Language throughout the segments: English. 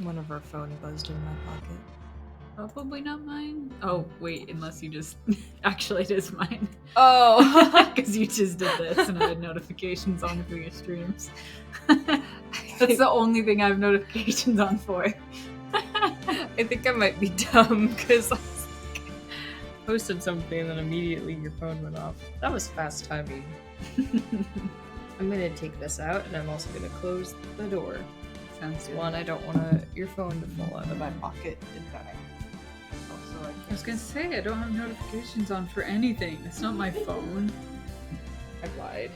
One of our phone buzzed in my pocket. Probably not mine. Oh, wait, unless you just... Actually, it is mine. Oh! Because you just did this and I had notifications on for your streams. That's the only thing I have notifications on for. I think I might be dumb because I posted something and then immediately your phone went off. That was fast timing. I'm gonna take this out and I'm also gonna close the door. Sounds good. One, I don't want your phone to fall out of my pocket and die. Also, I was gonna say, I don't have notifications on for anything. It's not my phone. I lied.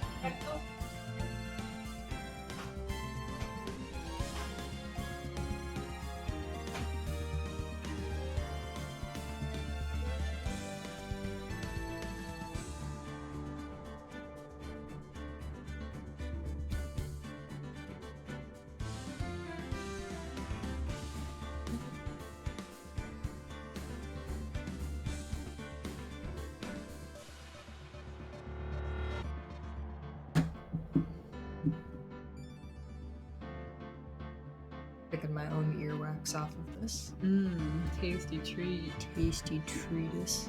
Picking my own earwax off of this. Tasty treat. Tasty treatise.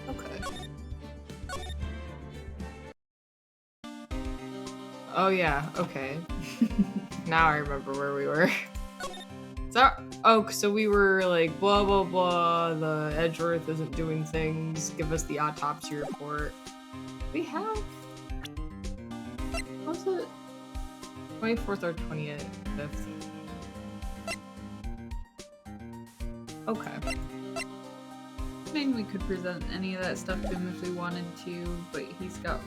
Okay. Oh yeah, okay. Now I remember where we were. So we were like, blah blah blah, the Edgeworth isn't doing things, give us the autopsy report. We have... What was it? 24th or 25th? Okay. I mean, we could present any of that stuff to him if we wanted to, but he's got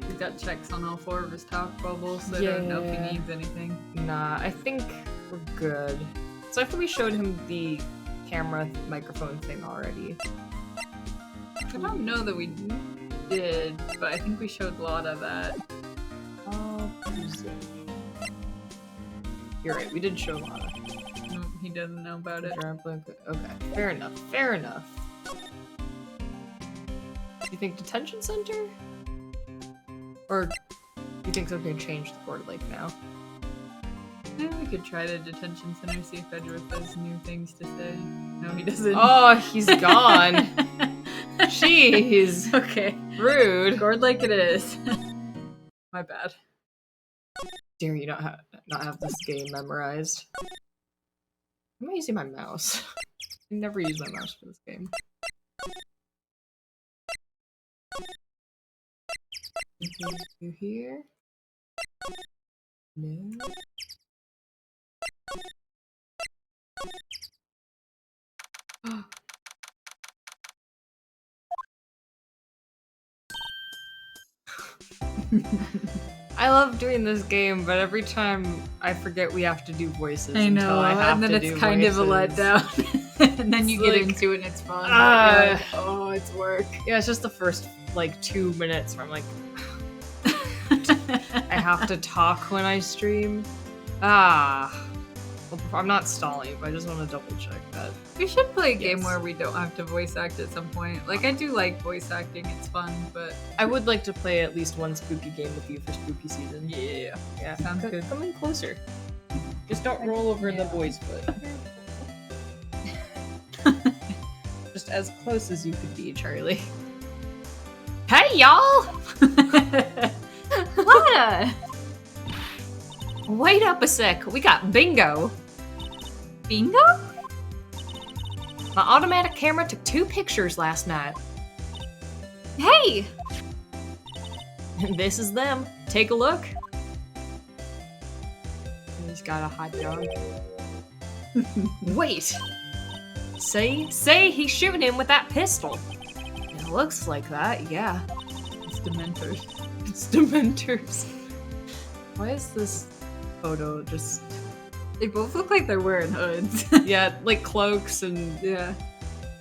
He's got checks on all 4 of his talk bubbles, so I don't know if he needs anything. Nah, I think we're good. So I think we showed him the camera microphone thing already. I don't know that we did, but I think we showed a lot of that. You're right, we did show Lana. No, he doesn't know about it. Okay, fair enough, fair enough. You think detention center? Or you think something changed the board like now? Maybe we could try the detention center, see if Edgeworth has new things to say. No, he doesn't. Oh, he's gone. Jeez. Okay. Rude. Gourd like it is. My bad. Dare you not have this game memorized? I'm using my mouse. I never use my mouse for this game. You here? No. I love doing this game, but every time I forget we have to do voices. I know, and then it's kind of a letdown. And then you get into it and it's fun. Like, oh, it's work. Yeah, it's just the first, like, 2 minutes where I'm like, I have to talk when I stream. Well, I'm not stalling, but I just want to double check that. We should play a game where we don't have to voice act at some point. Like, I do like voice acting, it's fun, but... I would like to play at least one spooky game with you for spooky season. Yeah. Sounds good. Come in closer. Just don't roll over the boy's foot. Just as close as you could be, Charlie. Hey, y'all! Lana! Wait up a sec, we got bingo! Bingo? My automatic camera took 2 pictures last night. Hey! This is them. Take a look. He's got a hot dog. Wait! Say he's shooting him with that pistol. It looks like that, yeah. It's Dementors. It's Dementors. Why is this photo just... They both look like they're wearing hoods. Yeah, like cloaks and... Yeah.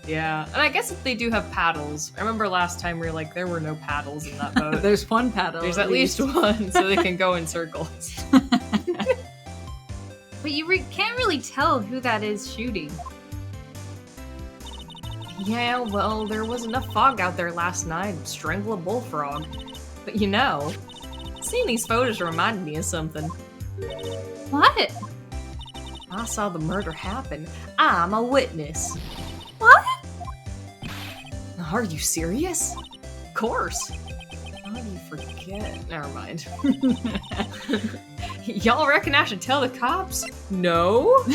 Yeah. And I guess if they do have paddles. I remember last time we were like, there were no paddles in that boat. There's one paddle. There's at least one, so they can go in circles. But you can't really tell who that is shooting. Yeah, well, there was enough fog out there last night to strangle a bullfrog. But you know, seeing these photos reminded me of something. What? I saw the murder happen. I'm a witness. What? Are you serious? Of course. How do you forget? Never mind. Y'all reckon I should tell the cops? No?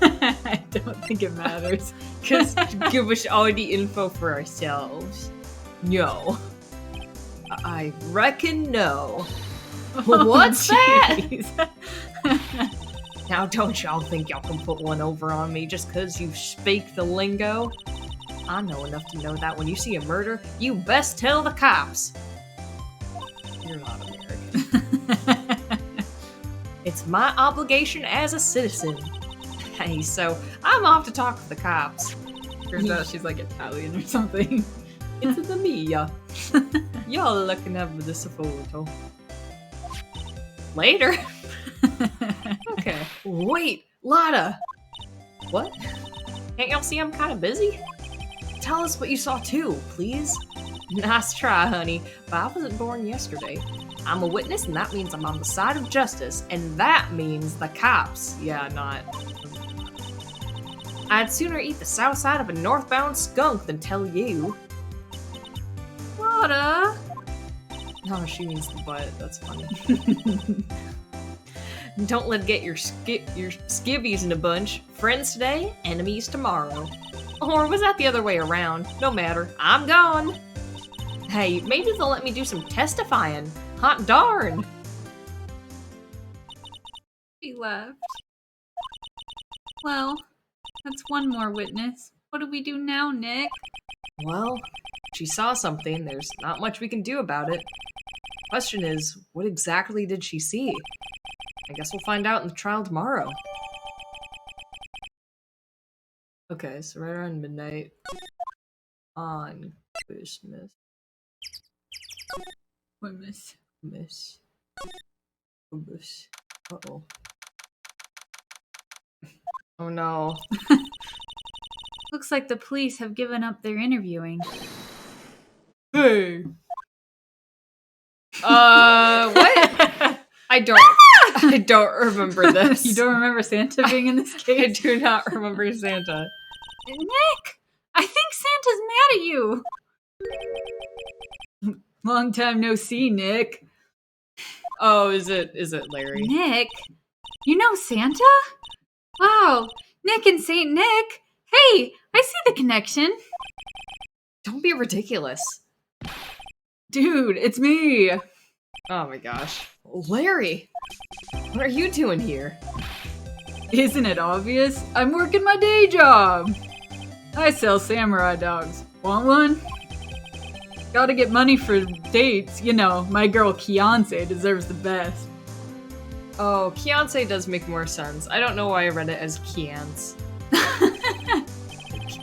I don't think it matters. Because give us all the info for ourselves. No. I reckon no. What's that? Now don't y'all think y'all can put one over on me just because you speak the lingo? I know enough to know that when you see a murder, you best tell the cops. You're not American. It's my obligation as a citizen. Hey, so I'm off to talk to the cops. Turns out she's like Italian or something. It's the Mia. Y'all looking at this photo. Later. Okay. Wait, Lotta. What? Can't y'all see I'm kind of busy? Tell us what you saw too, please. Nice try, honey, but I wasn't born yesterday. I'm a witness, and that means I'm on the side of justice, and that means the cops. Yeah, not. I'd sooner eat the south side of a northbound skunk than tell you. Lotta. No, she means the butt. That's funny. Don't let get your skivvies in a bunch. Friends today, enemies tomorrow. Or was that the other way around? No matter. I'm gone. Hey, maybe they'll let me do some testifying. Hot darn. She left. Well, that's one more witness. What do we do now, Nick? Well, she saw something. There's not much we can do about it. Question is, what exactly did she see? I guess we'll find out in the trial tomorrow. Okay, so right around midnight on Christmas. Witness. Miss. Uh-oh. Oh no. Looks like the police have given up their interviewing. Hey. What? I don't remember this. You don't remember Santa being in this I case? do not remember Santa. Nick! I think Santa's mad at you! Long time no see, Nick. Oh, is it Larry? Nick? You know Santa? Wow, Nick and Saint Nick! Hey, I see the connection. Don't be ridiculous. Dude, it's me! Oh my gosh. Larry! What are you doing here? Isn't it obvious? I'm working my day job! I sell samurai dogs. Want one? Gotta get money for dates. You know, my girl Kiance deserves the best. Oh, Kiance does make more sense. I don't know why I read it as Kiance.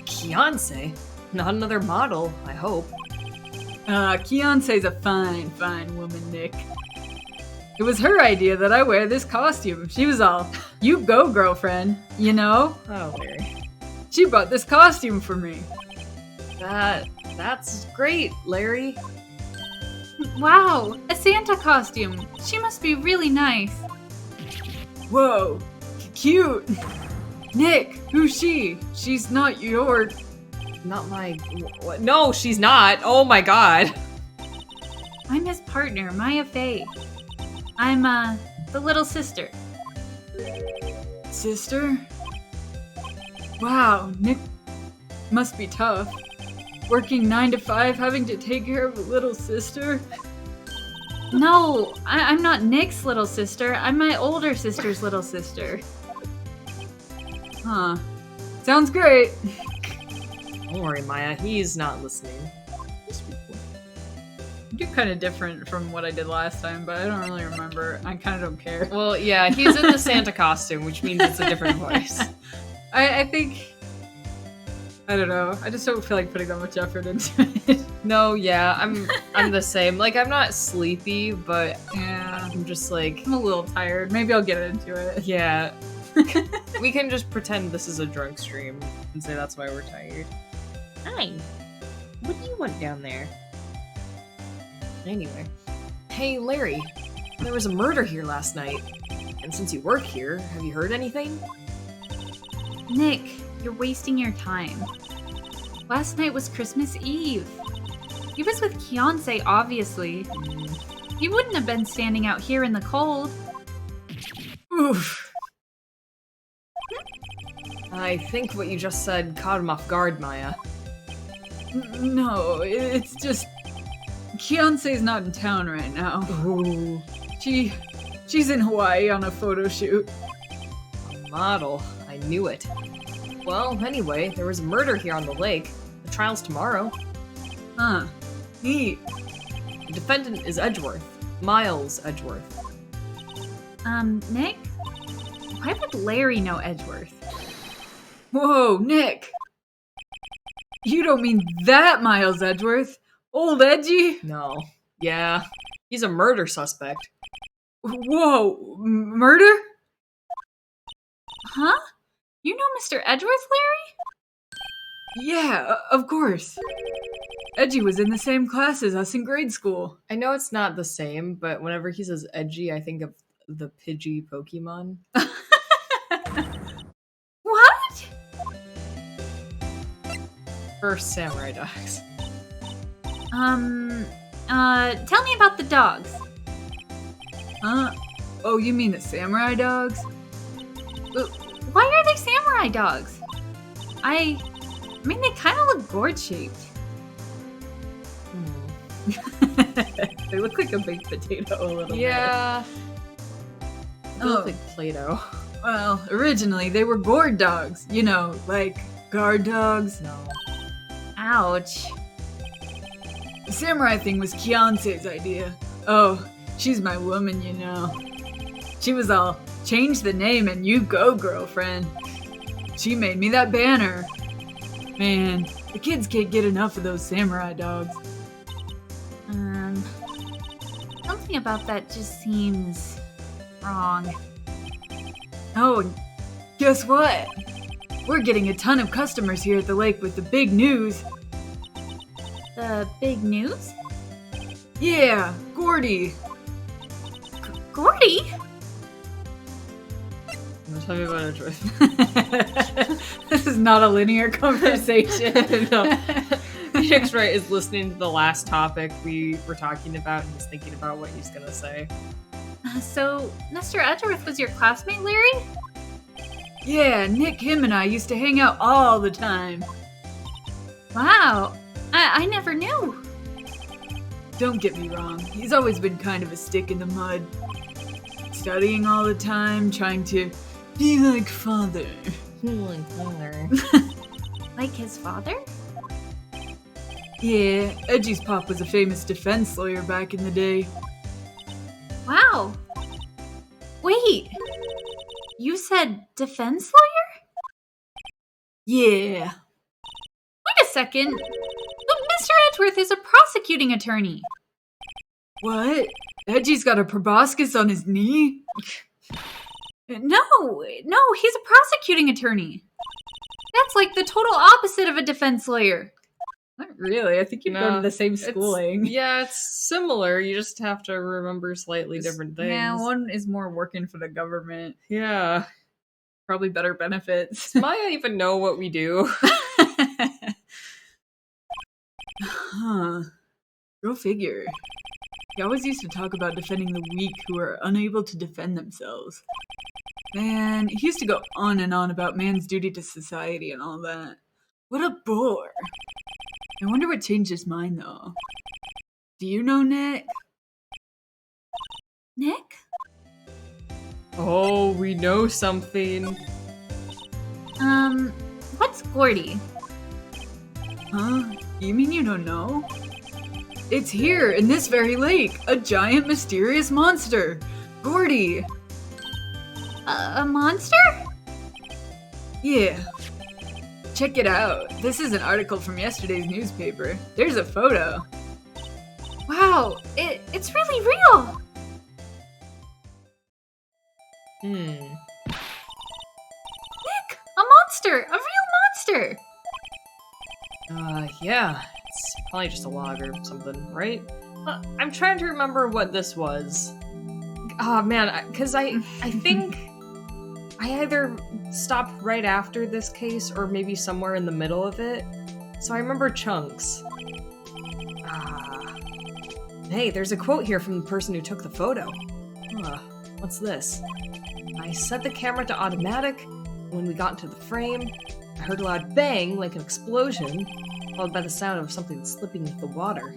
Kiance? Not another model, I hope. Kiance's a fine, fine woman, Nick. It was her idea that I wear this costume. She was all, "You go, girlfriend," you know? Oh, Larry. She bought this costume for me. That's great, Larry. Wow, a Santa costume. She must be really nice. Whoa, cute. Nick, who's she? She's not your... Not my... What? No, she's not. Oh my god. I'm his partner, Maya Faye. I'm, the little sister. Sister? Wow, Nick must be tough. Working 9 to 5, having to take care of a little sister? No, I'm not Nick's little sister. I'm my older sister's little sister. Huh. Sounds great. Don't worry, Maya. He's not listening. You're kind of different from what I did last time, but I don't really remember. I kind of don't care. Well, yeah, he's in the Santa costume, which means it's a different voice. I think... I don't know. I just don't feel like putting that much effort into it. No, yeah, I'm the same. Like, I'm not sleepy, but Yeah. I'm just like... I'm a little tired. Maybe I'll get into it. Yeah. We can just pretend this is a drunk stream and say that's why we're tired. Hi. What do you want down there? Anyway. Hey, Larry. There was a murder here last night. And since you work here, have you heard anything? Nick, you're wasting your time. Last night was Christmas Eve. He was with Keontae, obviously. He wouldn't have been standing out here in the cold. Oof. I think what you just said caught him off guard, Maya. No, it's just Keontae's not in town right now. Ooh. She's in Hawaii on a photo shoot. A model. I knew it. Well, anyway, there was a murder here on the lake. The trial's tomorrow. Huh. Neat. The defendant is Edgeworth. Miles Edgeworth. Nick? Why would Larry know Edgeworth? Whoa, Nick! You don't mean that Miles Edgeworth? Old Edgy? No. Yeah. He's a murder suspect. Whoa, murder? Huh? You know Mr. Edgeworth, Larry? Yeah, of course. Edgy was in the same class as us in grade school. I know it's not the same, but whenever he says edgy, I think of the Pidgey Pokemon. What? First Samurai Dogs. Tell me about the dogs. Huh? Oh, you mean the samurai dogs? Why are they samurai dogs? I mean, they kind of look gourd-shaped. They look like a baked potato a little Yeah. They look Oh. like Play-Doh. bit. Well, originally they were gourd dogs. You know, like guard dogs. No. Ouch. The samurai thing was Keontae's idea. Oh, she's my woman, you know. She was all, change the name and you go, girlfriend. She made me that banner. Man, the kids can't get enough of those samurai dogs. Something about that just seems wrong. Oh, and guess what? We're getting a ton of customers here at the lake with the big news. The big news? Yeah, Gordy. Gordy? Tell me about Edgeworth. This is not a linear conversation. No. Nick's Wright is listening to the last topic we were talking about and he's thinking about what he's gonna say. So, Mr. Edgeworth was your classmate, Larry? Yeah, Nick, him, and I used to hang out all the time. Wow. I never knew. Don't get me wrong, he's always been kind of a stick in the mud. Studying all the time, trying to be like father. Like his father? Yeah, Edgy's pop was a famous defense lawyer back in the day. Wow. Wait. You said defense lawyer? Yeah. Wait a second. But Mr. Edgeworth is a prosecuting attorney. What? Edgy's got a proboscis on his knee? No, he's a prosecuting attorney. That's like the total opposite of a defense lawyer. Not really, I think you've gone to the same schooling. Yeah, it's similar. You just have to remember slightly different things. Yeah, one is more working for the government. Yeah. Probably better benefits. Does Maya even know what we do? Huh. Go figure. He always used to talk about defending the weak who are unable to defend themselves. Man, he used to go on and on about man's duty to society and all that. What a bore. I wonder what changed his mind, though. Do you know, Nick? Nick? Oh, we know something. What's Gordy? Huh? You mean you don't know? It's here, in this very lake. A giant, mysterious monster. Gordy. A monster? Yeah. Check it out. This is an article from yesterday's newspaper. There's a photo. Wow, it's really real. Nick, a monster, a real monster. Yeah. It's probably just a log or something, right? I'm trying to remember what this was. Oh man, because I think I either stopped right after this case or maybe somewhere in the middle of it. So I remember chunks. Hey, there's a quote here from the person who took the photo. What's this? I set the camera to automatic. When we got into the frame, I heard a loud bang, like an explosion, followed by the sound of something slipping into the water.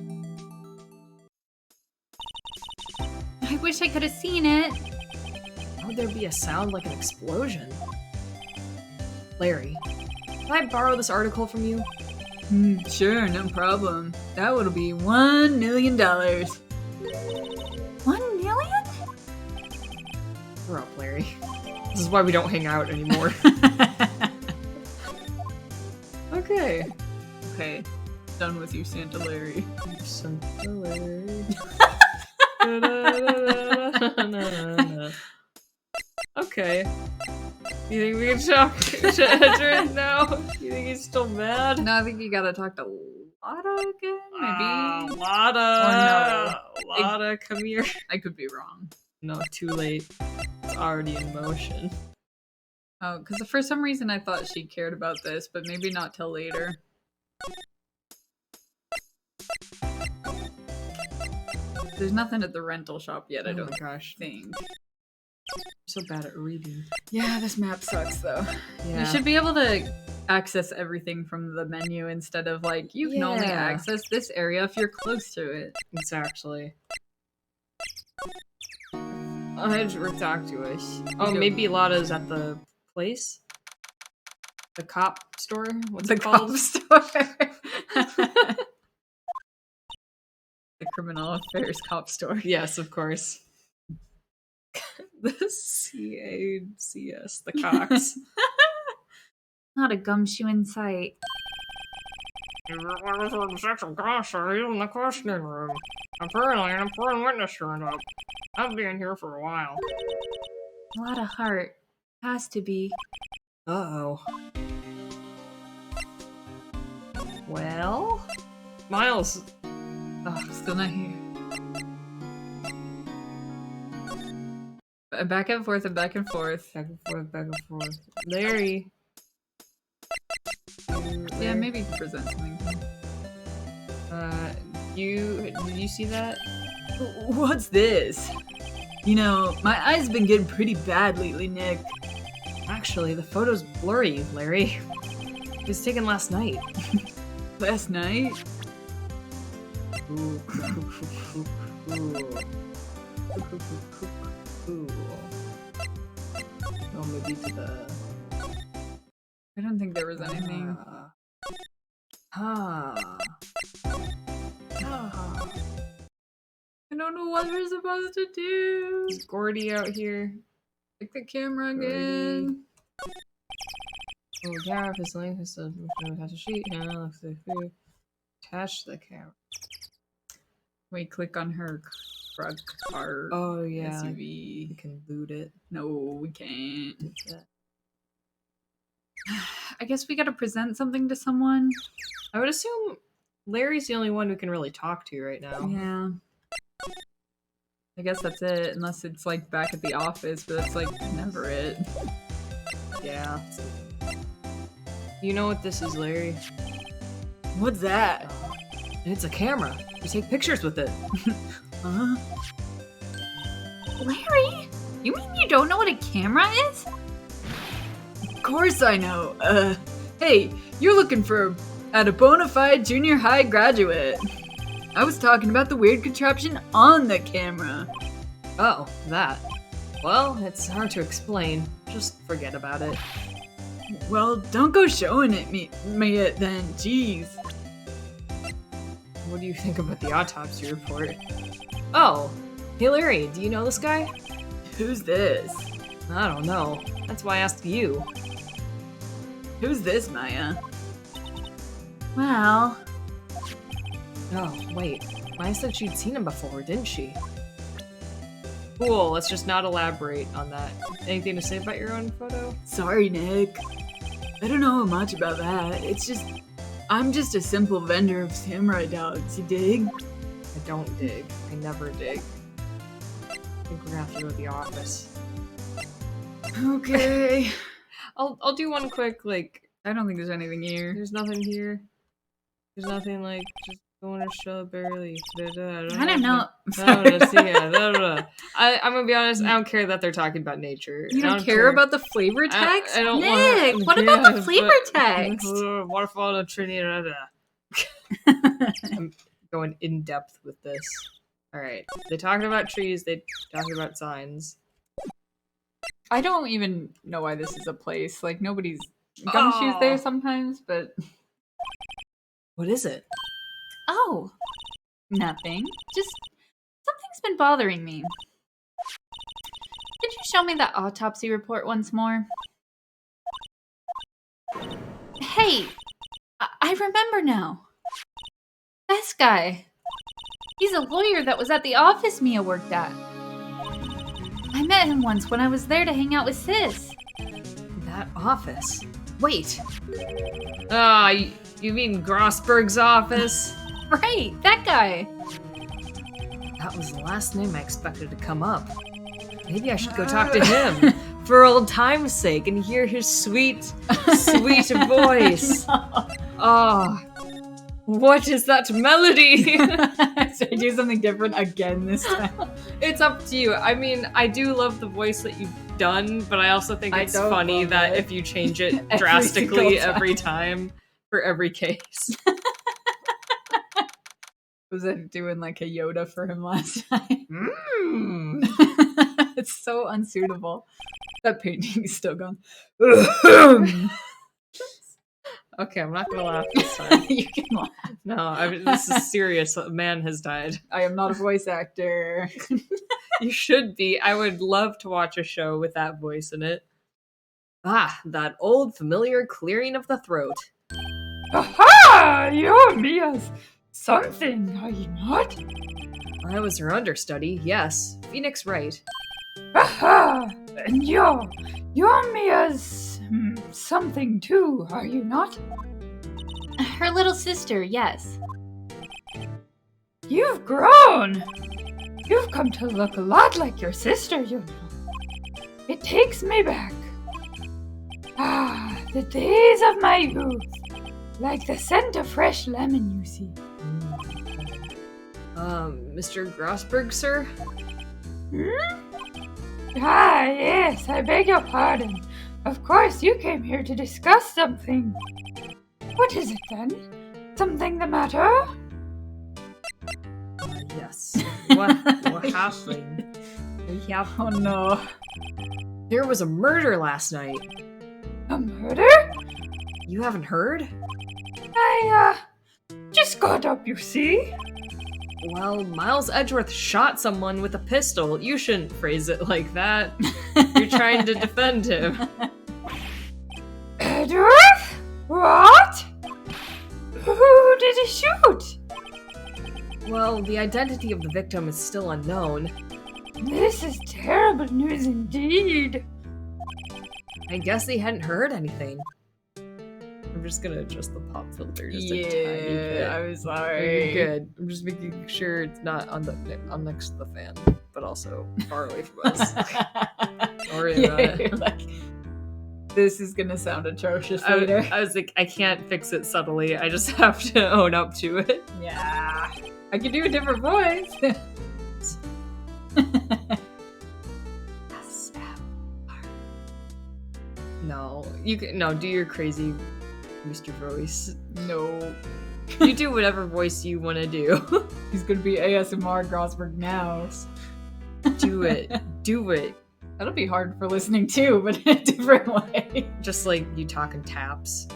I wish I could have seen it. How would there be a sound like an explosion? Larry, can I borrow this article from you? Sure, no problem. That would be $1 million. 1 million? We're up, Larry. This is why we don't hang out anymore. Okay. Okay, done with you, Santa Larry. Santa Larry. Okay. You think we can talk to Edward now? You think he's still mad? No, I think you gotta talk to Lotta again, maybe? Lotta! Lotta, come here. I could be wrong. No, too late. It's already in motion. Oh, because for some reason I thought she cared about this, but maybe not till later. There's nothing at the rental shop yet, I don't think. I'm so bad at reading. Yeah, this map sucks though. Yeah. You should be able to access everything from the menu instead of like, you can only access this area if you're close to it. Exactly. Edgeworth, talk to us. Oh, maybe Lotta's at the place? The cop store? What's the it called? cop store. The criminal affairs cop store. Yes, of course. The CACS, the Cox. Not a gumshoe in sight. Sexual contact in the questioning room. Apparently, an important witness turned up. I've been here for a while. A lot of heart. Has to be. Uh-oh. Well? Miles. Oh, still not here. Back and forth and back and forth. Back and forth, back and forth. Larry. Yeah, maybe you can present something. Did you see that? What's this? You know, my eyes been getting pretty bad lately, Nick. Actually, the photo's blurry, Larry. It was taken last night. Last night? Ooh. Oh, maybe to the... I don't think there was anything. I don't know what we're supposed to do. Is Gordy out here? Pick the camera again. Oh, yeah, his link is to attach a sheet. Attach the camera. Wait, click on her truck car. Oh, yeah. SUV. We can loot it. No, we can't. That. I guess we gotta present something to someone. I would assume Larry's the only one who can really talk to right now. Yeah. I guess that's it, unless it's like back at the office, but that's like never it. Yeah. You know what this is, Larry? What's that? It's a camera. You take pictures with it. Huh? Larry? You mean you don't know what a camera is? Of course I know. Hey, you're looking for a bona fide junior high graduate. I was talking about the weird contraption on the camera. Oh, that. Well, it's hard to explain. Just forget about it. Well, don't go showing me it then, jeez. What do you think about the autopsy report? Oh, hey Larry, do you know this guy? Who's this? I don't know. That's why I asked you. Who's this, Maya? Well, Oh, wait. Maya said she'd seen him before, didn't she? Cool, let's just not elaborate on that. Anything to say about your own photo? Sorry, Nick. I don't know much about that. It's just, I'm just a simple vendor of samurai dogs, you dig? I don't dig. I never dig. I think we're gonna have to go to the office. Okay. I'll do one quick, like, I don't think there's anything here. there's nothing here. There's nothing, like, just going to show barely. I don't know. I'm gonna be honest, I don't care that they're talking about nature. You I don't care about the flavor text? I don't Nick, wanna, what about the flavor text? Waterfall of Trinidad. I'm going in depth with this. Alright. They talking about trees, they talking about signs. I don't even know why this is a place. Like, nobody's gumshoes there sometimes, but... What is it? Oh, nothing. Just something's been bothering me. Could you show me that autopsy report once more? Hey, I remember now. This guy. He's a lawyer that was at the office Mia worked at. I met him once when I was there to hang out with Sis. That office. Wait. You mean Grossberg's office? Right, that guy. That was the last name I expected to come up. Maybe I should go talk to him for old time's sake and hear his sweet, sweet voice. Oh, what is that melody? Should I do something different again this time? It's up to you. I mean, I do love the voice that you've done, but I also think it's funny that if you change it drastically every time for every case. Was I doing like a Yoda for him last time? It's so unsuitable. That painting is still gone. Okay, I'm not gonna laugh this time. You can laugh. No, this is serious. A man has died. I am not a voice actor. You should be. I would love to watch a show with that voice in it. Ah, that old familiar clearing of the throat. Aha! You're Mia's something, are you not? I was her understudy, yes. Phoenix Wright. Aha! And you're Mia's something too, are you not? Her little sister, yes. You've grown! You've come to look a lot like your sister, you know. It takes me back. Ah, the days of my youth. Like the scent of fresh lemon, you see. Mr. Grossberg, sir? Ah, yes, I beg your pardon. Of course, you came here to discuss something. What is it then? Something the matter? Yes. What happened? Oh no. There was a murder last night. A murder? You haven't heard? I, just got up, you see? Well, Miles Edgeworth shot someone with a pistol. You shouldn't phrase it like that. You're trying to defend him. Edgeworth? What? Who did he shoot? Well, the identity of the victim is still unknown. This is terrible news indeed. I guess they hadn't heard anything. I'm just gonna adjust the pop filter just a tiny bit. I'm sorry. You're good. I'm just making sure it's not on next to the fan, but also far away from us. Don't worry about it. You're like, this is gonna sound atrocious later. I was like, I can't fix it subtly. I just have to own up to it. Yeah. I can do a different voice. No, you can do your crazy Mr. Voice. No. You do whatever voice you want to do. He's gonna be ASMR Grossberg now. Do it. Do it. That'll be hard for listening too, but in a different way. Just like you talking taps.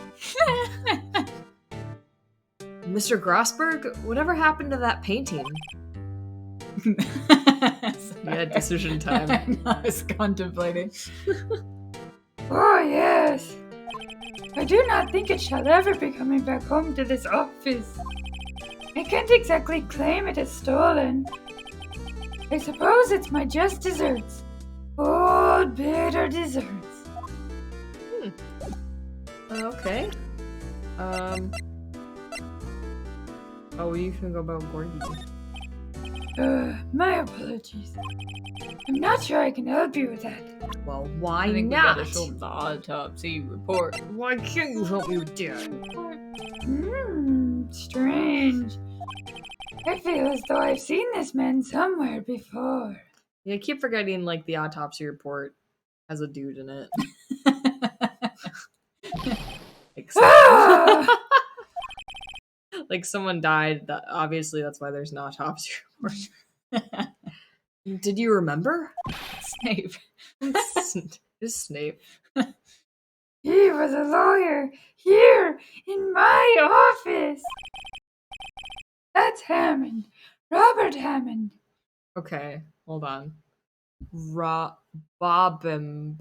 Mr. Grossberg, whatever happened to that painting? Yeah, decision time. I was contemplating. Oh, yes. I do not think it shall ever be coming back home to this office. I can't exactly claim it as stolen. I suppose it's my just desserts. Old, bitter desserts. Okay. Oh, you can go about Gordy. My apologies. I'm not sure I can help you with that. Well, why I think not? we gotta show him the autopsy report. Why can't you help me with that? Strange. I feel as though I've seen this man somewhere before. Yeah, I keep forgetting, like, the autopsy report has a dude in it. Like, Ah! like someone died. Obviously, that's why there's an autopsy report. Did you remember? Snape. It's Snape. He was a lawyer here in my office. That's Hammond. Robert Hammond. Okay, hold on. Robert, Robinim.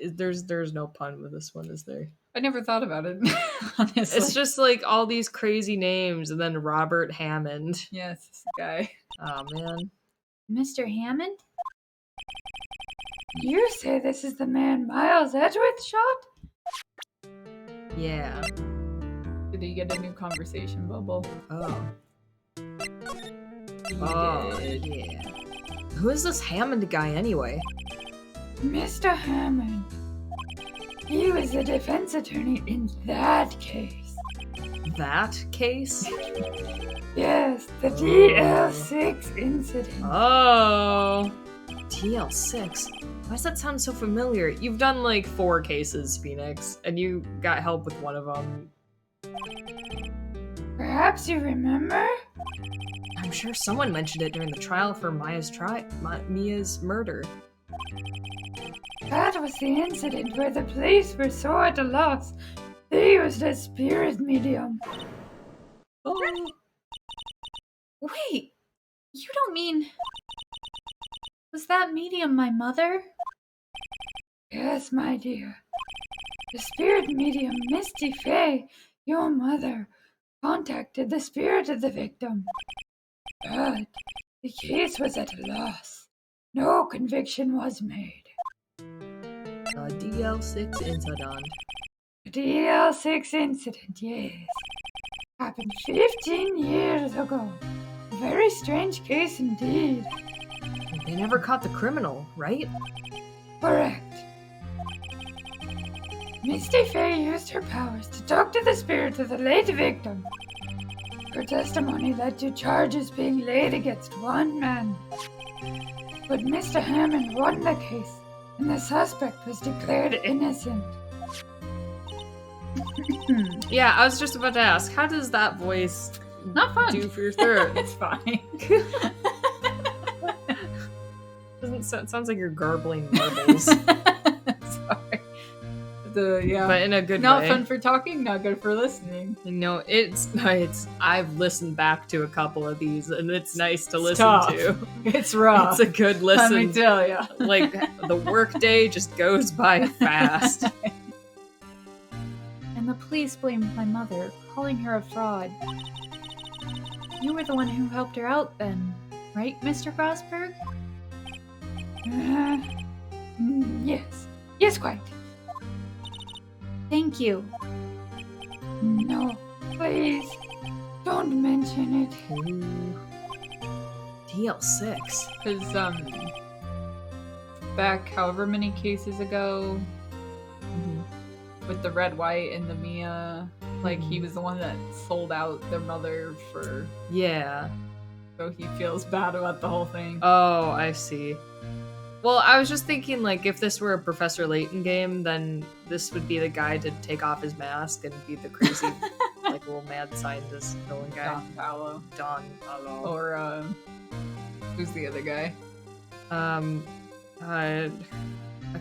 There's no pun with this one, is there? I never thought about it. Honestly. It's just like all these crazy names, and then Robert Hammond. Yes, this guy. Oh man. Mr. Hammond? You say this is the man Miles Edgeworth shot? Yeah. Did he get a new conversation bubble? Oh. He Oh, did. yeah. Who is this Hammond guy anyway? Mr. Hammond. He was the defense attorney in that case. That case? Yes, the DL6 incident. Oh. TL6? Why does that sound so familiar? You've done like 4 cases, Phoenix, and you got help with one of them. Perhaps you remember? I'm sure someone mentioned it during the trial for Mia's murder. That was the incident where the police were so at a loss. They used a spirit medium. Oh. Wait, you don't mean... Was that medium my mother? Yes, my dear. The spirit medium, Misty Fey, your mother, contacted the spirit of the victim. But the case was at a loss. No conviction was made. A DL6 incident. The DL6 incident, yes. Happened 15 years ago. A very strange case indeed. They never caught the criminal, right? Correct. Misty Fey used her powers to talk to the spirit of the late victim. Her testimony led to charges being laid against one man. But Mr. Hammond won the case, and the suspect was declared innocent. Yeah, I was just about to ask, how does that voice Not fun. do for your throat? It's fine. It sounds like you're garbling marbles. Sorry. Yeah. But in a good Not way. fun for talking, not good for listening. No, it's I've listened back to a couple of these, and it's nice to It's listen tough. to. It's rough. It's a good Let me listen. tell ya. Like, the workday just goes by fast. And the police blamed my mother, calling her a fraud. You were the one who helped her out then, right, Mr. Grosberg? Yes. Yes, quite. Thank you. No, please, don't mention it. Ooh. DL6. Because, back however many cases ago, with the Red, White, and the Mia, like, he was the one that sold out their mother for... Yeah. So he feels bad about the whole thing. Oh, I see. Well, I was just thinking, like, if this were a Professor Layton game, then this would be the guy to take off his mask and be the crazy, like, little mad scientist villain guy. Don Paolo. Don Paolo. Or, who's the other guy?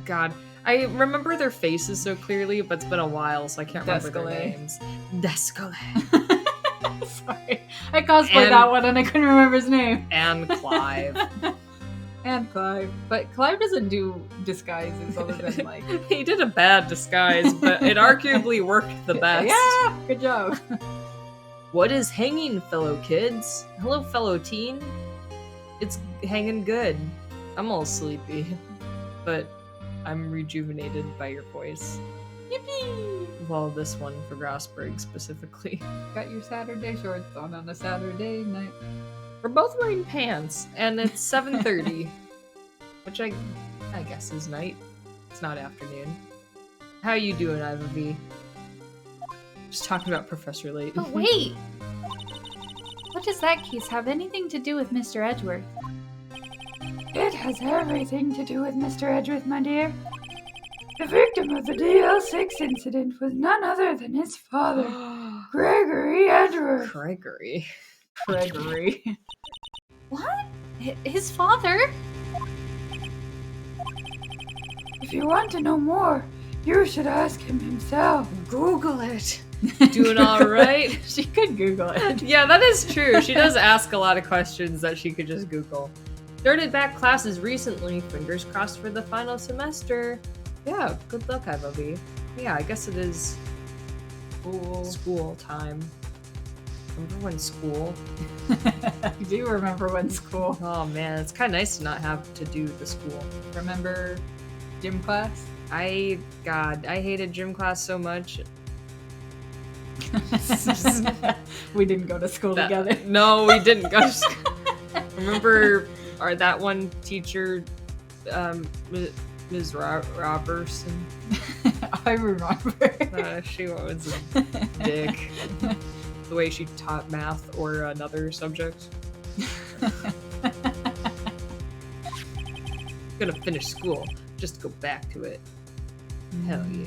God. I remember their faces so clearly, but it's been a while, so I can't remember their Descalé. names. Descalé. Sorry. I cosplayed that one and I couldn't remember his name. And Clive. And Clive. But Clive doesn't do disguises other than, like... He did a bad disguise, but it arguably worked the best. Yeah! Good job. What is hanging, fellow kids? Hello, fellow teen. It's hanging good. I'm all sleepy, but I'm rejuvenated by your voice. Yippee! Well, this one for Grassberg specifically. Got your Saturday shorts on a Saturday night. We're both wearing pants, and it's 7:30, which I guess is night. It's not afternoon. How you doing, Iva V? Just talking about Professor Layton. But wait! What does that case have anything to do with Mr. Edgeworth? It has everything to do with Mr. Edgeworth, my dear. The victim of the DL6 incident was none other than his father, Gregory Edgeworth. Gregory. Gregory. What? His father? If you want to know more, you should ask him himself. Google it. Doing all right? She could Google it. Yeah, that is true. She does ask a lot of questions that she could just Google. Started back classes recently. Fingers crossed for the final semester. Yeah, good luck, Iva V. Yeah, I guess it is school time. Remember when school? I do remember when school. Oh man, it's kind of nice to not have to do the school. Remember gym class? God, I hated gym class so much. We didn't go to school together. No, we didn't go to school. Remember that one teacher, Ms. Robertson? I remember. She was a dick. The way she taught math or another subject. Gonna finish school. Just go back to it. Hell yeah.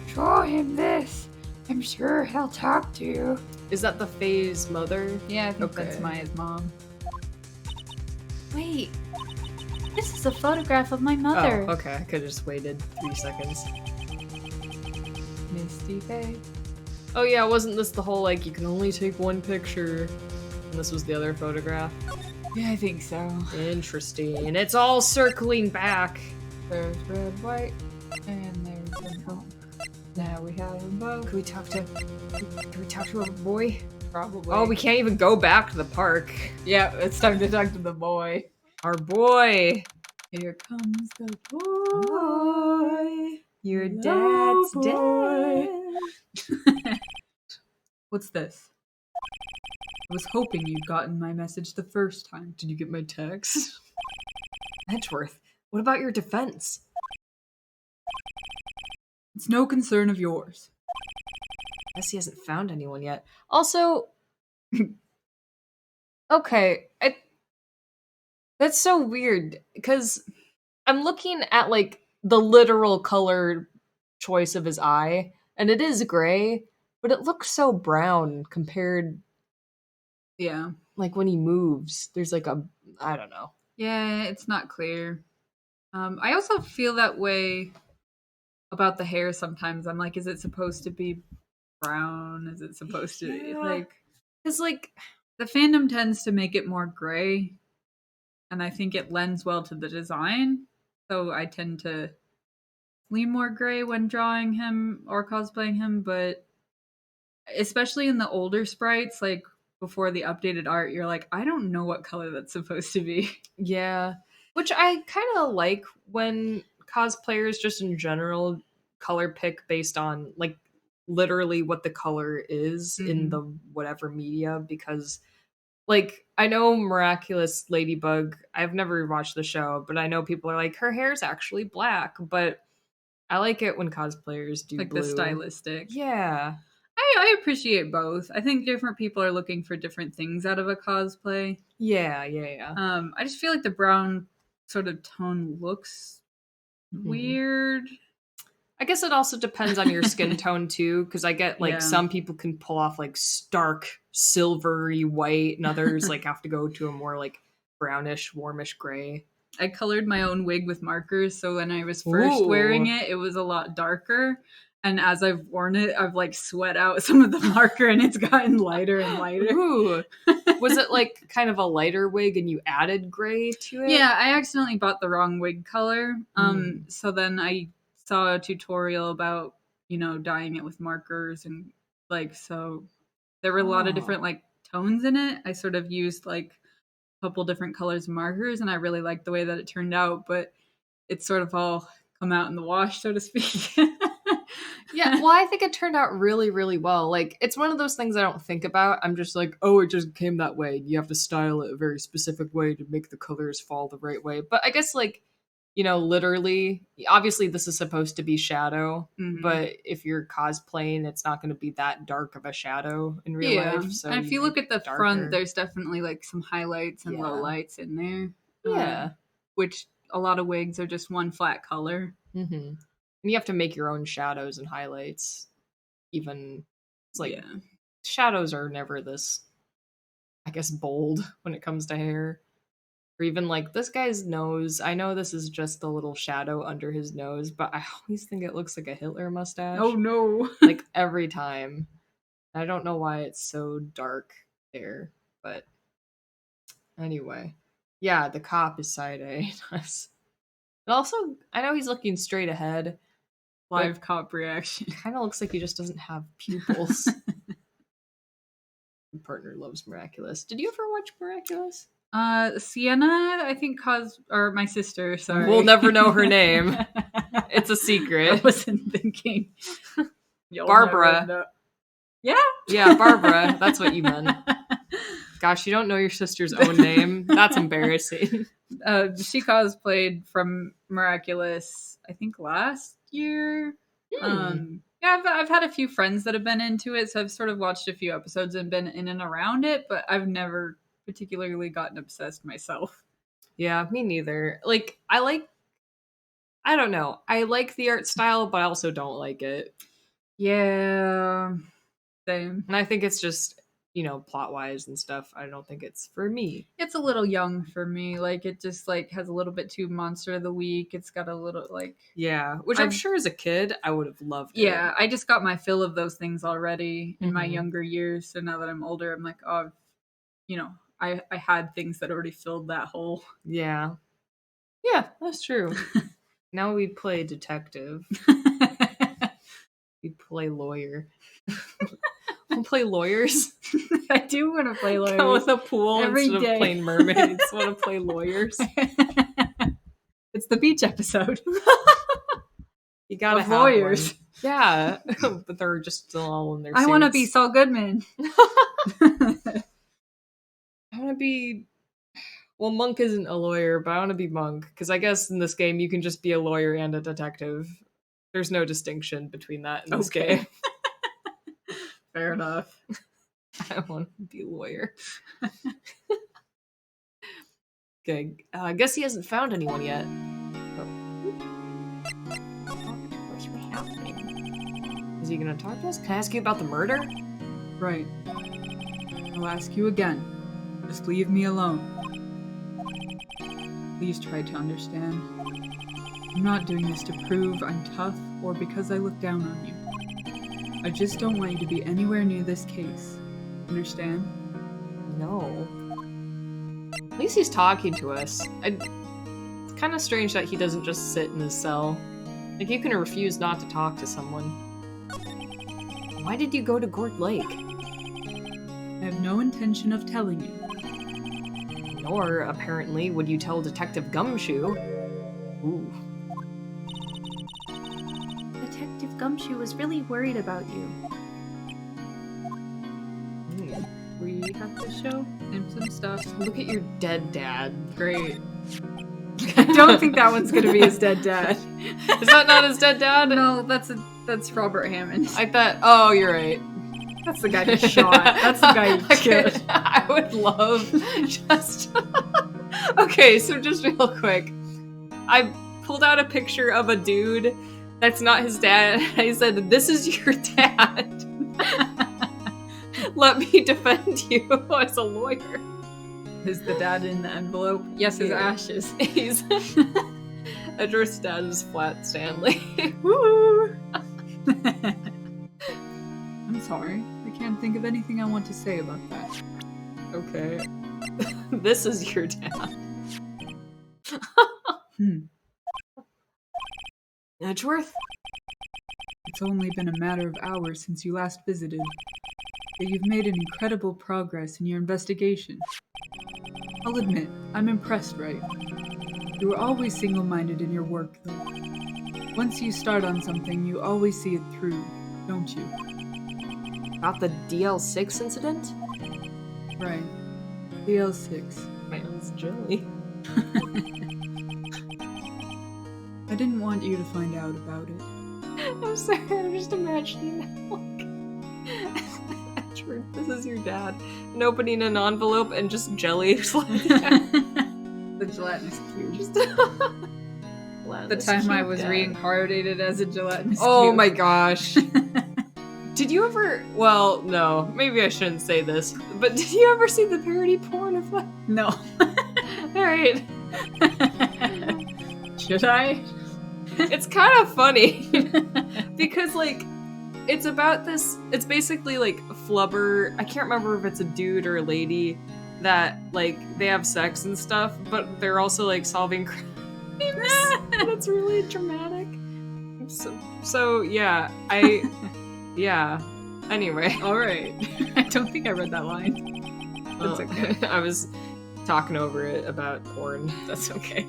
Show him this. I'm sure he'll talk to you. Is that the Faye's mother? Yeah, I think Okay. that's Maya's mom. Wait. This is a photograph of my mother. Oh, okay. I could have just waited 3 seconds. Misty Faye. Oh yeah, wasn't this the whole like you can only take one picture? And this was the other photograph? Yeah, I think so. Interesting. It's all circling back. There's red, white, and there's purple. Now we have them both. Can we talk to a boy? Probably. Oh, we can't even go back to the park. Yeah, it's time to talk to the boy. Our boy. Here comes the boy. Your Hello, dad's boy. dead. What's this? I was hoping you'd gotten my message the first time. Did you get my text? Edgeworth, what about your defense? It's no concern of yours. Guess he hasn't found anyone yet. Also, okay, that's so weird because I'm looking at like the literal color choice of his eye, and it is gray, but it looks so brown compared, Yeah. like when he moves. There's like I don't know. Yeah, it's not clear. I also feel that way about the hair sometimes. I'm like, is it supposed to be brown? Is it supposed to Yeah. like Because like the fandom tends to make it more gray, and I think it lends well to the design. So I tend to lean more gray when drawing him or cosplaying him, but especially in the older sprites, like before the updated art, you're like, I don't know what color that's supposed to be. yeah, which I kind of like when cosplayers just in general color pick based on like literally what the color is in the whatever media, because like I know Miraculous Ladybug, I've never watched the show, but I know people are like her hair's actually black, but I like it when cosplayers do Like blue. the stylistic. Yeah. I appreciate both. I think different people are looking for different things out of a cosplay. Yeah. I just feel like the brown sort of tone looks weird. I guess it also depends on your skin tone too, because I get like Yeah. some people can pull off like stark silvery white, and others like have to go to a more like brownish, warmish gray. I colored my own wig with markers, so when I was first wearing it, it was a lot darker. And as I've worn it, I've like sweat out some of the marker, and it's gotten lighter and lighter. Ooh. Was it like kind of a lighter wig and you added gray to it? Yeah, I accidentally bought the wrong wig color. So then I saw a tutorial about, dyeing it with markers, and like, so there were a lot of different like tones in it. I sort of used like couple different colors of markers, and I really liked the way that it turned out, but it's sort of all come out in the wash, so to speak. Yeah, well, I think it turned out really, really well. Like, it's one of those things I don't think about. I'm just like, oh, it just came that way. You have to style it a very specific way to make the colors fall the right way. But I guess, like, you know, literally, obviously this is supposed to be shadow, but if you're cosplaying, it's not going to be that dark of a shadow in real life. So and if you look at the front, there's definitely like some highlights and low lights in there. Yeah. Which a lot of wigs are just one flat color. Mm-hmm. And you have to make your own shadows and highlights. Even, it's like, shadows are never this, I guess, bold when it comes to hair. Or even like this guy's nose. I know this is just the little shadow under his nose, but I always think it looks like a Hitler mustache. Oh no. Like every time. I don't know why it's so dark there, but anyway. Yeah, the cop is side-eyeing us. But also, I know he's looking straight ahead. Live cop reaction. Kind of looks like he just doesn't have pupils. My partner loves Miraculous. Did you ever watch Miraculous? Sienna, I think, or my sister, sorry. We'll never know her name. It's a secret. I wasn't thinking. Barbara. Yeah? Yeah, Barbara. That's what you meant. Gosh, you don't know your sister's own name? That's embarrassing. She cosplayed from Miraculous, I think, last year. Yeah, I've had a few friends that have been into it, so I've sort of watched a few episodes and been in and around it, but I've never particularly gotten obsessed myself. Yeah, me neither. Like, I don't know. I like the art style, but I also don't like it. Yeah, same. And I think it's just, you know, plot-wise and stuff, I don't think it's for me. It's a little young for me. Like, it just, like, has a little bit too Monster of the Week. It's got a little, like... Yeah, which I'm sure as a kid, I would have loved it. Yeah, I just got my fill of those things already in my younger years. So now that I'm older, I'm like, oh, you know, I had things that already filled that hole. Yeah. Yeah, that's true. Now we play detective. We play lawyer. We'll play lawyers. I do want to play lawyers. Go with a pool every instead day. of playing mermaids. Want to play lawyers. It's the beach episode. You gotta of have lawyers. One. Yeah, but they're just still all in their suits. I want to be Saul Goodman. I want to be... Well, Monk isn't a lawyer, but I want to be Monk. Because I guess in this game, you can just be a lawyer and a detective. There's no distinction between that in this game. Fair enough. I want to be a lawyer. Okay, I guess he hasn't found anyone yet. Is he gonna talk to us? Can I ask you about the murder? Right. I'll ask you again. Just leave me alone. Please try to understand. I'm not doing this to prove I'm tough or because I look down on you. I just don't want you to be anywhere near this case. Understand? No. At least he's talking to us. It's kind of strange that he doesn't just sit in his cell. Like, you can refuse not to talk to someone. Why did you go to Gord Lake? I have no intention of telling you. Nor, apparently, would you tell Detective Gumshoe. Ooh. Detective Gumshoe was really worried about you. We have to show him some stuff. Look at your dead dad. Great. I don't think that one's gonna be his dead dad. Is that not his dead dad? No, that's Robert Hammond. I thought, oh, you're right. That's the guy he shot. That's the guy he killed. I would love just... Okay, so just real quick. I pulled out a picture of a dude that's not his dad. I said, this is your dad. Let me defend you as a lawyer. Is the dad in the envelope? Yes, his ashes. He's... Edward's dad is Flat Stanley. Woo! I'm sorry. I can't think of anything I want to say about that. Okay. This is your dad. Edgeworth? It's only been a matter of hours since you last visited, but you've made an incredible progress in your investigation. I'll admit, I'm impressed, Wright. You were always single-minded in your work, though. Once you start on something, you always see it through, don't you? About the DL6 incident? Right. DL6. Man's jelly. I didn't want you to find out about it. I'm sorry, I'm just imagining that, Edward, this is your dad. And opening an envelope and just jelly sliding down. The gelatinous cube. Just The time I was reincarnated as a gelatinous cube. Oh my gosh. Did you ever... Well, no. Maybe I shouldn't say this. But did you ever see the parody porn of that? No. Alright. Should I? It's kind of funny. Because, like, it's about this... It's basically, like, flubber... I can't remember if it's a dude or a lady that, like, they have sex and stuff, but they're also, like, solving crimes. That's really dramatic. So yeah, yeah. Anyway. Alright. I don't think I read that line. That's okay. I was talking over it about porn. That's okay.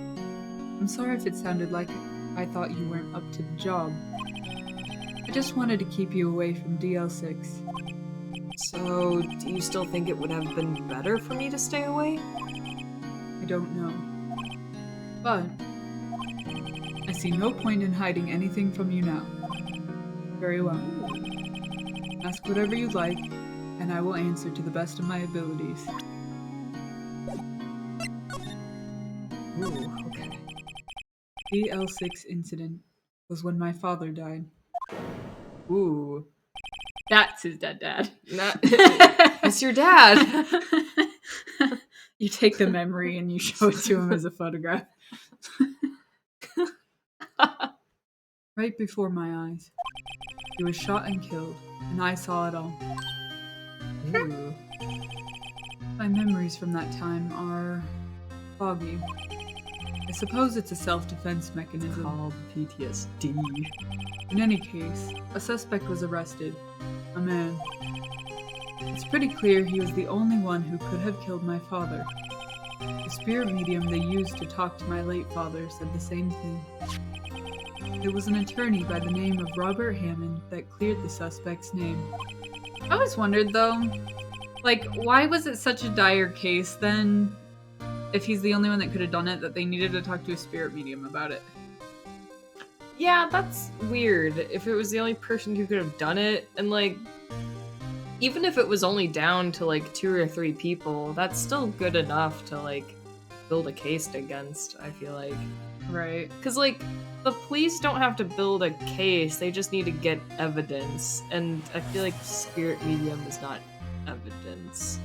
I'm sorry if it sounded like I thought you weren't up to the job. I just wanted to keep you away from DL6. So, do you still think it would have been better for me to stay away? I don't know. But I see no point in hiding anything from you now. Very well. Ask whatever you like, and I will answer to the best of my abilities. Ooh, okay. The L6 incident was when my father died. Ooh. That's his dead dad. It's your dad. You take the memory and you show it to him as a photograph. Right before my eyes. He was shot and killed, and I saw it all. Ooh. My memories from that time are foggy. I suppose it's a self-defense mechanism. Called PTSD. In any case, a suspect was arrested. A man. It's pretty clear he was the only one who could have killed my father. The spirit medium they used to talk to my late father said the same thing. It was an attorney by the name of Robert Hammond that cleared the suspect's name. I always wondered, though, like, why was it such a dire case then, if he's the only one that could have done it, that they needed to talk to a spirit medium about it? Yeah, that's weird. If it was the only person who could have done it, and like, even if it was only down to like 2 or 3 people, that's still good enough to like build a case against, I feel like. Right. Because like, the police don't have to build a case, they just need to get evidence, and I feel like spirit medium is not evidence.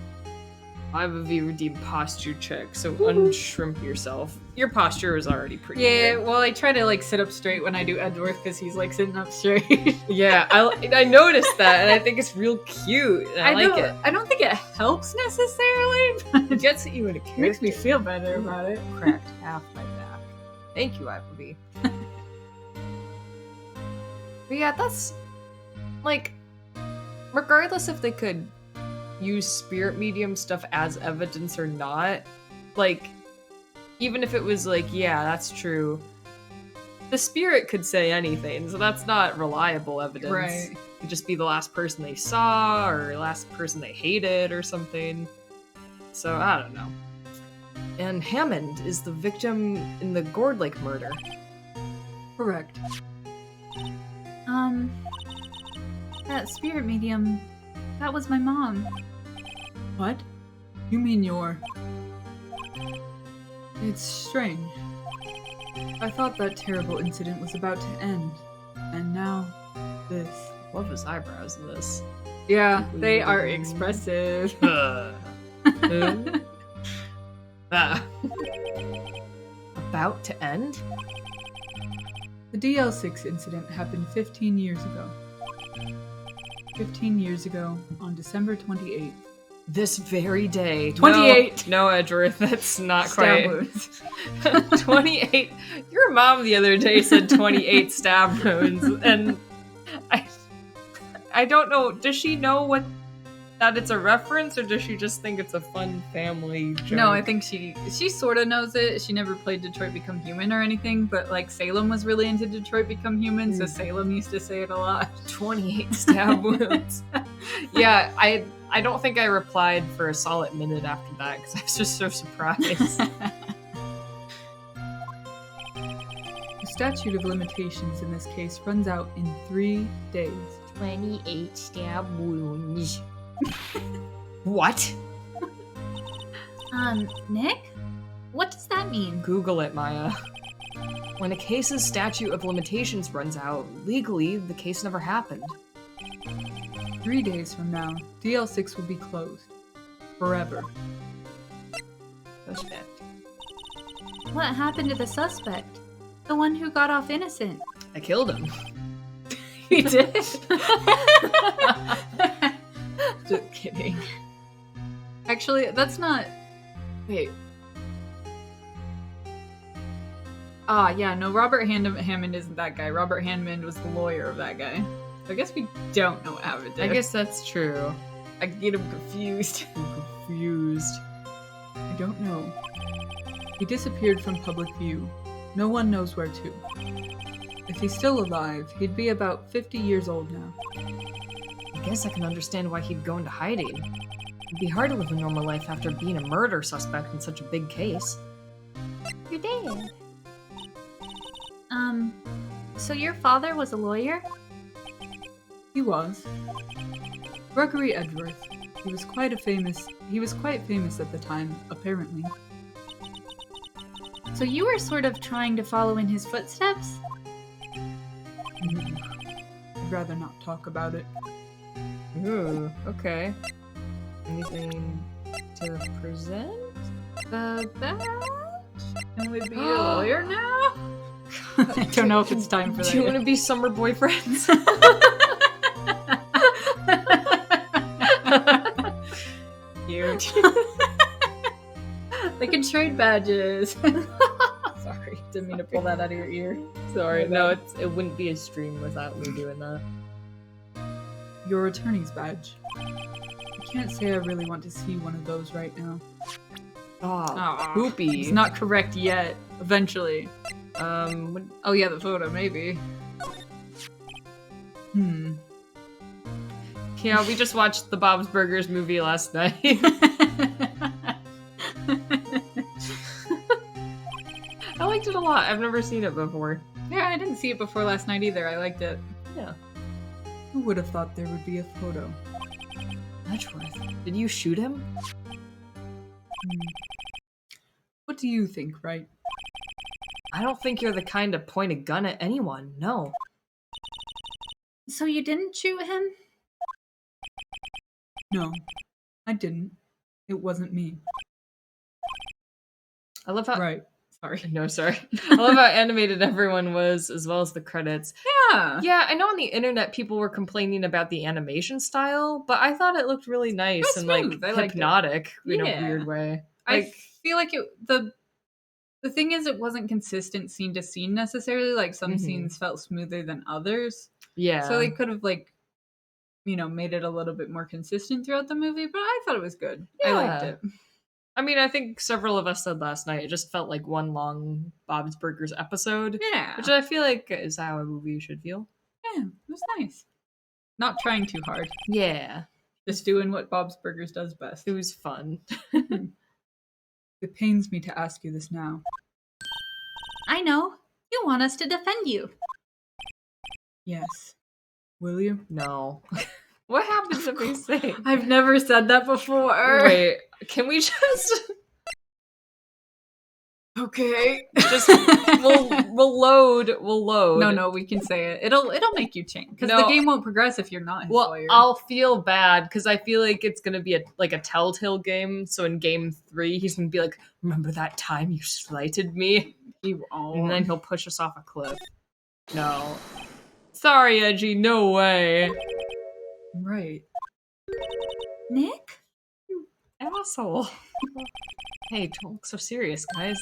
5 of you redeemed posture check, so unshrimp yourself. Your posture is already pretty good. Well, I try to like sit up straight when I do Edgeworth because he's like sitting up straight. Yeah, I noticed that, and I think it's real cute, and I like it. I don't think it helps necessarily, but It gets you in a character. makes me feel better about it. Cracked half my back. Thank you, Appleby. But yeah, that's like, regardless if they could use spirit medium stuff as evidence or not, like, even if it was like, yeah, that's true, the spirit could say anything, so that's not reliable evidence. Right. It could just be the last person they saw or last person they hated or something. So I don't know. And Hammond is the victim in the Gourd Lake murder. Correct. That spirit medium, that was my mom. What? You mean your... It's strange. I thought that terrible incident was about to end, and now this. Love his eyebrows in this. Yeah, they are expressive. About to end? The DL6 incident happened 15 years ago. 15 years ago, on December 28th. This very day. 28. No, Edgeworth, that's not Stab quite. wounds. 28. Your mom the other day said 28 stab wounds, and I don't know. Does she know what that it's a reference, or does she just think it's a fun family joke? No, I think she sort of knows it. She never played Detroit Become Human or anything, but like Salem was really into Detroit Become Human, so Salem used to say it a lot. 28 stab wounds. Yeah, I don't think I replied for a solid minute after that because I was just so surprised. The statute of limitations in this case runs out in 3 days. 28 stab wounds. What? Nick? What does that mean? Google it, Maya. When a case's statute of limitations runs out, legally, the case never happened. 3 days from now, DL6 will be closed. Forever. Suspect. What happened to the suspect? The one who got off innocent? I killed him. He did? Just kidding. Actually, that's not... Wait. Ah, yeah, no, Robert Hammond isn't that guy. Robert Hammond was the lawyer of that guy. So I guess we don't know what happened there. I guess that's true. I get him confused. I'm confused. I don't know. He disappeared from public view. No one knows where to. If he's still alive, he'd be about 50 years old now. I guess I can understand why he'd go into hiding. It'd be hard to live a normal life after being a murder suspect in such a big case. Your dad. So your father was a lawyer? He was. Gregory Edgeworth. He was quite famous at the time, apparently. So you were sort of trying to follow in his footsteps? I'd rather not talk about it. Ooh, okay. Anything to present? The badge? Can we be a lawyer now? I don't know if it's time for that. Do you want to be summer boyfriends? Cute. They can trade badges. Sorry, didn't mean to pull that out of your ear. Sorry, no, it wouldn't be a stream without me doing that. Your attorney's badge. I can't say I really want to see one of those right now. Oh, poopy. It's not correct yet. Eventually. Oh yeah, the photo, maybe. Yeah, we just watched the Bob's Burgers movie last night. I liked it a lot. I've never seen it before. Yeah, I didn't see it before last night either. I liked it. Yeah. Who would have thought there would be a photo? Edgeworth. Did you shoot him? What do you think, Wright? I don't think you're the kind to point a gun at anyone, no. So you didn't shoot him? No, I didn't. It wasn't me. I love how- Right. Sorry. No, sorry. I love how animated everyone was, as well as the credits. Yeah. Yeah, I know on the internet people were complaining about the animation style, but I thought it looked really nice and smooth. I liked it. hypnotic in a Yeah. weird way. I feel like the thing is it wasn't consistent scene to scene necessarily. Like some scenes felt smoother than others. Yeah. So they could have made it a little bit more consistent throughout the movie, but I thought it was good. I liked Yeah. it. I mean, I think several of us said last night, it just felt like one long Bob's Burgers episode. Yeah. Which I feel like is how a movie should feel. Yeah, it was nice. Not trying too hard. Yeah. Just doing what Bob's Burgers does best. It was fun. It pains me to ask you this now. I know. You want us to defend you. Yes. Will you? No. What happens if we say? I've never said that before. Wait, can we just... Okay. Just we'll load. No, we can say it. It'll make you change because No. the game won't progress if you're not his Well, lawyer. I'll feel bad because I feel like it's gonna be a Telltale game. So in game 3, he's gonna be like, "Remember that time you slighted me?" He won't. And then he'll push us off a cliff. No, sorry, Edgy. No way. Right. Nick? Asshole. Hey, don't look so serious, guys.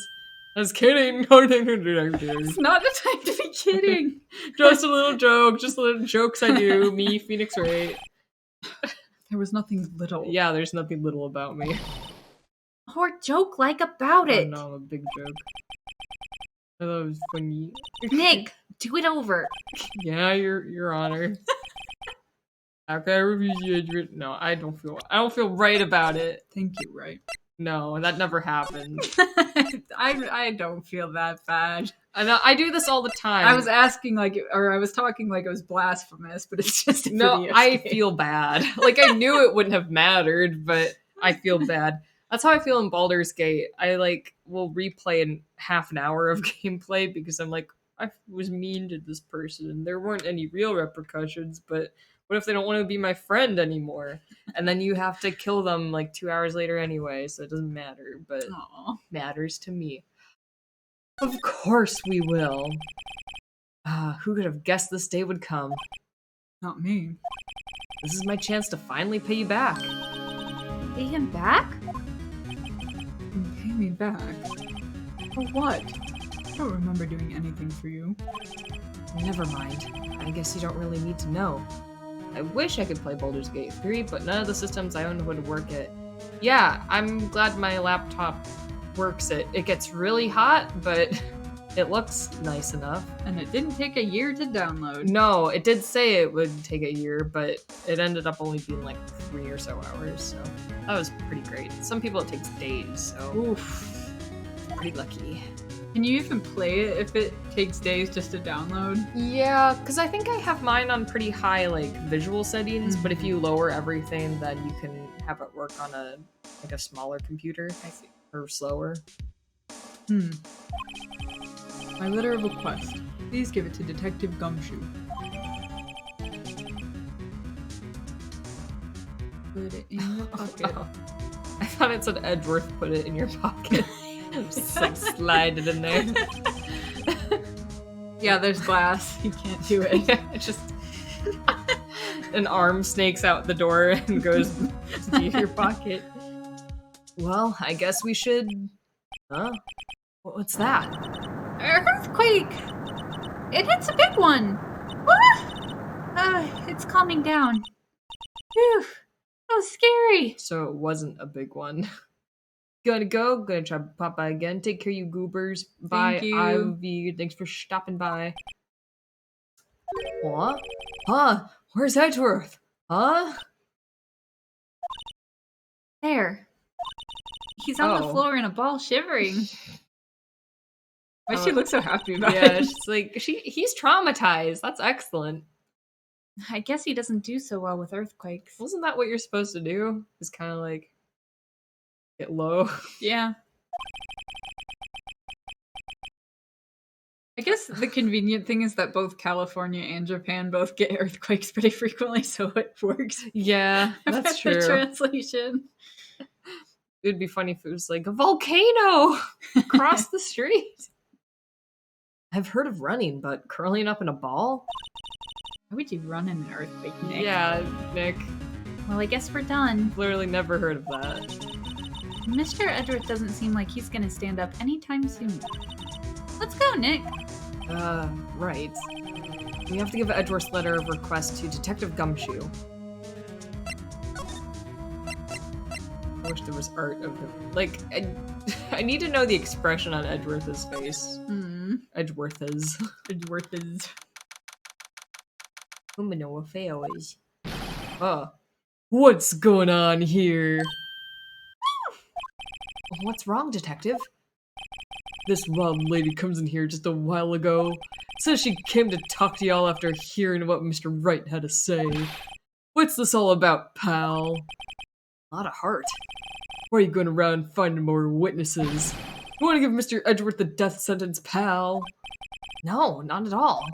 I was kidding. It's not the time to be kidding. Just a little joke. Just little jokes I do. Me, Phoenix Wright. There was nothing little. Yeah, there's nothing little about me. Or joke like about it. Oh no, I'm a big joke. I thought it was funny. Nick, do it over. Yeah, your honor. How can I refuse you? No, I don't feel right about it. Thank you, Wright. No, that never happened. I don't feel that bad. I do this all the time. I was asking I was talking like it was blasphemous, but it's just a No, video I game. feel bad. Like, I knew it wouldn't have mattered, but I feel bad. That's how I feel in Baldur's Gate. I, will replay in half an hour of gameplay because I'm like, I was mean to this person. There weren't any real repercussions, but what if they don't want to be my friend anymore? And then you have to kill them, 2 hours later anyway, so it doesn't matter, but Aw. matters to me. Of course we will. Who could have guessed this day would come? Not me. This is my chance to finally pay you back. Pay him back? You pay me back. For what? I don't remember doing anything for you. Never mind. I guess you don't really need to know. I wish I could play Baldur's Gate 3, but none of the systems I owned would work it. Yeah, I'm glad my laptop works it. It gets really hot, but it looks nice enough. And it didn't take a year to download. No, it did say it would take a year, but it ended up only being 3 or so hours, so that was pretty great. Some people it takes days, so Oof. pretty lucky. Can you even play it if it takes days just to download? Yeah, because I think I have mine on pretty high visual settings, but if you lower everything, then you can have it work on a smaller computer. I see. Or slower. My letter of request. Please give it to Detective Gumshoe. Put it in your pocket. I thought it said Edgeworth put it in your pocket. Just slide it in there. Yeah, there's glass. You can't do it. Yeah, it's just an arm snakes out the door and goes to your pocket. Well, I guess we should... Huh? What's that? Earthquake! It hits a big one! It's calming down. Phew! That was scary! So it wasn't a big one. Gonna try to pop by again. Take care, you goobers. Bye, Thank you. Ivy. Thanks for stopping by. What? Huh? Where's Edgeworth? Huh? There. He's on the Oh. floor in a ball, shivering. Why she look so happy about Yeah, it? he's traumatized. That's excellent. I guess he doesn't do so well with earthquakes. Wasn't that what you're supposed to do? Is kind of get low. Yeah. I guess the convenient thing is that both California and Japan both get earthquakes pretty frequently, so it works. Yeah, that's The true. translation. It'd be funny if it was a volcano across the street. I've heard of running, but curling up in a ball? Why would you run in an earthquake, Nick? Yeah, Nick. Well, I guess we're done. Literally never heard of that. Mr. Edgeworth doesn't seem like he's gonna stand up anytime soon. Let's go, Nick. Right. We have to give Edgeworth's letter of request to Detective Gumshoe. I wish there was art of him. I need to know the expression on Edgeworth's face. Edgeworth's. Edgeworth's. What's going on here? What's wrong, Detective? This wild lady comes in here just a while ago. Says she came to talk to y'all after hearing what Mr. Wright had to say. What's this all about, pal? Not a heart. Why are you going around finding more witnesses? You want to give Mr. Edgeworth the death sentence, pal? No, not at all.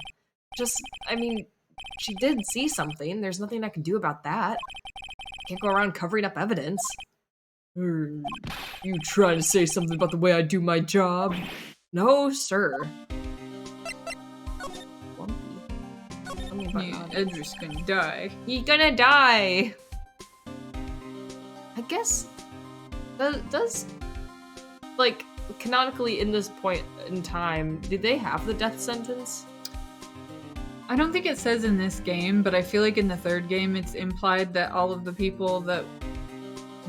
She did see something. There's nothing I can do about that. Can't go around covering up evidence. You trying to say something about the way I do my job? No, sir. Edgeworth's gonna die. He gonna die. I guess does canonically in this point in time, do they have the death sentence? I don't think it says in this game, but I feel like in the third game it's implied that all of the people that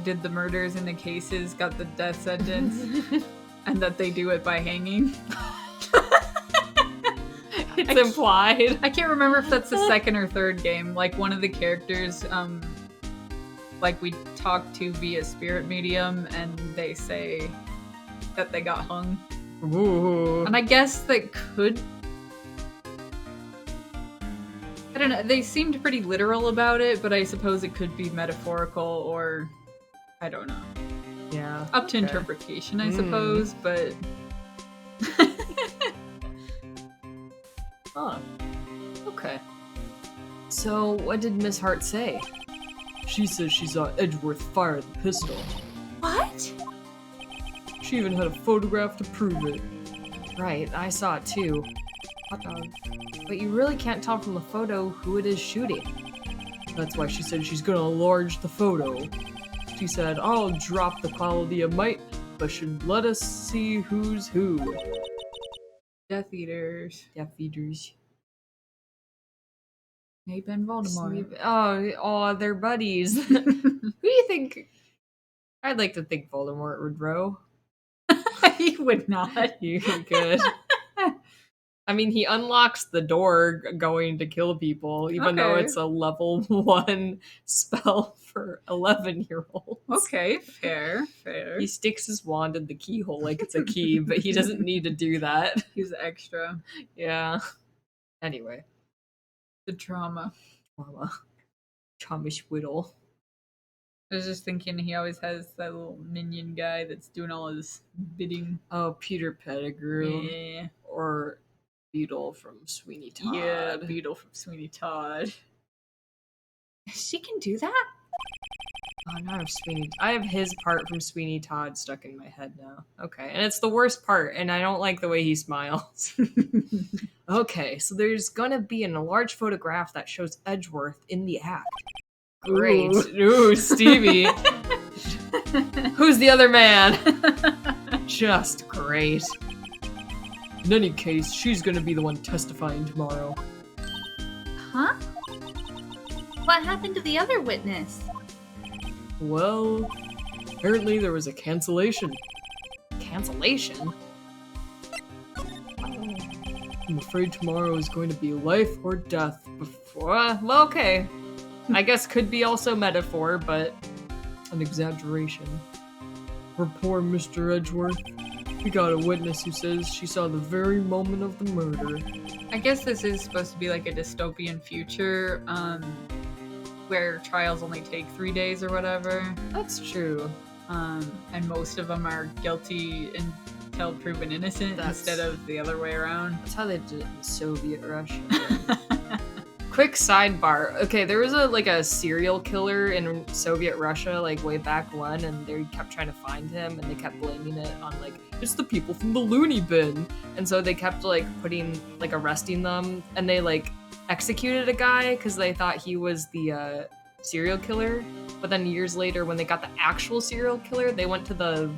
did the murders in the cases got the death sentence and that they do it by hanging. It's implied. I can't remember if that's the second or third game. Like one of the characters, like we talk to via spirit medium and they say that they got hung. Ooh. And I guess that could... I don't know, they seemed pretty literal about it, but I suppose it could be metaphorical or... I don't know. Yeah. Up to interpretation, I suppose, but... Huh. Okay. So, what did Miss Hart say? She says she saw Edgeworth fire the pistol. What? She even had a photograph to prove it. Right, I saw it too. Hot dog. But you really can't tell from the photo who it is shooting. That's why she said she's gonna enlarge the photo. She said, I'll drop the quality of might, but should let us see who's who. Death Eaters. Death Eaters. Snape and Voldemort. Oh, they're buddies. Who do you think? I'd like to think Voldemort would row. He would not. You could. I mean, he unlocks the door going to kill people, even though Okay. it's a level 1 spell for 11-year-olds. Okay, fair. He sticks his wand in the keyhole like it's a key, but he doesn't need to do that. He's extra. Yeah. Anyway. The trauma. Trauma Whittle. I was just thinking he always has that little minion guy that's doing all his bidding. Oh, Peter Pettigrew. Yeah. Or Beetle from Sweeney Todd. Yeah, Beetle from Sweeney Todd. She can do that? Oh, not of Sweeney. I have his part from Sweeney Todd stuck in my head now. Okay, and it's the worst part, and I don't like the way he smiles. Okay, so there's gonna be an enlarged photograph that shows Edgeworth in the act. Great. Ooh, Stevie. Who's the other man? Just great. In any case, she's gonna be the one testifying tomorrow. Huh? What happened to the other witness? Well, apparently there was a cancellation. Cancellation? I'm afraid tomorrow is going to be life or death before... well, okay. I guess could be also metaphor, but an exaggeration. For poor Mr. Edgeworth, we got a witness who says she saw the very moment of the murder. I guess this is supposed to be like a dystopian future, where trials only take 3 days or whatever. That's true. And most of them are guilty until proven innocent instead of the other way around. That's how they did it in Soviet Russia. Quick sidebar. Okay, there was a serial killer in Soviet Russia way back when, and they kept trying to find him, and they kept blaming it on it's the people from the loony bin, and so they kept putting arresting them, and they executed a guy because they thought he was the serial killer. But then years later, when they got the actual serial killer, they went to the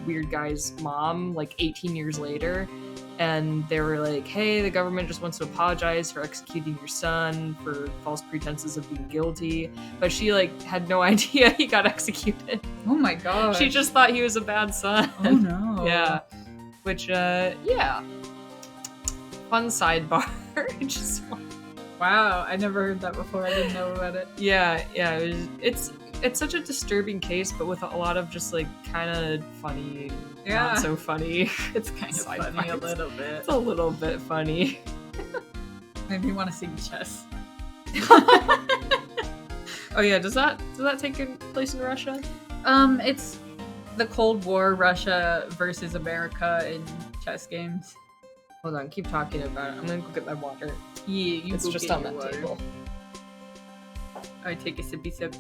weird guy's mom 18 years later. And they were like, hey, the government just wants to apologize for executing your son for false pretenses of being guilty. But she, had no idea he got executed. Oh my god. She just thought he was a bad son. Oh no. Yeah. Which, yeah. Fun sidebar. Just Wow, I never heard that before. I didn't know about it. Yeah. It's such a disturbing case, but with a lot of just, kind of funny... Yeah. Not so funny. It's kind of funny a little bit. It's a little bit funny. Made me want to sing chess. Oh yeah, does that take place in Russia? It's the Cold War, Russia versus America in chess games. Hold on, keep talking about it. I'm gonna go get my water. Yeah, you It's go just get on your that water. table. I take a sippy sip.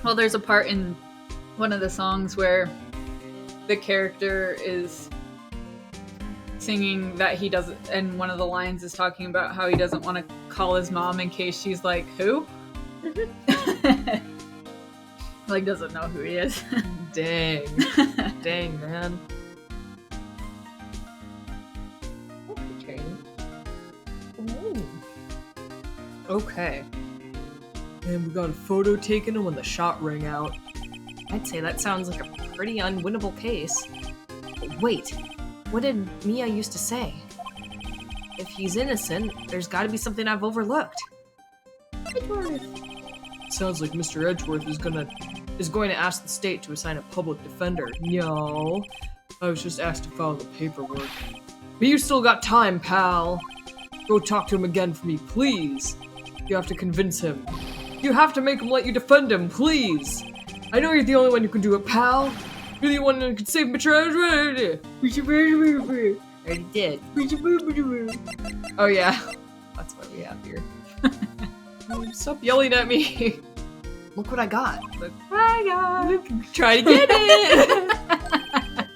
Well, there's a part in one of the songs where the character is singing that he doesn't, and one of the lines is talking about how he doesn't want to call his mom in case she's like, who? Doesn't know who he is. Dang. Dang, man. Okay. And we got a photo taken when the shot rang out. I'd say that sounds like a pretty unwinnable case. Wait, what did Mia used to say? If he's innocent, there's gotta be something I've overlooked. Edgeworth. Sounds like Mr. Edgeworth is going to ask the state to assign a public defender. No. I was just asked to file the paperwork. But you still got time, pal. Go talk to him again for me, please. You have to convince him. You have to make him let you defend him, please. I know you're the only one who can do it, pal. You're the one who can save Mr. Edgeworth. I already did. Oh yeah. That's what we have here. Stop yelling at me. Look what I got. Look what I got. Try to get it.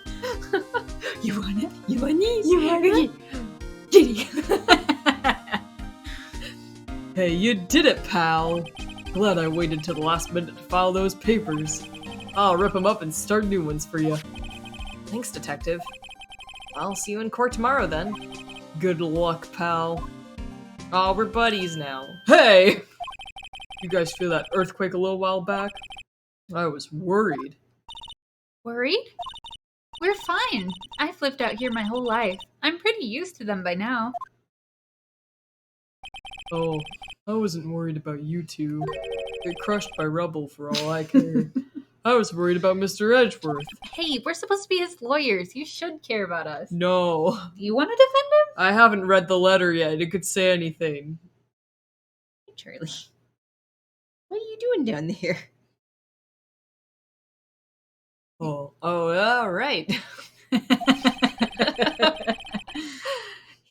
You want it? You want it? You want it? Giddy. Hey, you did it, pal. Glad I waited till the last minute to file those papers. I'll rip them up and start new ones for you. Thanks, detective. I'll see you in court tomorrow then. Good luck, pal. Oh, we're buddies now. Hey! You guys feel that earthquake a little while back? I was worried. Worried? We're fine. I've lived out here my whole life. I'm pretty used to them by now. Oh, I wasn't worried about you two. Get crushed by rubble for all I care. I was worried about Mr. Edgeworth. Hey, we're supposed to be his lawyers. You should care about us. No. Do you want to defend him? I haven't read the letter yet. It could say anything. Hey, Charlie. What are you doing down there? Oh, all right.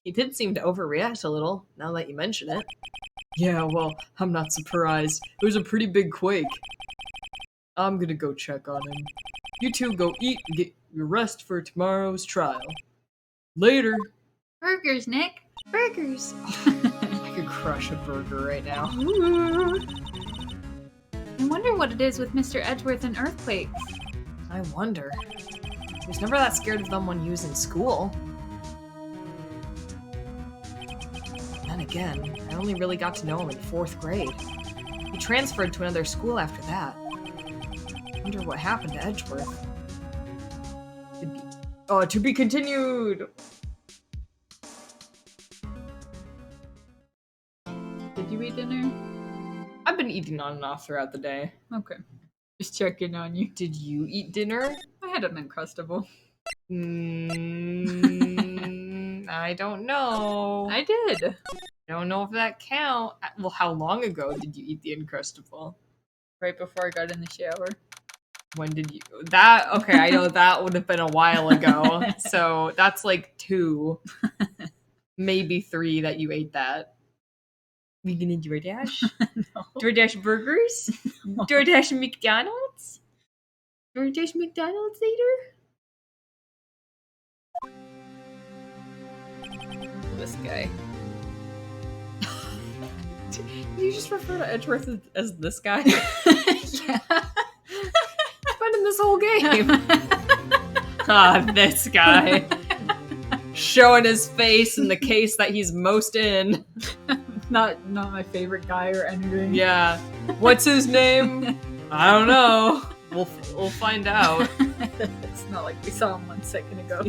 He did seem to overreact a little, now that you mention it. Yeah, well, I'm not surprised. It was a pretty big quake. I'm gonna go check on him. You two go eat and get your rest for tomorrow's trial. Later. Burgers, Nick. Burgers. I could crush a burger right now. I wonder what it is with Mr. Edgeworth and earthquakes. I wonder. He was never that scared of them when he was in school. Then again, I only really got to know him in 4th grade. He transferred to another school after that. I wonder what happened to Edgeworth. To be continued! Did you eat dinner? I've been eating on and off throughout the day. Okay. Just checking on you. Did you eat dinner? I had an Uncrustable. I don't know. I did. I don't know if that count. Well, how long ago did you eat the Uncrustable? Right before I got in the shower. When did you? That, okay, I know that would have been a while ago. So that's like 2, maybe 3 that you ate that. We gonna DoorDash? No. DoorDash burgers? No. DoorDash McDonald's? DoorDash McDonald's later? This guy. Did you just refer to Edgeworth as this guy? Yeah. Been in this whole game. Ah, this guy. Showing his face in the case that he's most in. Not my favorite guy or anything. Yeah. What's his name? I don't know. We'll find out. It's not like we saw him 1 second ago.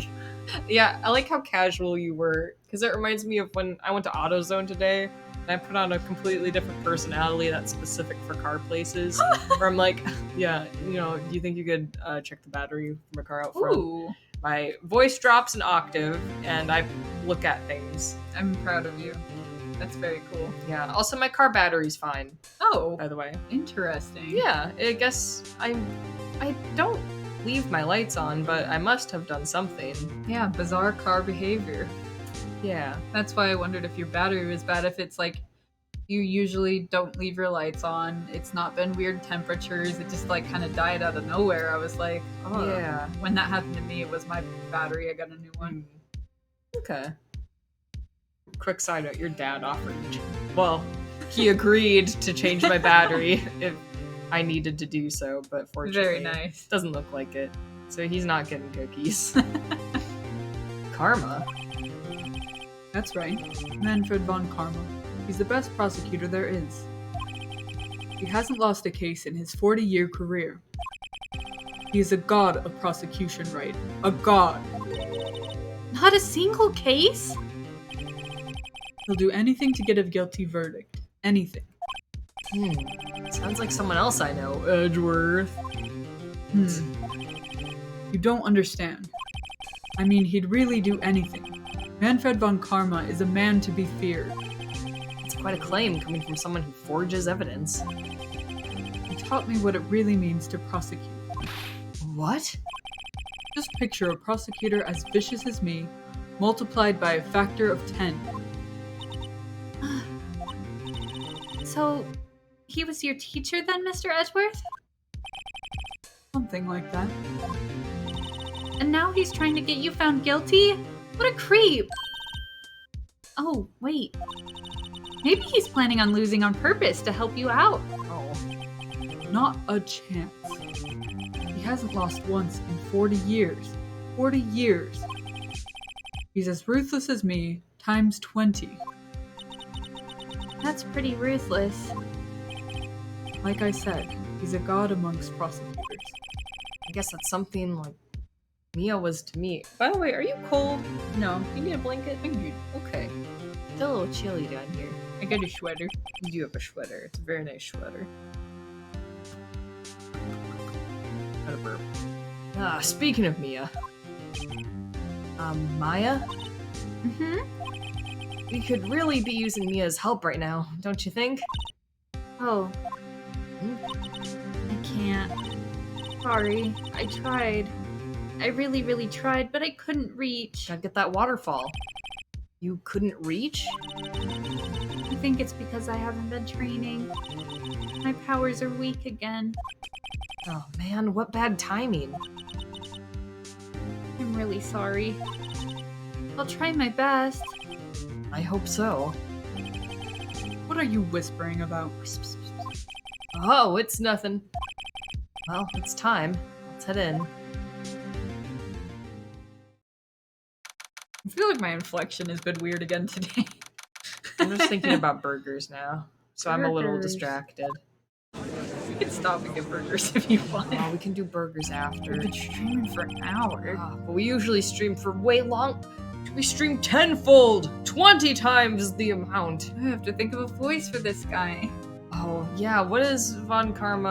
Yeah, I like how casual you were, because it reminds me of when I went to AutoZone today, and I put on a completely different personality that's specific for car places, where I'm like, yeah, do you think you could check the battery from a car out front? Ooh, My voice drops an octave, and I look at things. I'm proud of you. That's very cool. Yeah, also my car battery's fine, Oh, by the way. interesting. Yeah, I guess I don't leave my lights on, but I must have done something. Yeah, bizarre car behavior. Yeah. That's why I wondered if your battery was bad. If it's like you usually don't leave your lights on, it's not been weird temperatures, it just like kind of died out of nowhere. I was like, oh. Yeah. When that happened to me, it was my battery. I got a new one. Okay. Quick side note, your dad offered to he agreed to change my battery if I needed to do so, but fortunately Very nice. doesn't look like it. So he's not getting cookies. Karma. That's right. Manfred von Karma. He's the best prosecutor there is. He hasn't lost a case in his 40-year career. He is a god of prosecution, Wright. A god. Not a single case? He'll do anything to get a guilty verdict. Anything. Sounds like someone else I know. Edgeworth. You don't understand. I mean, he'd really do anything. Manfred von Karma is a man to be feared. It's quite a claim coming from someone who forges evidence. He taught me what it really means to prosecute. What? Just picture a prosecutor as vicious as me, multiplied by a factor of 10. So, he was your teacher then, Mr. Edgeworth? Something like that. And now he's trying to get you found guilty? What a creep! Oh, wait. Maybe he's planning on losing on purpose to help you out. Oh. Not a chance. He hasn't lost once in 40 years. 40 years. He's as ruthless as me, times 20. That's pretty ruthless. Like I said, he's a god amongst prosecutors. I guess that's something like Mia was to me. By the way, are you cold? No, You need a blanket? Okay. It's a little chilly down here. I got a sweater. You do have a sweater. It's a very nice sweater. Got a burp. Speaking of Mia. Maya? We could really be using Mia's help right now, don't you think? Oh. I can't. Sorry. I tried. I really, really tried, but I couldn't reach. Gotta get that waterfall. You couldn't reach? I think it's because I haven't been training. My powers are weak again. Oh man, what bad timing. I'm really sorry. I'll try my best. I hope so. What are you whispering about? Oh, it's nothing. Well, it's time. Let's head in. I feel like my inflection has been weird again today. I'm just thinking about burgers now, so I'm a little Burgers. distracted. We can stop and get burgers if you want. Oh, we can do burgers after. We've been streaming for an hour. But we usually stream for way long. We stream tenfold, 20 times the amount. I have to think of a voice for this guy. Oh yeah, what is Von Mr.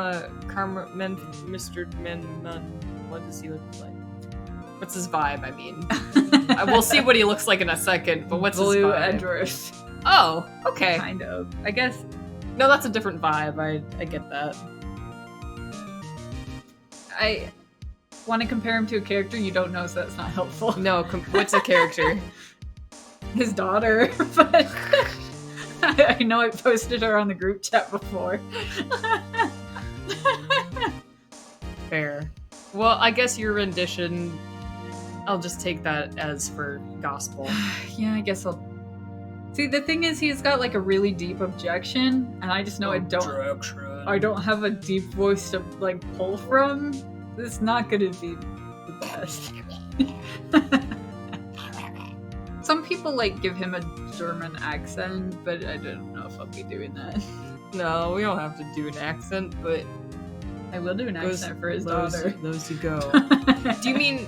What does he look like? What's his vibe? I mean, we'll see what he looks like in a second. But what's Blue his vibe? Edgeworth. Oh, okay. Kind of. I guess. No, that's a different vibe. I get that. I want to compare him to a character you don't know, so that's not helpful. No, what's a character? His daughter, but I know I posted her on the group chat before. Fair. Well, I guess your rendition, I'll just take that as for gospel. Yeah, I guess I'll. See, the thing is, he's got like a really deep objection, and I just know I don't have a deep voice to like pull from. It's not gonna be the best. Some people like give him a German accent, but I don't know if I'll be doing that. No, we don't have to do an accent, but I will do an accent for his daughter. Those you go. Do you mean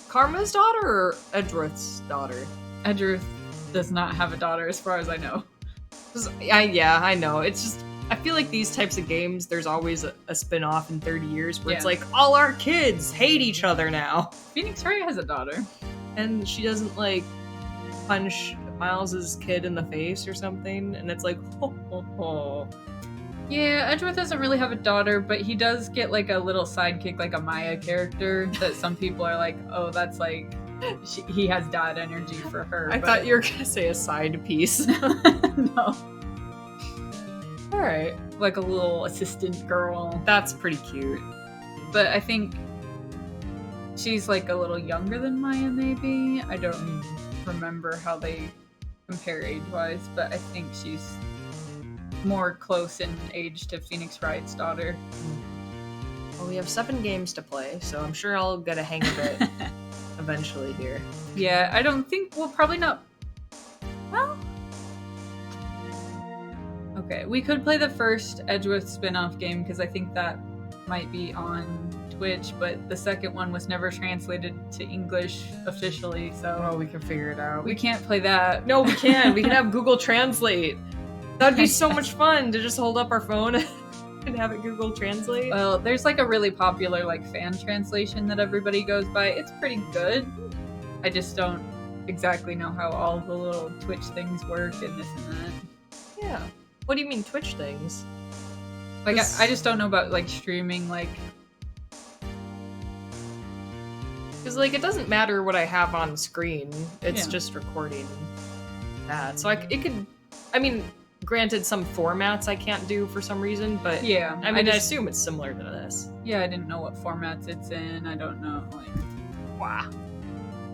Karma's daughter or Edgeworth's daughter? Edgeworth does not have a daughter, as far as I know. Yeah, I know. It's just, I feel like these types of games, there's always a spin-off in 30 years where it's like, all our kids hate each other now. Phoenix Wright has a daughter. And she doesn't, like, punch Miles's kid in the face or something, and it's like, ho, ho, ho. Yeah, Edgeworth doesn't really have a daughter, but he does get, like, a little sidekick, like a Maya character, that some people are like, oh, that's, like, he has dad energy for her. I thought you were gonna say a side piece. No. Alright. Like a little assistant girl. That's pretty cute. But I think she's like a little younger than Maya, maybe. I don't remember how they compare age-wise, but I think she's more close in age to Phoenix Wright's daughter. Well, we have 7 games to play, so I'm sure I'll get a hang of it eventually here. Yeah, I don't think we'll probably not. Well, Okay, we could play the first Edgeworth spin-off game because I think that might be on Twitch, but the second one was never translated to English officially, so Oh, we can figure it out. we can't play that. No, we can. We can have Google Translate. That'd be so much fun to just hold up our phone and have it Google Translate. Well, there's like a really popular like fan translation that everybody goes by. It's pretty good. I just don't exactly know how all the little Twitch things work and this and that. Yeah. What do you mean Twitch things? Like This- I just don't know about like streaming like Because, like, it doesn't matter what I have on screen. It's Yeah. just recording that. So it could... I mean, granted, some formats I can't do for some reason, but... yeah. I mean, I just, assume it's similar to this. yeah, I didn't know what formats it's in. I don't know like Wow.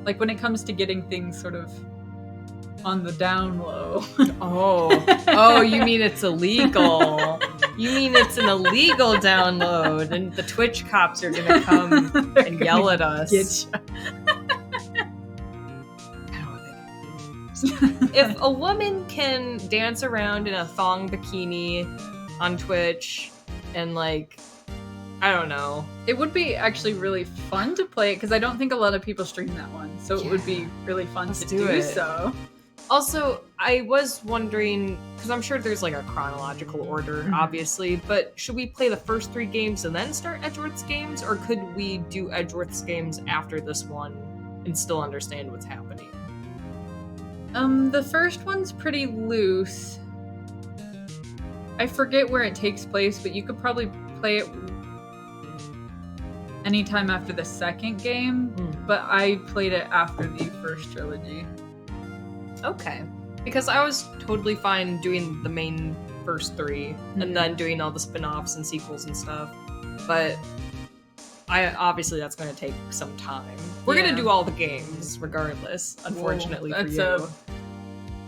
like when it comes to getting things sort of on the down low. Oh, you mean it's illegal. You mean it's an illegal download, and the Twitch cops are gonna come They're and gonna yell at us. get ya. I don't think if a woman can dance around in a thong bikini on Twitch and, like, I don't know. It would be actually really fun to play it because I don't think a lot of people stream that one, so it would be really fun Let's to do do it. so. Also, I was wondering, because I'm sure there's like a chronological order, Mhm. obviously, but should we play the first 3 games and then start Edgeworth's games, or could we do Edgeworth's games after this one and still understand what's happening? The first one's pretty loose. I forget where it takes place, but you could probably play it anytime after the second game, but I played it after the first trilogy. Okay. Because I was totally fine doing the main first 3 Mhm. and then doing all the spin-offs and sequels and stuff. But obviously that's going to take some time. We're going Yeah. to do all the games regardless, unfortunately for That's you.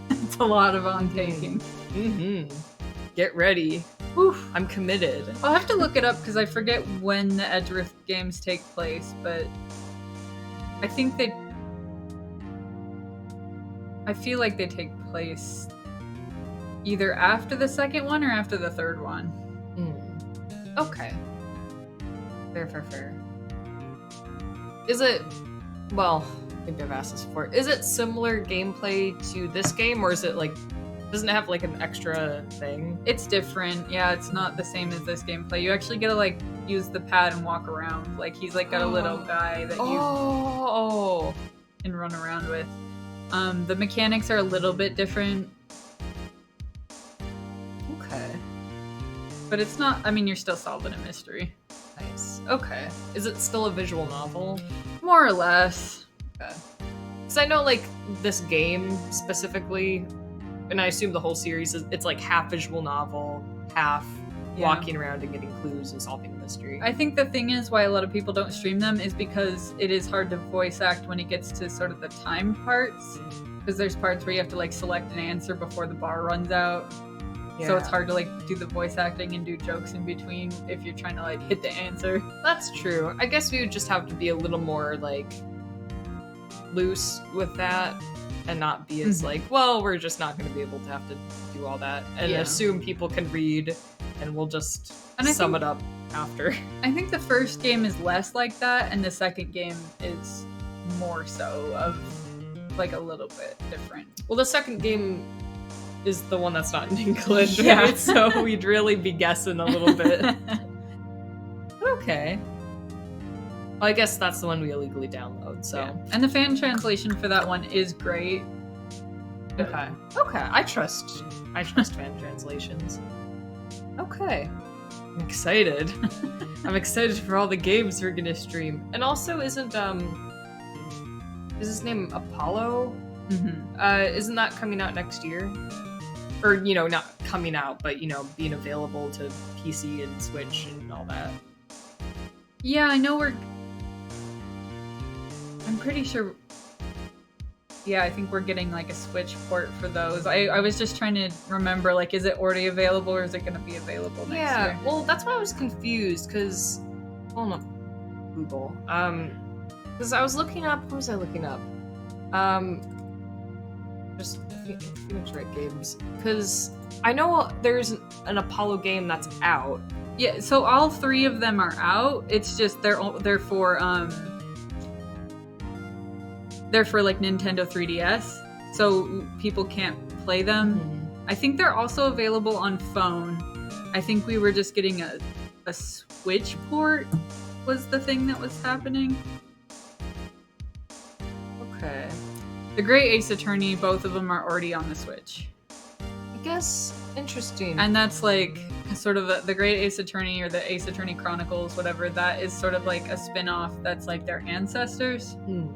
It's a lot of on-taking. Mm-hmm. Get ready. Oof. I'm committed. I'll have to look it up because I forget when the Edgeworth games take place, but I think I feel like they take place either after the second one or after the third one. Okay. Fair. Is it... Well, I think I've asked this before. Is it similar gameplay to this game, or is it like... Doesn't it have like an extra thing? It's different. Yeah, it's not the same as this gameplay. You actually get to like use the pad and walk around. Like he's like got a little guy that you Oh! can run around with. The mechanics are a little bit different, Okay. but it's not. I mean, you're still solving a mystery, Nice. Okay. Is it still a visual novel? more or less. Because I know, like, this game specifically, and I assume the whole series, it's like half visual novel, half Yeah. walking around and getting clues and solving a mystery. I think the thing is why a lot of people don't stream them is because it is hard to voice act when it gets to sort of the time parts. Because there's parts where you have to like select an answer before the bar runs out. So it's hard to like do the voice acting and do jokes in between if you're trying to like hit the answer. That's true. I guess we would just have to be a little more, like, loose with that and not be as, like, well, we're just not going to be able to have to do all that and Yeah. assume people can read and we'll just And I sum think- it up after. I think the first game is less like that, and the second game is more so of like a little bit different. Well, the second game is the one that's not in English, Yeah. right? So we'd really be guessing a little bit. But okay. Well, I guess that's the one we illegally download, so. Yeah. And the fan translation for that one is great. Okay. Okay. I trust fan translations. Okay. I'm excited. I'm excited for all the games we're gonna stream. And also, is his name Apollo? Mm-hmm. Isn't that coming out next year? Or, you know, not coming out, but, you know, being available to PC and Switch and all that. Yeah, I know I'm pretty sure. Yeah, I think we're getting like a Switch port for those. I was just trying to remember, like, is it already available or is it going to be available next year? Well, that's why I was confused, because... Hold on. Google. Because I was looking up... What was I looking up? Just Phoenix Wright games. Because I know there's an Apollo game that's out. Yeah, so all 3 of them are out. It's just they're for like Nintendo 3DS, so people can't play them. Mm-hmm. I think they're also available on phone. I think we were just getting a Switch port was the thing that was happening. Okay. The Great Ace Attorney, both of them are already on the Switch. I guess interesting. And that's like sort of the Great Ace Attorney or the Ace Attorney Chronicles, whatever, that is sort of like a spin-off that's like their ancestors. So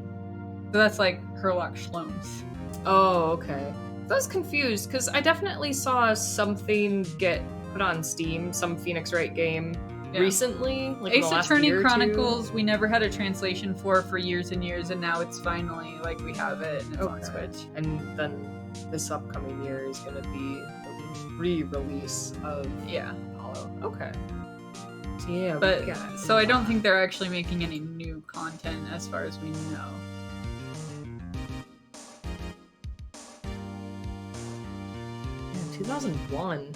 that's like Herlock Sholmes. Oh, okay. I was confused because I definitely saw something get put on Steam, some Phoenix Wright game recently. Like in Ace the last Attorney year or Chronicles, we never had a translation for years and years, and now it's finally like we have it and it's on Switch. And then this upcoming year is going to be the re-release of Apollo. Okay. So yeah, But so I don't think they're actually making any new content as far as we know. Yeah, 2001.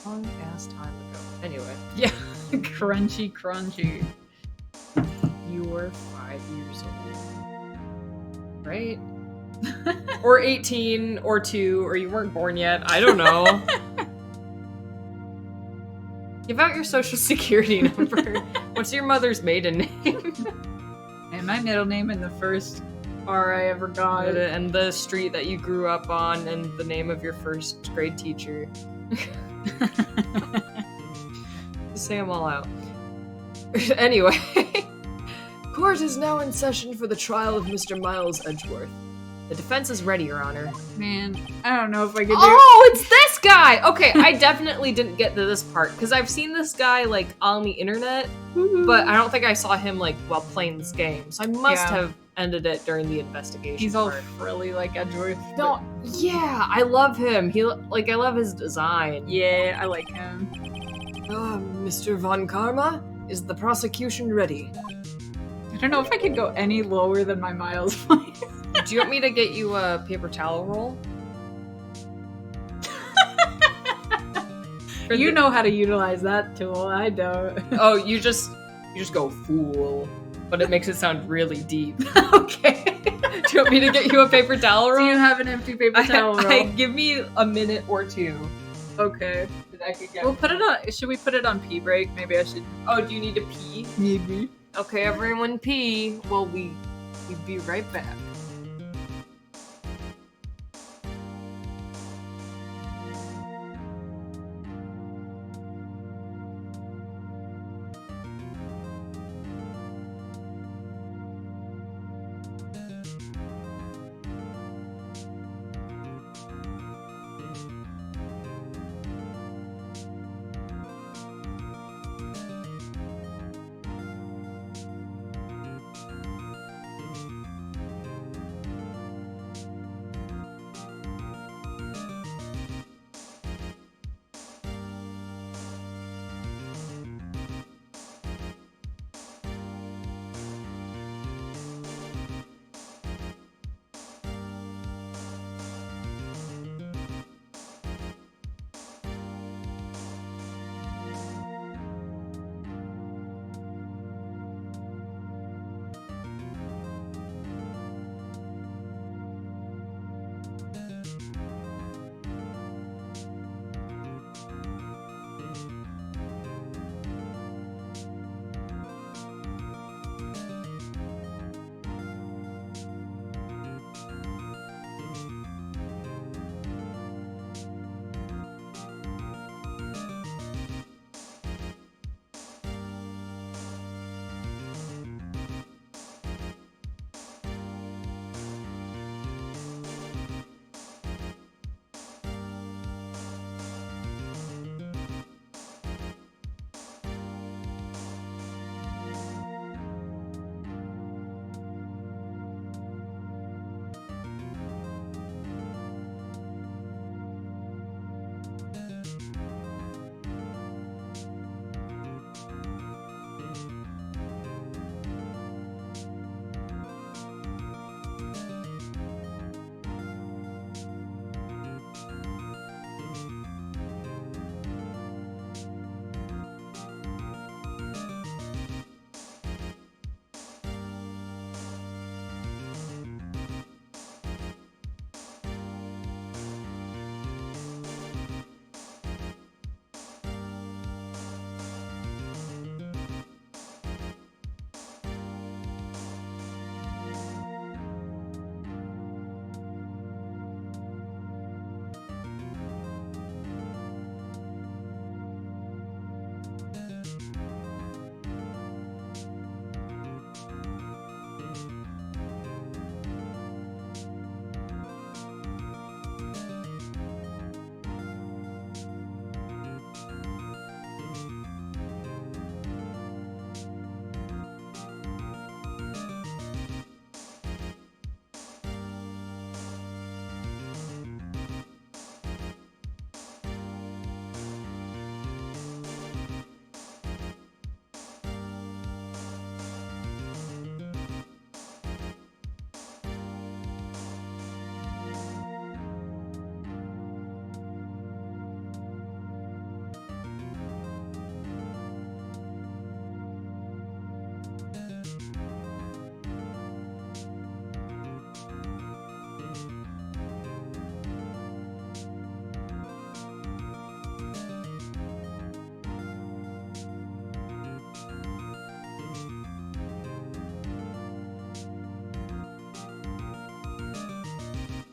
Long ass time ago. Anyway. Yeah, crunchy. You were 5 years old. Right? Or 18, or 2, or you weren't born yet. I don't know. Give out your social security number. What's your mother's maiden name? And my middle name and the first R I ever got. And the street that you grew up on, and the name of your first grade teacher. Say them all out. Anyway. Court is now in session for the trial of Mr. Miles Edgeworth. The defense is ready, Your Honor. Man, I don't know if I could do. Oh, it's this guy! Okay, I definitely didn't get to this part, because I've seen this guy, like, on the internet, but I don't think I saw him, like, while playing this game, so I must have ended it during the investigation. He's all part. frilly like Edgeworth. No, yeah, I love him. I love his design. Yeah, I like him. Mr. Von Karma, is the prosecution ready? I don't know if I could go any lower than my Miles voice. Do you want me to get you a paper towel roll? You know how to utilize that tool. I don't. Oh, you just go fool, but it makes it sound really deep. Okay. Do you want me to get you a paper towel roll? Do you have an empty paper towel roll? Give me a minute or two. Okay. That I could get. We'll put it on. Should we put it on pee break? Maybe I should. Oh, do you need to pee? Maybe. Okay, everyone pee. Well, we'll be right back.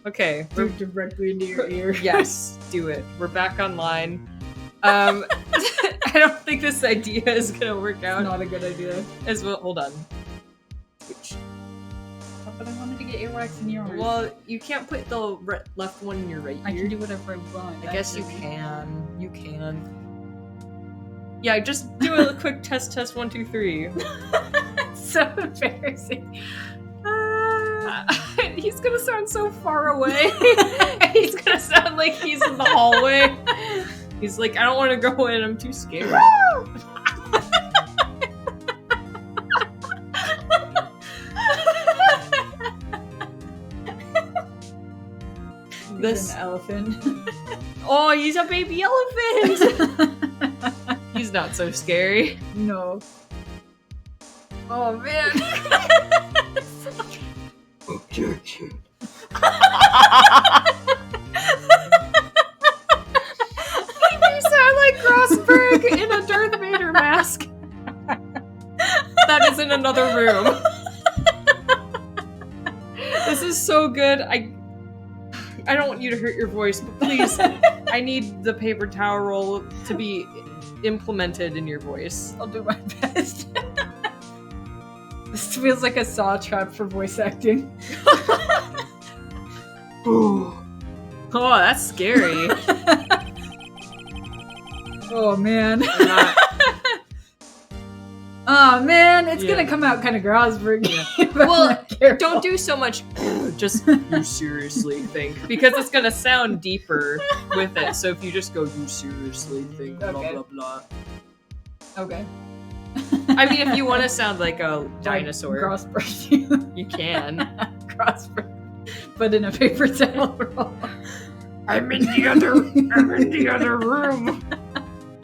Okay. Do it directly into your ear. Yes, do it. We're back online. I don't think this idea is gonna work out Not a good idea. as well. Hold on. Switch. But I wanted to get earwax in yours. Well, you can't put the left one in your right ear. I can do whatever I want. I guess you can. You can. Yeah, just do a quick test. 1, 2, 3. So embarrassing. He's gonna sound so far away. He's gonna sound like he's in the hallway. He's like, I don't want to go in. I'm too scared. This an elephant. Oh, he's a baby elephant. He's not so scary. No. Oh man. Objection. You sound like Grossberg in a Darth Vader mask. That is in another room. This is so good. I don't want you to hurt your voice, but please, I need the paper towel roll to be implemented in your voice. I'll do my best. This feels like a saw trap for voice acting. Oh, that's scary. Oh man. I'm not- Oh man, it's Yeah. gonna come out kind of Grosberg. Well, don't do so much. Just you seriously think, because it's gonna sound deeper with it. So if you just go, you seriously think, blah Okay. blah blah. Okay. I mean, if you want to sound like a dinosaur, Grosberg. you can. Grosberg. But in a paper towel roll. I'm in the other room.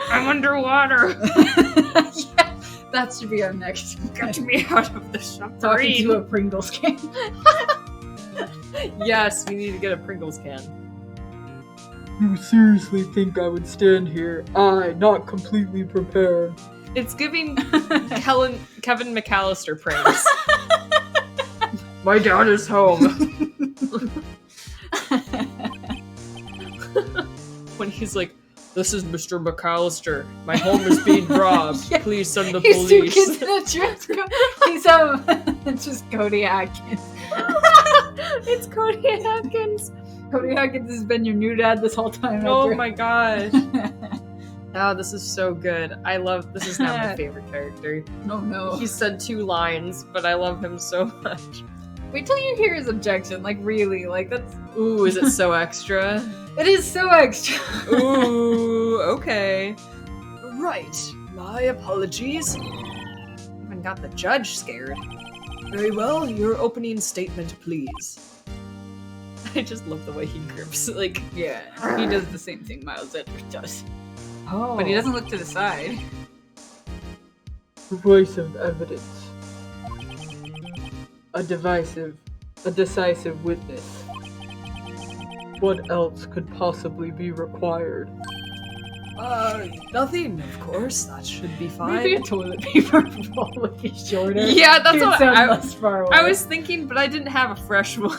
I'm underwater. Yeah, that should be our next. Get me out of the submarine. Talking to a Pringles can. Yes, we need to get a Pringles can. You seriously think I would stand here? Not completely prepared. It's giving Kevin McAllister pranks. My dad is home. When he's like, "This is Mr. McAllister. My home is being robbed. Yeah. Please send the He's two police." kids in a dress code. He's it's just Cody Atkins. It's Cody Atkins. Cody Atkins has been your new dad this whole time. Oh Edgar. my gosh. Oh, this is so good. This is now my favorite character. Oh no. He said 2 lines, but I love him so much. Wait till you hear his objection. Like really, like that's. Ooh, is it so extra? It is so extra. Ooh, okay. Right. My apologies. Even got the judge scared. Very well, your opening statement, please. I just love the way he grips. Like, Yeah, he does the same thing Miles Edwards does, oh, but he doesn't look to the side. Persuasive evidence. A decisive witness. What else could possibly be required? Nothing, of course. That should be fine. Maybe a toilet paper roll would be shorter. Yeah, that's You'd what sound less far away. I was thinking, but I didn't have a fresh one.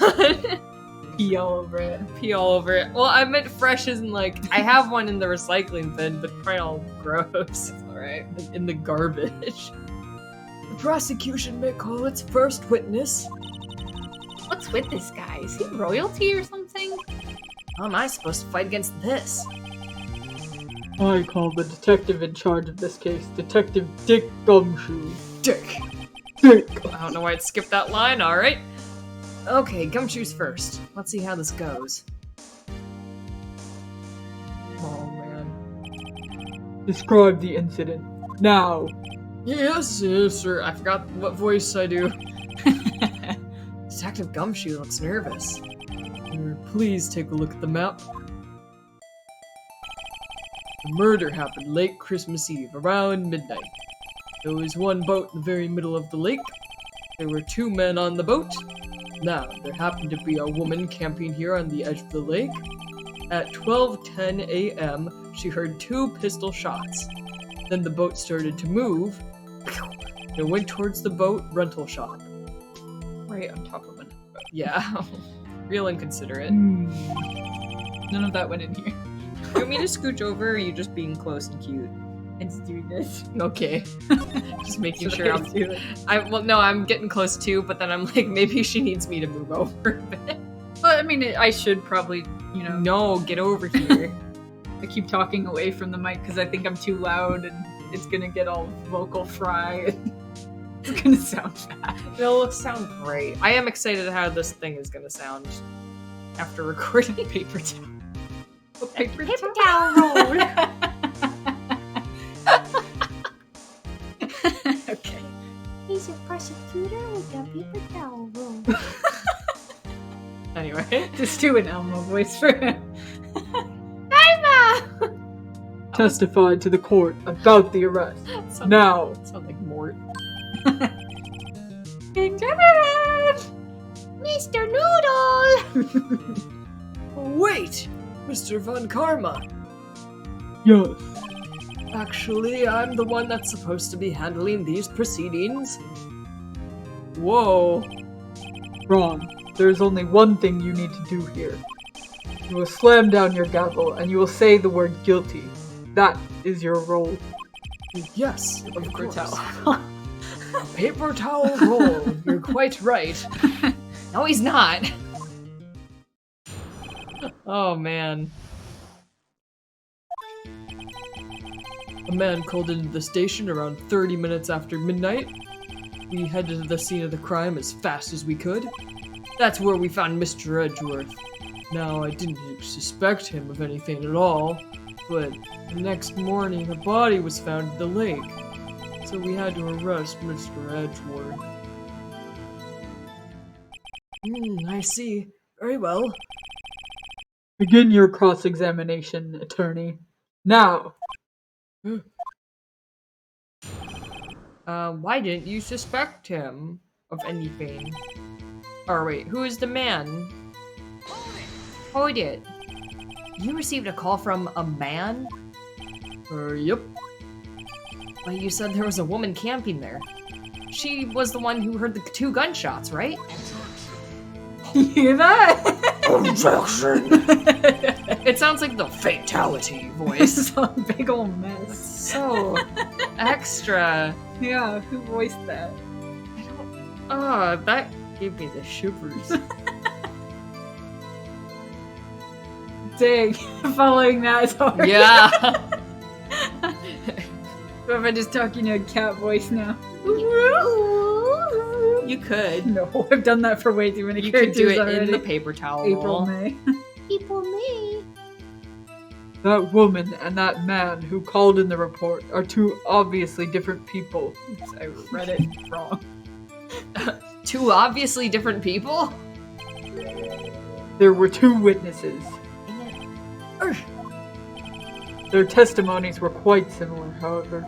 pee all over it. Pee all over it. Well, I meant fresh as in like I have one in the recycling bin, but probably all gross. Alright. Like, in the garbage. The prosecution may call its first witness. What's with this guy? Is he royalty or something? How am I supposed to fight against this? I call the detective in charge of this case, Detective Dick Gumshoe. Dick. Dick! I don't know why it skipped that line, alright. Okay, Gumshoe's first. Let's see how this goes. Oh man. Describe the incident. Now! Yes, sir. I forgot what voice I do. Detective Gumshoe looks nervous. Please take a look at the map. The murder happened late Christmas Eve, around midnight. There was one boat in the very middle of the lake. There were 2 men on the boat. Now, there happened to be a woman camping here on the edge of the lake. At 12:10 a.m., she heard 2 pistol shots. Then the boat started to move. It went towards the boat rental shop. Right on top of it. Yeah. Real inconsiderate. None of that went in here. You want me to scooch over, or are you just being close and cute? Let's do this. Okay. Just making Should sure I I'm... do it? I'm getting close too, but then I'm like, maybe she needs me to move over a bit. Well, I mean, I should probably, No, get over here. I keep talking away from the mic because I think I'm too loud and it's gonna get all vocal fry and it's gonna sound bad. It'll sound great. I am excited how this thing is gonna sound after recording paper towel. A paper towel roll. Okay. He's a prosecutor with a paper towel roll. Anyway. Just do an Elmo voice for him. Testified to the court about the arrest. Now. Sound like Mort. Mr. Noodle! Wait! Mr. Von Karma! Yes. Actually, I'm the one that's supposed to be handling these proceedings. Whoa. Wrong. There's only one thing you need to do here. You will slam down your gavel and you will say the word guilty. That is your role. Yes, of Paper course. towel. Paper towel roll. You're quite right. No, he's not. Oh, man. A man called into the station around 30 minutes after midnight. We headed to the scene of the crime as fast as we could. That's where we found Mr. Edgeworth. Now, I didn't suspect him of anything at all, but the next morning a body was found in the lake. So we had to arrest Mr. Edgeworth. I see. Very well. Begin your cross-examination, attorney. Now. Why didn't you suspect him of anything? Or wait, who is the man? Hold it. You received a call from a man? Yep. But you said there was a woman camping there. She was the one who heard the 2 gunshots, right? You hear that? Objection! It sounds like the fatality voice. It's a big old mess. So extra. Yeah, who voiced that? Oh, that gave me the shivers. Dang, following that is hard. Yeah. What if I just talking to a cat voice now? You could. No, I've done that for way too many You could characters do it already. in the paper towel April, roll. May. People me. That woman and that man who called in the report are 2 obviously different people. Oops, I read it wrong. 2 obviously different people? There were 2 witnesses. Their testimonies were quite similar, however.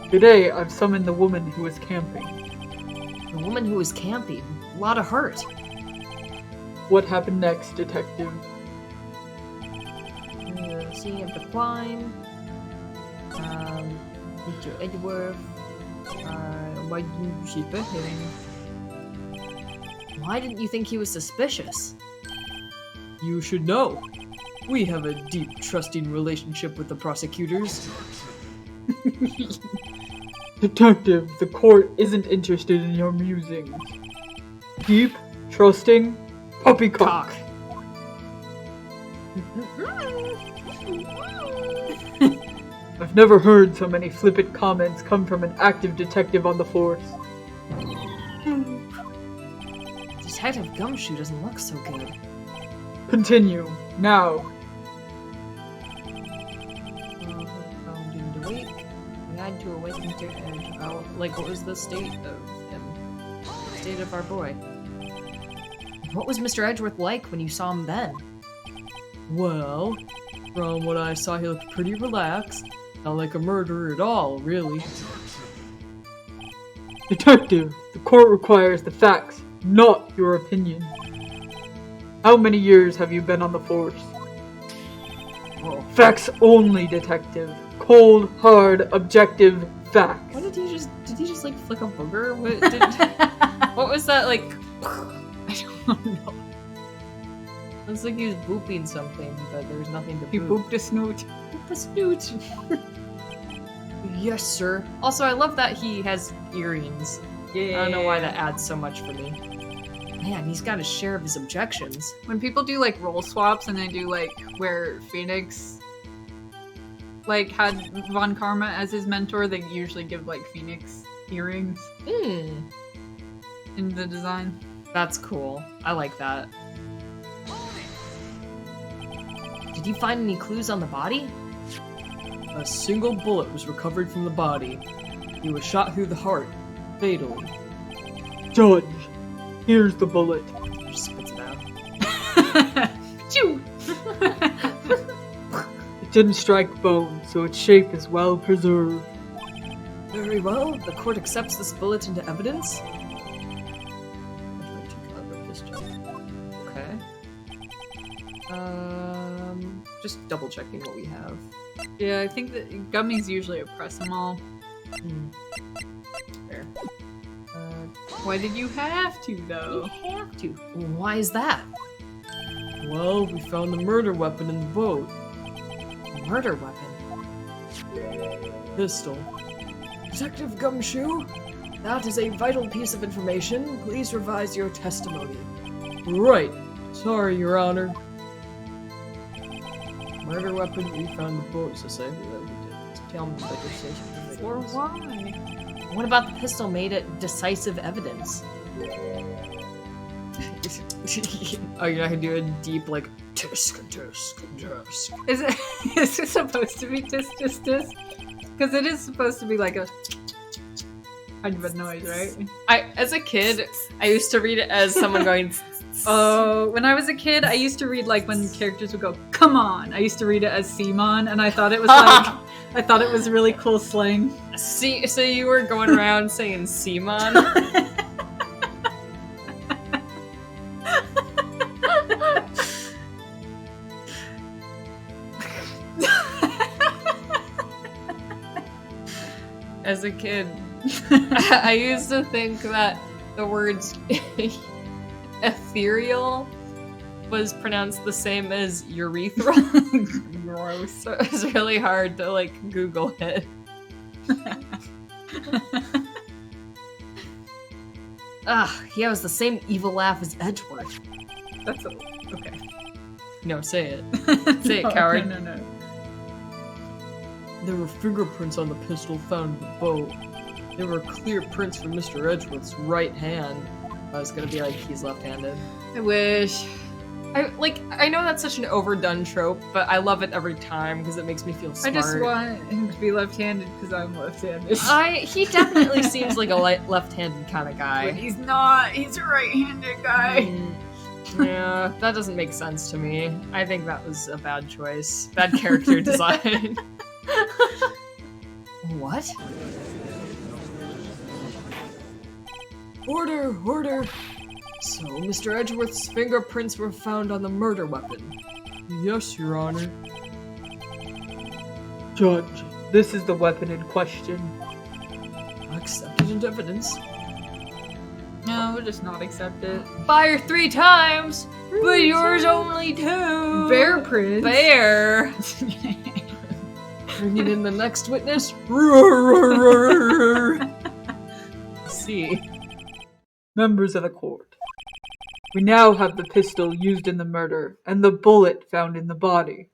Today, I've summoned the woman who was camping. The woman who was camping. A lot of hurt. What happened next, detective? Scene of the crime. Mr. Edgeworth. Why didn't you suspect him? Why didn't you think he was suspicious? You should know. We have a deep, trusting relationship with the prosecutors. Detective, the court isn't interested in your musings. Deep, trusting, poppycock. Cock. I've never heard so many flippant comments come from an active detective on the force. Detective Gumshoe doesn't look so good. Continue, now. Found in the wake. We had to await Mr. Edge. Oh, like, what was the state of him? State of our boy. What was Mr. Edgeworth like when you saw him then? Well, from what I saw, he looked pretty relaxed. Not like a murderer at all, really. Detective, the court requires the facts, not your opinion. How many years have you been on the force? Whoa. Facts only, detective. Cold, hard, objective facts. What did he just like flick a booger? What was that like? I don't know. Looks like he was booping something, but there's nothing to He boop. booped a snoot. Boop a snoot. Yes, sir. Also, I love that he has earrings. Yeah. I don't know why that adds so much for me. Man, he's got his share of his objections. When people do like role swaps and they do like where Phoenix like had Von Karma as his mentor, they usually give like Phoenix earrings Hmm. in the design. That's cool. I like that. Did you find any clues on the body? A single bullet was recovered from the body. He was shot through the heart, fatally. Judge, here's the bullet. He spits it out. Choo! It didn't strike bone, so its shape is well preserved. Very well. The court accepts this bullet into evidence. Okay. Just double checking what we have. Yeah, I think that Gummy's usually a press them all. Fair. Why did you have to though? You have to. Why is that? Well, we found the murder weapon in the boat. Murder weapon? Pistol. Detective Gumshoe, that is a vital piece of information. Please revise your testimony. Right. Sorry, Your Honor. Murder weapon we found in the boat, so say we did. Tell me about your station. Or why? What about the pistol made it decisive evidence? Oh, you're not gonna do a deep, like, tisk, tisk, tisk. Is it supposed to be tisk tisk tisk? Because it is supposed to be like a kind of a noise, right? As a kid, I used to read it as someone going. Oh, when I was a kid, I used to read like when characters would go, "Come on!" I used to read it as "Simon," and I thought it was like, I thought it was really cool slang. See, so you were going around saying Simon. As a kid, I used to think that the words ethereal was pronounced the same as urethral. Gross. So it was really hard to like Google it. He has the same evil laugh as Edgeworth. That's okay. No, say it. Say it, coward. No. There were fingerprints on the pistol found in the boat. There were clear prints from Mr. Edgeworth's right hand. I was gonna be like, he's left-handed. I wish. I know that's such an overdone trope, but I love it every time because it makes me feel smart. I just want him to be left-handed because I'm left-handed. He definitely seems like a left-handed kind of guy. But he's not. He's a right-handed guy. Yeah, that doesn't make sense to me. I think that was a bad choice. Bad character design. What? Order! So, Mr. Edgeworth's fingerprints were found on the murder weapon. Yes, Your Honor. Judge, this is the weapon in question. Accepted into evidence. No, we'll just not accept it. Fire 3 times, but yours only 2. Bear prints. Bear. Bringing in the next witness. See. Members of the court, we now have the pistol used in the murder and the bullet found in the body.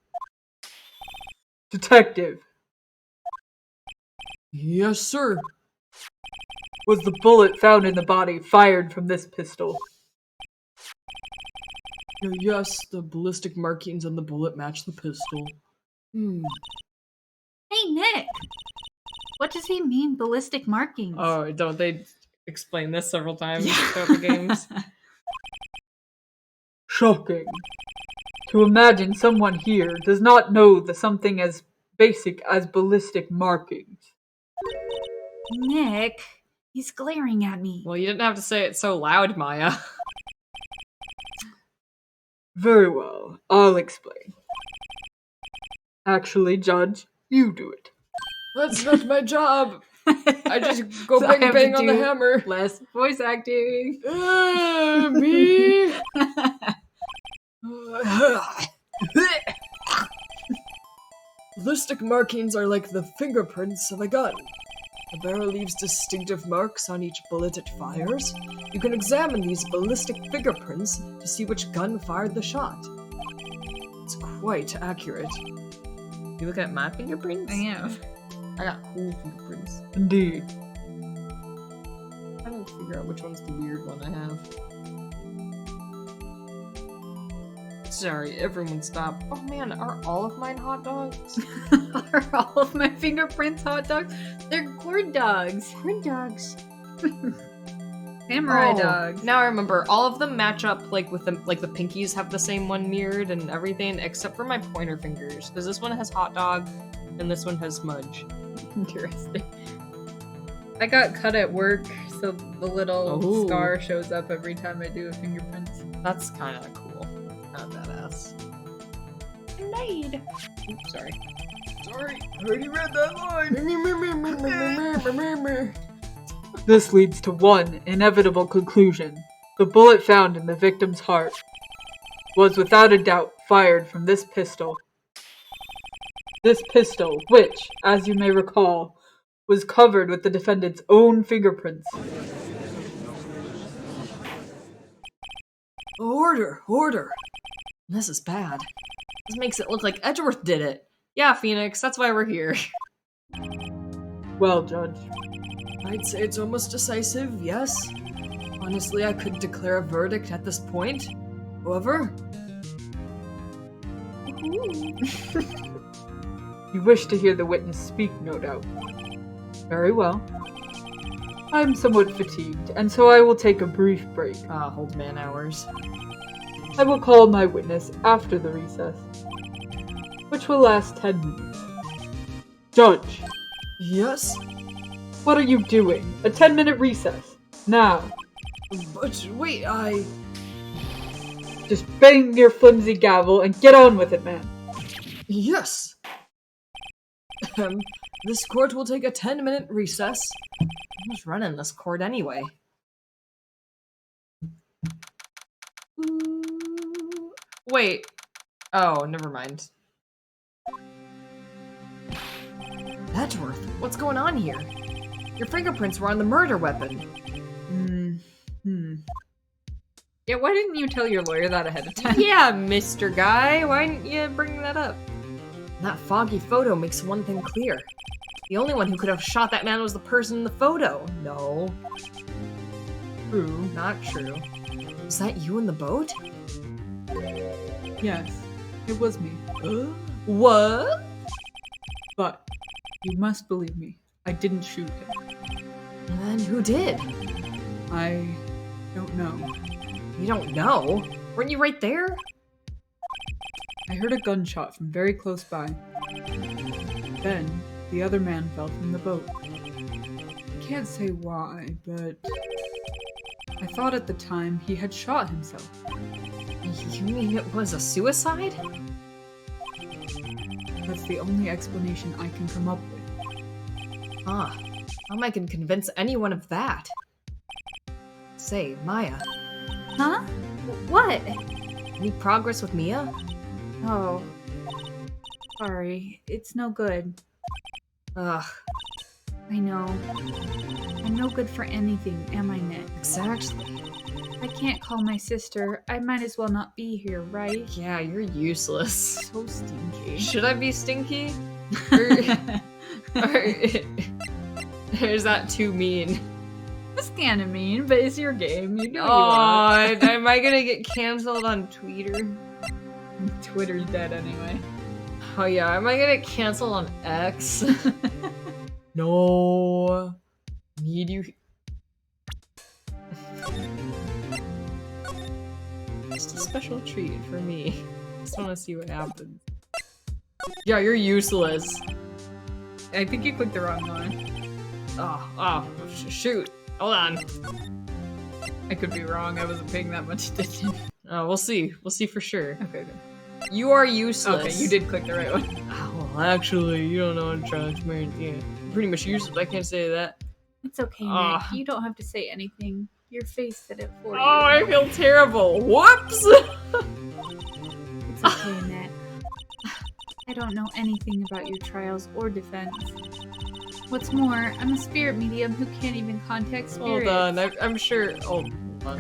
Detective, Yes, sir. was the bullet found in the body fired from this pistol? Yes, the ballistic markings on the bullet match the pistol. Hey, Nick! What does he mean, ballistic markings? Oh, don't they explain this several times throughout the games? Shocking. To imagine someone here does not know the something as basic as ballistic markings. Nick, he's glaring at me. Well, you didn't have to say it so loud, Maya. Very well, I'll explain. Actually, Judge, you do it. That's not my job. I just go So I have bang to on the do hammer. Less voice acting. Me? Ballistic markings are like the fingerprints of a gun. The barrel leaves distinctive marks on each bullet it fires. You can examine these ballistic fingerprints to see which gun fired the shot. It's quite accurate. You look at my fingerprints? I am. I got cool fingerprints. Indeed. I don't figure out which one's the weird one I have. Sorry, everyone stop. Oh man, are all of mine hot dogs? Are all of my fingerprints hot dogs? They're corn dogs. Corn dogs. Samurai Oh, dogs. Now I remember, all of them match up like with the pinkies have the same one mirrored and everything, except for my pointer fingers. Because this one has hot dog and this one has smudge. Interesting. I got cut at work, so the little Ooh. scar shows up every time I do a fingerprints. That's kind of cool. Not badass. Indeed. Oops, sorry. Sorry, I already read that line. Sorry. This leads to one inevitable conclusion. The bullet found in the victim's heart was without a doubt fired from this pistol. This pistol, which, as you may recall, was covered with the defendant's own fingerprints. Order. This is bad. This makes it look like Edgeworth did it. Yeah, Phoenix, that's why we're here. Well, Judge, I'd say it's almost decisive, yes. Honestly, I could declare a verdict at this point. However, you wish to hear the witness speak, no doubt. Very well. I'm somewhat fatigued, and so I will take a brief break. hold man hours. I will call my witness after the recess, which will last 10 minutes. Judge, Yes? what are you doing? A 10-minute recess. Now. But wait, Just bang your flimsy gavel and get on with it, man. Yes! This court will take a 10-minute recess. Who's running this court anyway? Wait. Oh, never mind. Edgeworth, what's going on here? Your fingerprints were on the murder weapon. Yeah, why didn't you tell your lawyer that ahead of time? Yeah, Mr. Guy, why didn't you bring that up? That foggy photo makes one thing clear. The only one who could have shot that man was the person in the photo. No. True. Not true. Was that you in the boat? Yes, it was me. What? But you must believe me. I didn't shoot him. Then who did? I don't know. You don't know? Weren't you right there? I heard a gunshot from very close by. Then, the other man fell from the boat. I can't say why, but I thought at the time he had shot himself. You mean it was a suicide? That's the only explanation I can come up with. Huh. How am I gonna convince anyone of that? Say, Maya, Huh? What? any progress with Mia? Oh. Sorry. It's no good. Ugh, I know. I'm no good for anything, am I, Nick? exactly. I can't call my sister. I might as well not be here, right? Yeah, you're useless. So stinky. Should I be stinky? Or is that too mean? That's kind of mean, but it's your game. You do what Oh, you am I gonna get canceled on Twitter? want. Twitter's dead anyway. Oh yeah, am I gonna get canceled on X? No. Need you. Just a special treat for me. Just wanna see what happens. Yeah, you're useless. I think you clicked the wrong one. Shoot. Hold on. I could be wrong. I wasn't paying that much attention. Oh, we'll see. We'll see for sure. Okay, good. You are useless. Okay, you did click the right one. Oh, well, actually, you don't know what transparency is. Pretty much useless. I can't say that. It's okay, Nick. Ah. You don't have to say anything. Your face said it for Oh, you. I feel terrible. Whoops! It's okay, Nick. I don't know anything about your trials or defense. What's more, I'm a spirit medium who can't even contact spirits. Hold on, I'm sure. Oh, hold on.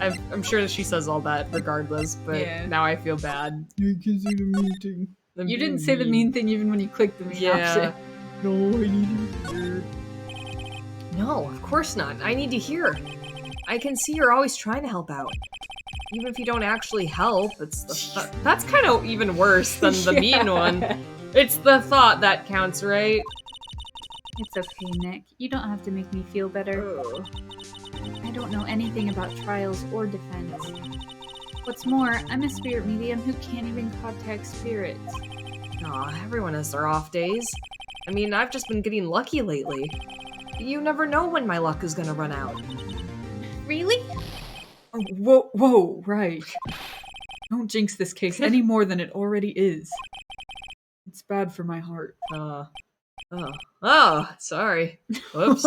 I'm sure that she says all that regardless, but Yeah. now I feel bad. You didn't say the mean thing even when you clicked the mean option. No, I need to hear. No, of course not. I need to hear. I can see you're always trying to help out. Even if you don't actually help, it's the that's kind of even worse than the mean one. It's the thought that counts, right? It's okay, Nick. You don't have to make me feel better. I don't know anything about trials or defense. What's more, I'm a spirit medium who can't even contact spirits. Aw, everyone has their off days. I mean, I've just been getting lucky lately. You never know when my luck is gonna run out. Really? Oh, whoa, right. Don't jinx this case any more than it already is. It's bad for my heart. Oh, sorry. Whoops.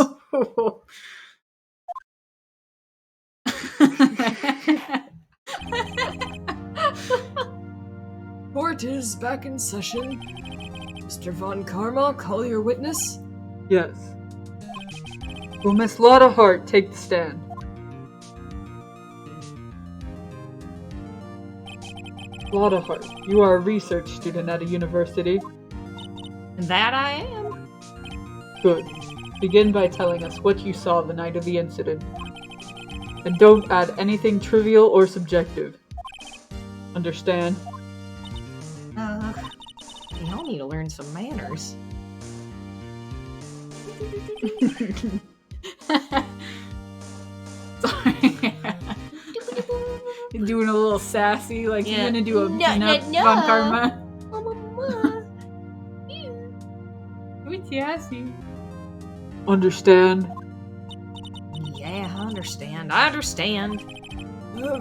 Court is back in session. Mr. Von Karma, call your witness. Yes. Will Miss Lotta Hart take the stand? Lotta Hart, you are a research student at a university. That I am. Good. Begin by telling us what you saw the night of the incident. And don't add anything trivial or subjective. Understand? Y'all need to learn some manners. Sorry. You're doing a little sassy, like you're gonna do a No, peanut no, no. Von Karma. Who's sassy? Understand? Yeah, I understand. I understand.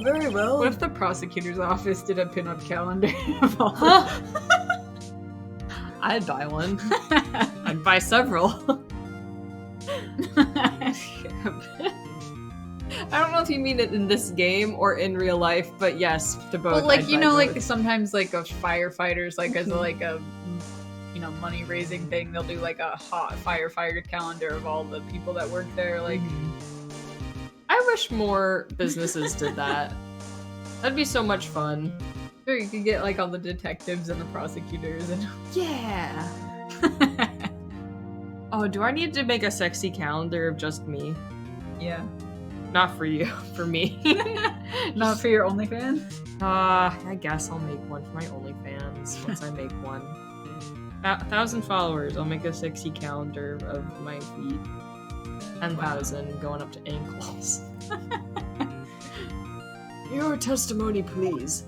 Very well. What if the prosecutor's office did a pinup calendar of all Huh? I'd buy one. I'd buy several. I don't know if you mean it in this game or in real life, but yes, to both. Well, like I'd you buy know, both. like sometimes like a firefighters, like as a, like a money raising thing, they'll do like a hot firefighter calendar of all the people that work there. Like, I wish more businesses did that. That'd be so much fun. sure, you could get like all the detectives and the prosecutors and Yeah. Oh, do I need to make a sexy calendar of just me? yeah, Not for you, for me. not for your OnlyFans. I guess I'll make one for my OnlyFans once I make one. 1,000 followers, I'll make a sexy calendar of my feet. 10,000 going up to ankles. Your testimony, please.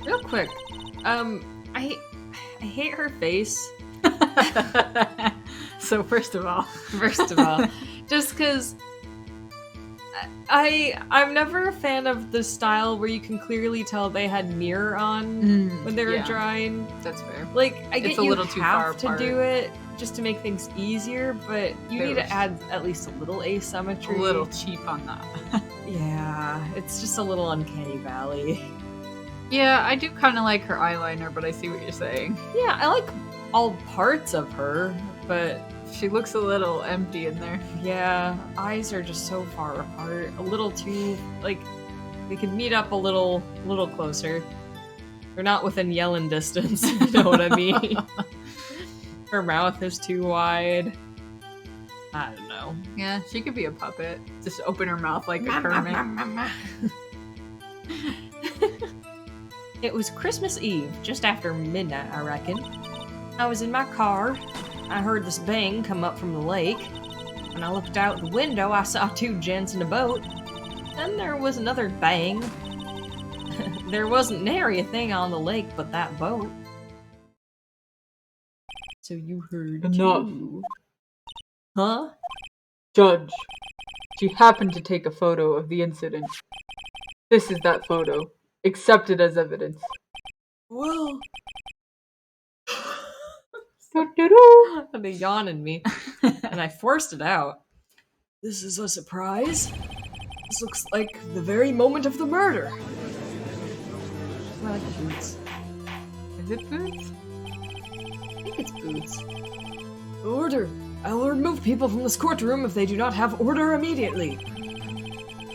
Real quick, I hate her face. So first of all, Just because I'm never a fan of the style where you can clearly tell they had mirror on when they were yeah, drawing. that's fair. Like, I get It's a you little too far have to apart. do it just to make things easier, but you need to There's- add at least a little A asymmetry. little cheap on that. Yeah, it's just a little uncanny valley. Yeah, I do kind of like her eyeliner, but I see what you're saying. Yeah, I like all parts of her, but She looks a little empty in there. yeah, eyes are just so far apart. A little too, like, they could meet up a little closer. They're not within yelling distance, you know what I mean? Her mouth is too wide. I don't know. Yeah, she could be a puppet. Just open her mouth like a Kermit. It was Christmas Eve, just after midnight, I reckon. I was in my car. I heard this bang come up from the lake. When I looked out the window, I saw two gents in a boat. Then there was another bang. There wasn't nary a thing on the lake but that boat. So you heard Enough. too. Huh? Judge, she happened to take a photo of the incident. This is that photo. Accept it as evidence. Well... Doo-doo-doo. Had a yawn in me, and I forced it out. This is a surprise. This looks like the very moment of the murder. I like the boots. Is it boots? I think it's boots. Order! I will remove people from this courtroom if they do not have order immediately.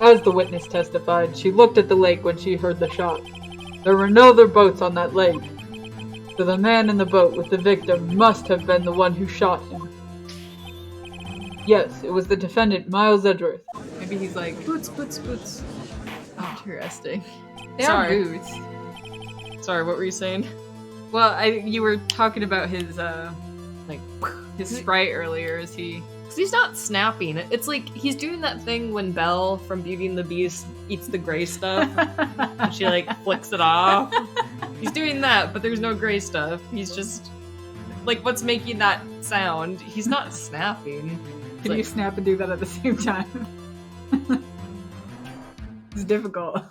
As the witness testified, she looked at the lake when she heard the shot. There were no other boats on that lake, so the man in the boat with the victim must have been the one who shot him. Yes, it was the defendant, Miles Edgeworth. Maybe he's like, Boots, boots, boots. interesting. They Sorry. are boots. Sorry, what were you saying? Well, you were talking about his Like, his sprite earlier. Is he? because he's not snapping. It's like he's doing that thing when Belle from Beauty and the Beast eats the gray stuff and she like flicks it off. He's doing that, but there's no gray stuff. He's just like, what's making that sound? He's not snapping. Can you snap and do that at the same time? It's difficult.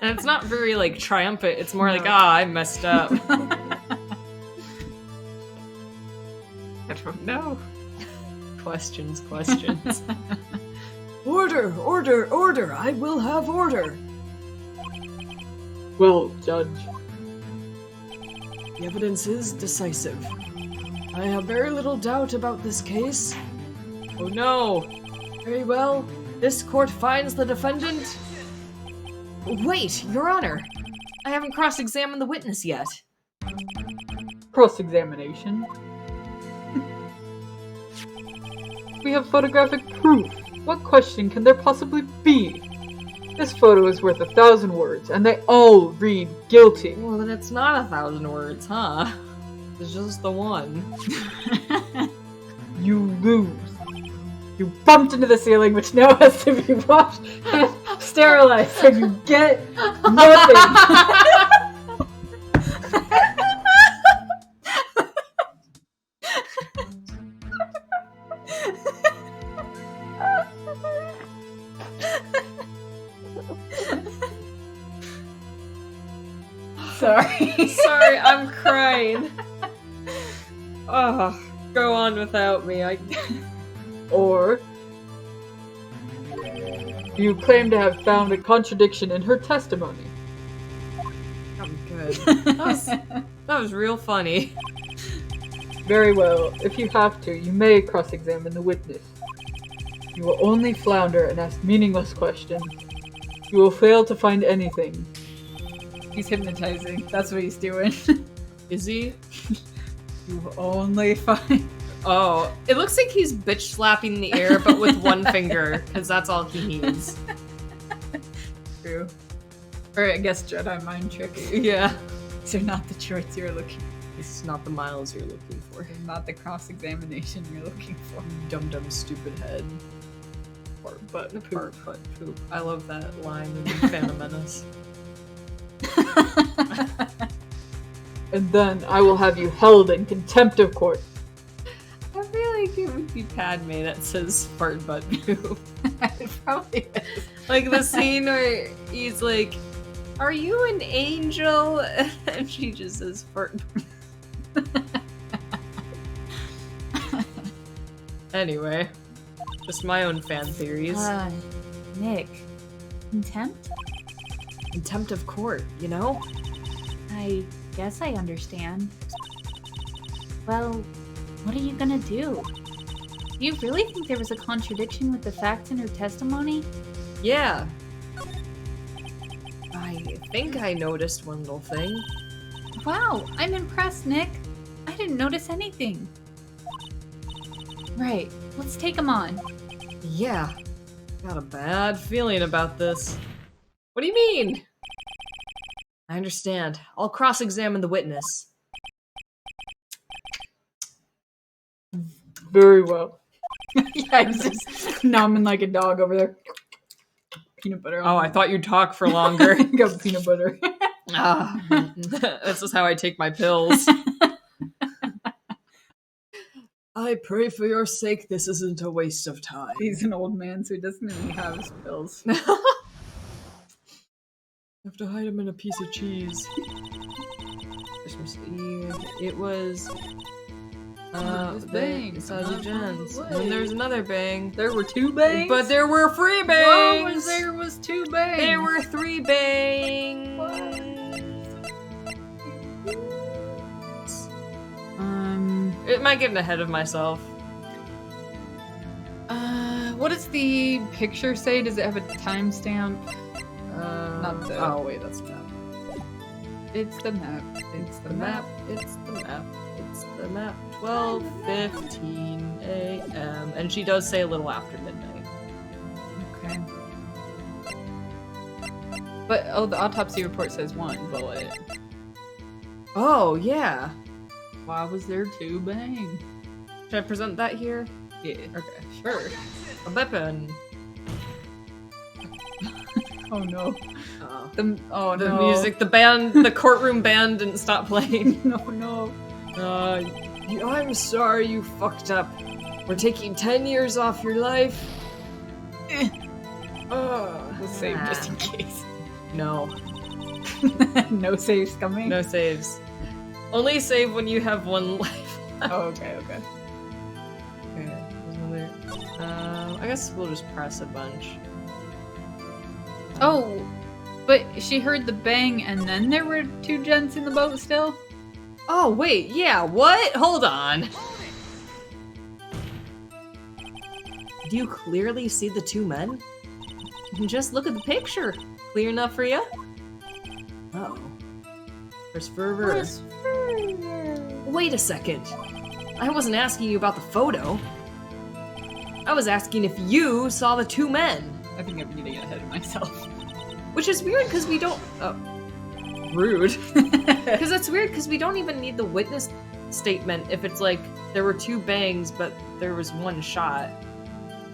And it's not very like triumphant. It's more No. like, I messed up. I don't know. Questions. Order, order, order! I will have order! Well, Judge, The evidence is decisive. I have very little doubt about this case. Oh no! Very well. This court finds the defendant. Wait, Your Honor! I haven't cross-examined the witness yet. cross-examination. We have photographic proof. What question can there possibly be? This photo is worth 1,000 words, and they all read guilty. Well, then it's not 1,000 words, huh? It's just the one. You lose. You bumped into the ceiling, which now has to be washed and sterilized, so you get nothing. Sorry. Sorry, I'm crying. Oh, go on without me. Or you claim to have found a contradiction in her testimony. I'm good. That was real funny. Very well. If you have to, you may cross-examine the witness. You will only flounder and ask meaningless questions. You will fail to find anything. He's hypnotizing. That's what he's doing. Is he? You will only find. Oh, it looks like he's bitch slapping the air, but with one finger, because that's all he needs. True. Or I guess Jedi mind trick. Yeah. These are not the choice you're looking for. This is not the miles you're looking for. They're not the cross-examination you're looking for. Dumb stupid head. Or butt poop. Fart butt poop. I love that line in Phantom Menace. And then I will have you held in contempt of court. I feel like it would be Padme that says fart butt poop. It probably is. Like the scene where he's like, "Are you an angel?" And she just says fart butt. Anyway, just my own fan theories. Nick. Contempt? Contempt of court, you know? I guess I understand. Well, what are you gonna do? Do you really think there was a contradiction with the facts in her testimony? Yeah. I think I noticed one little thing. Wow, I'm impressed, Nick. I didn't notice anything. Right, let's take him on. Yeah. Got a bad feeling about this. What do you mean? I understand. I'll cross-examine the witness. Very well. Yeah, he's just numbing like a dog over there. Peanut butter. Oh, I thought you'd talk for longer. Got peanut butter. This is how I take my pills. I pray for your sake this isn't a waste of time. He's an old man, so he doesn't even have his pills. Have to hide him in a piece of cheese. Christmas Eve. It was This bang. It's the gens. Then there's another bang. There were 2 bangs? But there were 3 What bangs! was there was 2 bangs? There were 3 bangs! Am I getting ahead of myself? What does the picture say? Does it have a timestamp? Not the. Oh, wait, that's the map. It's the map. It's the map. It's the map. It's the map. 12:15 a.m. And she does say a little after midnight. Okay. But the autopsy report says 1 bullet. Oh, yeah. Why was there 2 bangs? Should I present that here? Yeah. Okay. Sure. A weapon. Oh no. Oh. The The music, the band, the courtroom band didn't stop playing. No. I'm sorry you fucked up. We're taking 10 years off your life. We'll save just in case. No. No saves coming? No saves. Only save when you have 1 life. Oh, okay. Okay, there's another. I guess we'll just press a bunch. Oh, but she heard the bang and then there were 2 gents in the boat still? Oh, wait, yeah, what? Hold on. Do you clearly see the 2 men? You can just look at the picture. Clear enough for you? Uh-oh. Where's Fervor? Wait a second. I wasn't asking you about the photo. I was asking if you saw the 2 men. I think I'm getting ahead of myself. Which is weird because we don't... Oh. Rude. Because it's weird because we don't even need the witness statement if it's like, there were 2 bangs, but there was 1 shot.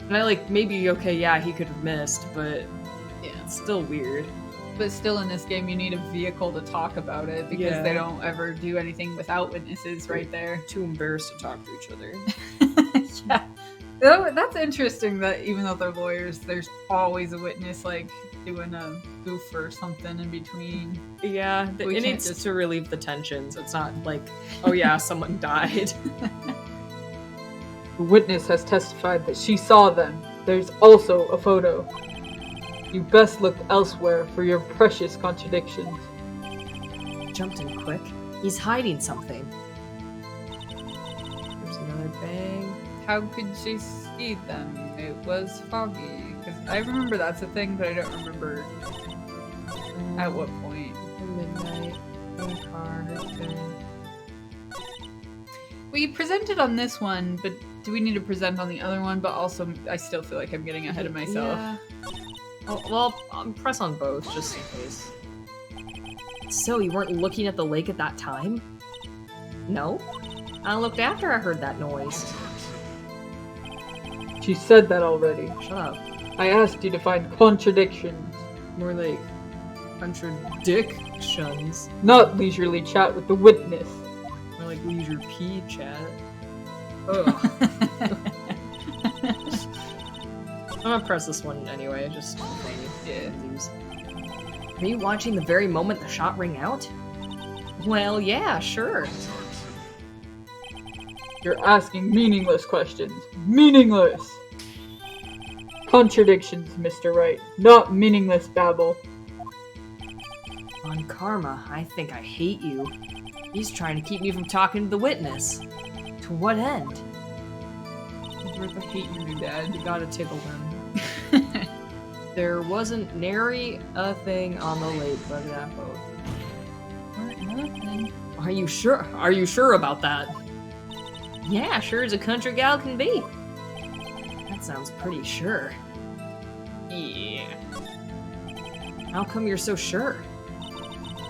And I maybe, okay, yeah, he could have missed, but yeah, it's still weird. But still in this game you need a vehicle to talk about it because they don't ever do anything without witnesses right there. Too embarrassed to talk to each other. Yeah. Oh, that's interesting that even though they're lawyers, there's always a witness doing a goof or something in between. Yeah, it needs to relieve the tensions. It's not like, oh yeah, someone died. The witness has testified that she saw them. There's also a photo. You best look elsewhere for your precious contradictions. Jumped in quick. He's hiding something. There's another bang. How could she see them? It was foggy. Because I remember that's a thing, but I don't remember at what point. Midnight. In the car. We presented on this one, but do we need to present on the other one? But also, I still feel like I'm getting ahead of myself. Yeah. Oh, well, press on both, just in case. So, you weren't looking at the lake at that time? No? I looked after I heard that noise. She said that already. Shut up. I asked you to find contradictions. More like contradictions. Not leisurely chat with the witness. More like leisure pee chat. Ugh. I'm gonna press this one anyway, just for funny. Yeah. Are you watching the very moment the shot rang out? Well, yeah, sure. You're asking meaningless questions. Meaningless! Contradictions, Mr. Wright. Not meaningless babble. On Karma, I think I hate you. He's trying to keep me from talking to the witness. To what end? It's worth a hate you, Dad. You gotta tickle him. There wasn't nary a thing on the lake but that boat. Nothing. Are you sure? Are you sure about that? Yeah, sure as a country gal can be. That sounds pretty sure. Yeah. How come you're so sure?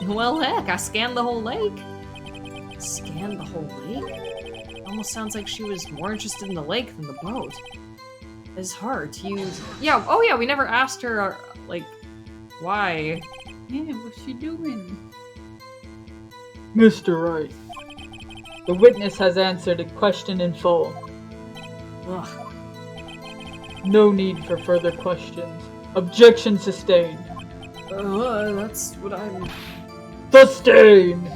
Well, heck, I scanned the whole lake. Scanned the whole lake? Almost sounds like she was more interested in the lake than the boat. It's hard to use. Yeah, oh yeah, we never asked her, why. Yeah, what's she doing? Mr. Wright. The witness has answered a question in full. Ugh. No need for further questions. Objection sustained. That's what I'm... Sustained!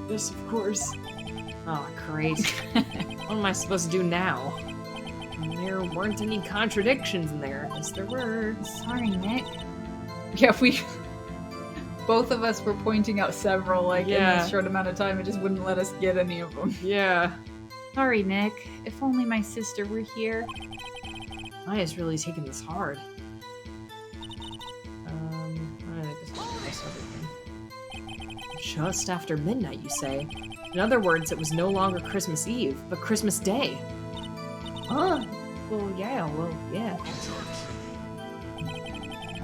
Yes, of course. Oh, great. What am I supposed to do now? There weren't any contradictions in there. Yes, there were. Sorry, Nick. Yeah, we both of us were pointing out several in Yeah. this short amount of time. It just wouldn't let us get any of them. Yeah. Sorry, Nick. If only my sister were here. Maya's really taking this hard. I just want to miss everything. Just after midnight, you say? In other words, it was no longer Christmas Eve, but Christmas Day. Huh? Well, yeah.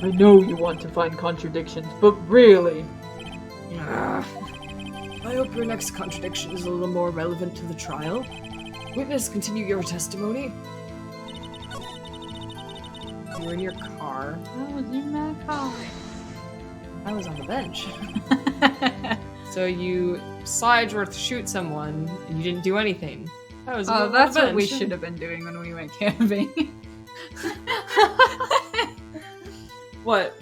I know you want to find contradictions, but really, I hope your next contradiction is a little more relevant to the trial. Witness, continue your testimony. You were in your car. I was in my car. I was on the bench. So you saw Edgeworth shoot someone, and you didn't do anything. I was on the That's what bench. we should have been doing when we went camping. What?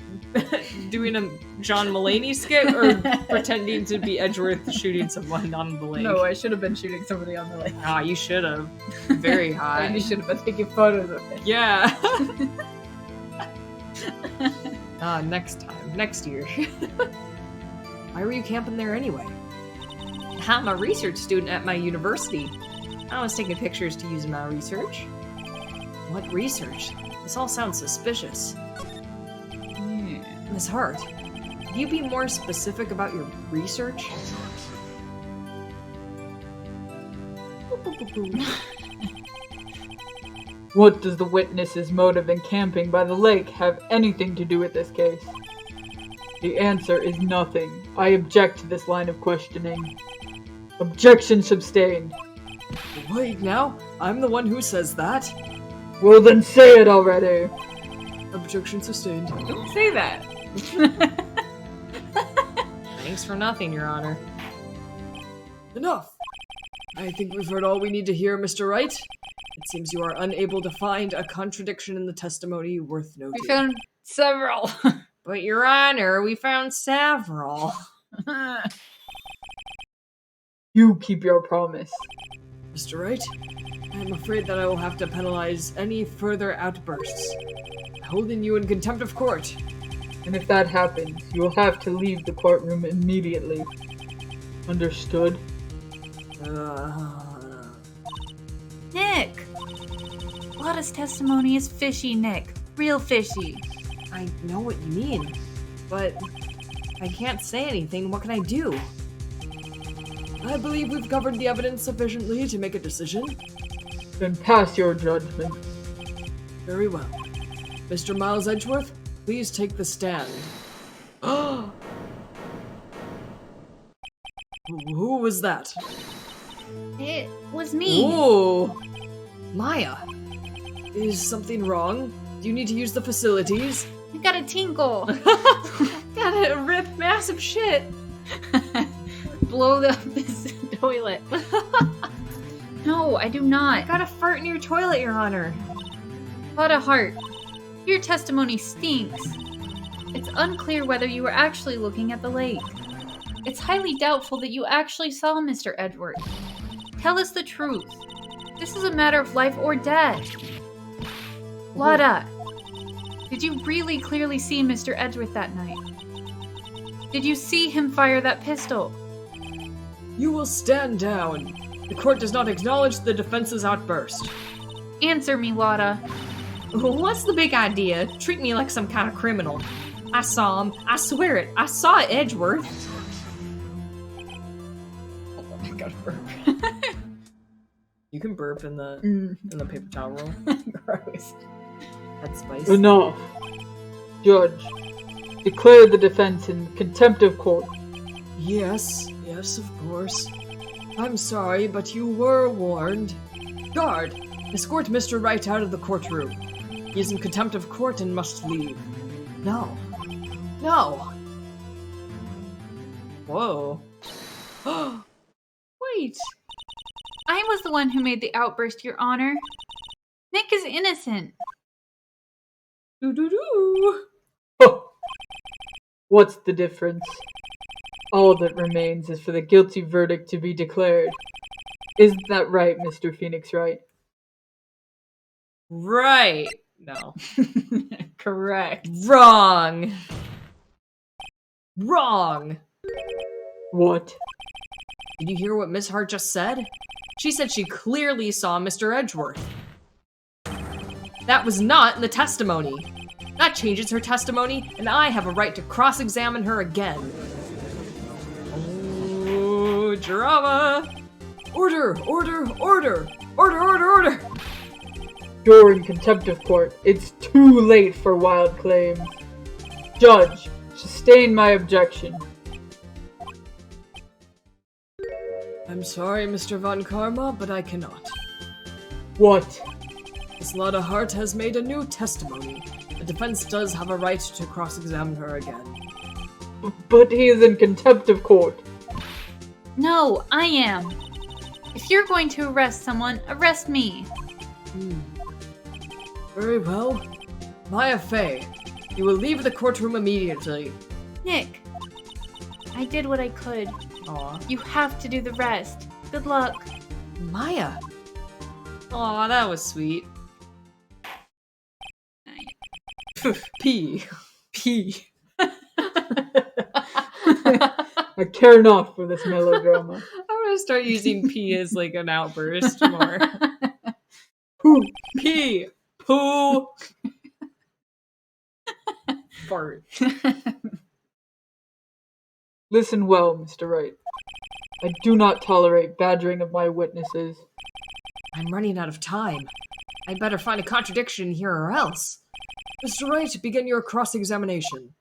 Doing a John Mulaney skit, or pretending to be Edgeworth shooting someone on the lake? No, I should have been shooting somebody on the lake. Ah, you should have. Very And high. you should have been taking photos of it. Yeah. Next time. Next year. Why were you camping there anyway? I'm a research student at my university. I was taking pictures to use in my research. What research? This all sounds suspicious. Miss Hart, can you be more specific about your research? what does the witness's motive in camping by the lake have anything to do with this case? The answer is nothing. I object to this line of questioning. Objection sustained. Wait, now? I'm the one who says that. Well then say it already. Objection sustained. Don't say that. Thanks for nothing, Your Honor. Enough. I think we've heard all we need to hear, Mr. Wright. It seems you are unable to find a contradiction in the testimony worth noting. We found several. But, Your Honor, we found several. You keep your promise. Mr. Wright, I'm afraid that I will have to penalize any further outbursts. Holding you in contempt of court. And if that happens, you will have to leave the courtroom immediately. Understood? Nick! Lotta's testimony is fishy, Nick. Real fishy. I know what you mean, but I can't say anything. What can I do? I believe we've covered the evidence sufficiently to make a decision. Then pass your judgment. Very well. Mr. Miles Edgeworth, please take the stand. Who was that? It was me. Ooh! Maya! Is something wrong? Do you need to use the facilities? You got a tinkle. Gotta rip massive shit! Blow up this toilet. No, I do not. Got a fart in your toilet, Your Honor. Lotta Hart, your testimony stinks. It's unclear whether you were actually looking at the lake. It's highly doubtful that you actually saw Mr. Edgeworth. Tell us the truth. This is a matter of life or death. Lotta, did you really clearly see Mr. Edgeworth that night? Did you see him fire that pistol? You will stand down. The court does not acknowledge the defense's outburst. Answer me, Lotta. What's the big idea? Treat me like some kind of criminal. I saw him. I swear it. I saw Edgeworth. I gotta burp. You can burp in the paper towel roll. Gross. That's spice. Enough. Judge, declare the defense in contempt of court. Yes, of course. I'm sorry, but you were warned. Guard, escort Mr. Wright out of the courtroom. He is in contempt of court and must leave. No. Whoa. Wait. I was the one who made the outburst, Your Honor. Nick is innocent. Doo-doo-doo. What's the difference? All that remains is for the guilty verdict to be declared. Isn't that right, Mr. Phoenix Wright? Right. No. Correct. Wrong. Wrong. What? Did you hear what Miss Hart just said? She said she clearly saw Mr. Edgeworth. That was not in the testimony. That changes her testimony, and I have a right to cross-examine her again. Oh, drama! Order, order, order! Order, order, order! You're in contempt of court. It's too late for wild claims. Judge, sustain my objection. I'm sorry, Mr. Von Karma, but I cannot. What? Miss Lotta Hart has made a new testimony. The defense does have a right to cross-examine her again. But he is in contempt of court. No, I am. If you're going to arrest someone, arrest me. Very well. Maya Fey, you will leave the courtroom immediately. Nick, I did what I could. Aw. You have to do the rest. Good luck. Maya! Aw, that was sweet. P. P. I care not for this melodrama. I'm gonna start using P as like an outburst more. Pooh. P. Poo. Fart. Listen well, Mr. Wright. I do not tolerate badgering of my witnesses. I'm running out of time. I'd better find a contradiction here or else. Mr. Wright, begin your cross-examination.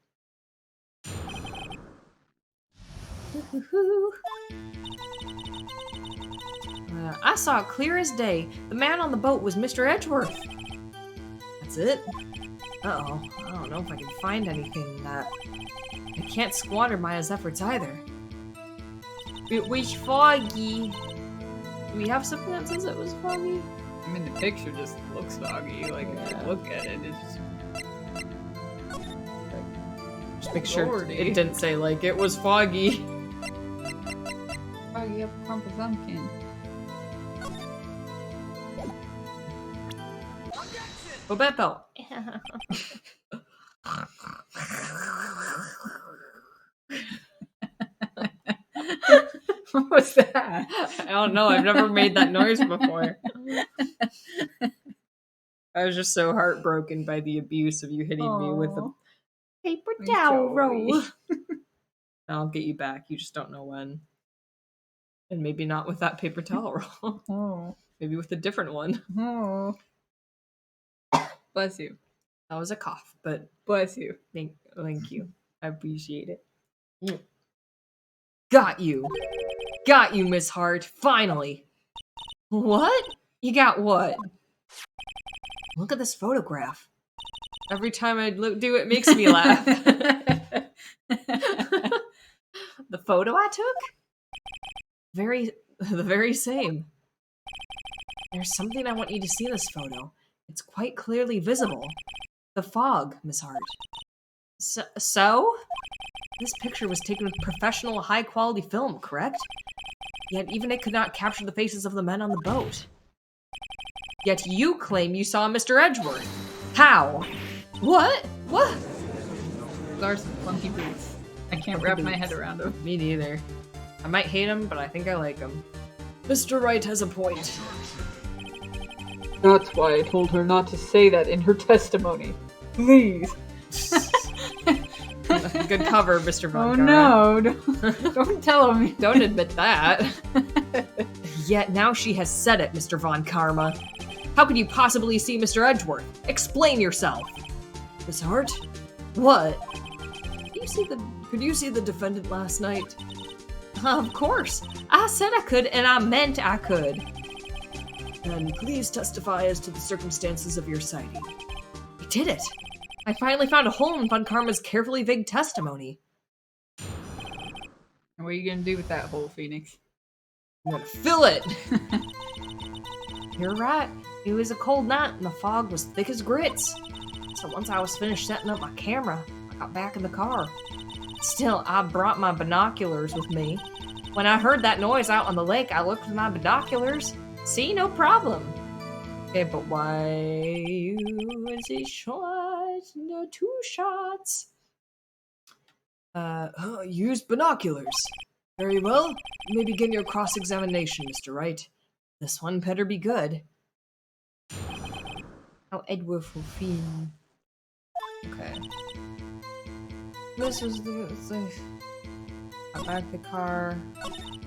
I saw it clear as day. The man on the boat was Mr. Edgeworth. That's it? Uh-oh. I don't know if I can find anything that... I can't squander Maya's efforts either. It was foggy. Do we have something that says it was foggy? I mean, the picture just looks foggy. Like, if you look at it, it's... Just make sure Lordy. it didn't say, like, it was foggy. foggy up a crumpled pumpkin. Bobeto. What was that? I don't know. I've never made that noise before. I was just so heartbroken by the abuse of you hitting me with a Aw. paper I'm towel sorry. roll. I'll get you back. You just don't know when. And maybe not with that paper towel roll. Oh. Maybe with a different one. Oh. Bless you. That was a cough, but Bless you. thank you. I appreciate it. Got you. Got you, Miss Hart. Finally. What? You got what? Look at this photograph. Every time I do it, it makes me laugh. The photo I took? The very same. There's something I want you to see in this photo. It's quite clearly visible. The fog, Miss Hart. So? This picture was taken with professional, high-quality film, correct? Yet even it could not capture the faces of the men on the boat. Yet you claim you saw Mr. Edgeworth. How? What? What? Larson, funky boots. I can't wrap my head around them. Me neither. I might hate him, but I think I like him. Mr. Wright has a point. That's why I told her not to say that in her testimony. Please. Good cover, Mr. Von Oh Karma. no! Don't tell him. Don't admit that. Yet now she has said it, Mr. Von Karma. How could you possibly see Mr. Edgeworth? Explain yourself. Miss Hart? What? Could you see the defendant last night? Of course. I said I could, and I meant I could. Then please testify as to the circumstances of your sighting. I did it. I finally found a hole in Von Karma's carefully vague testimony. What are you gonna do with that hole, Phoenix? I'm gonna fill it! You're right. It was a cold night and the fog was thick as grits. So once I was finished setting up my camera, I got back in the car. Still, I brought my binoculars with me. When I heard that noise out on the lake, I looked with my binoculars. See, no problem. Okay, but why was it shot? No, 2 shots. Use binoculars. Very well. You may begin your cross-examination, Mr. Wright. This one better be good. How Edward will feel. Okay. This is the I back the car.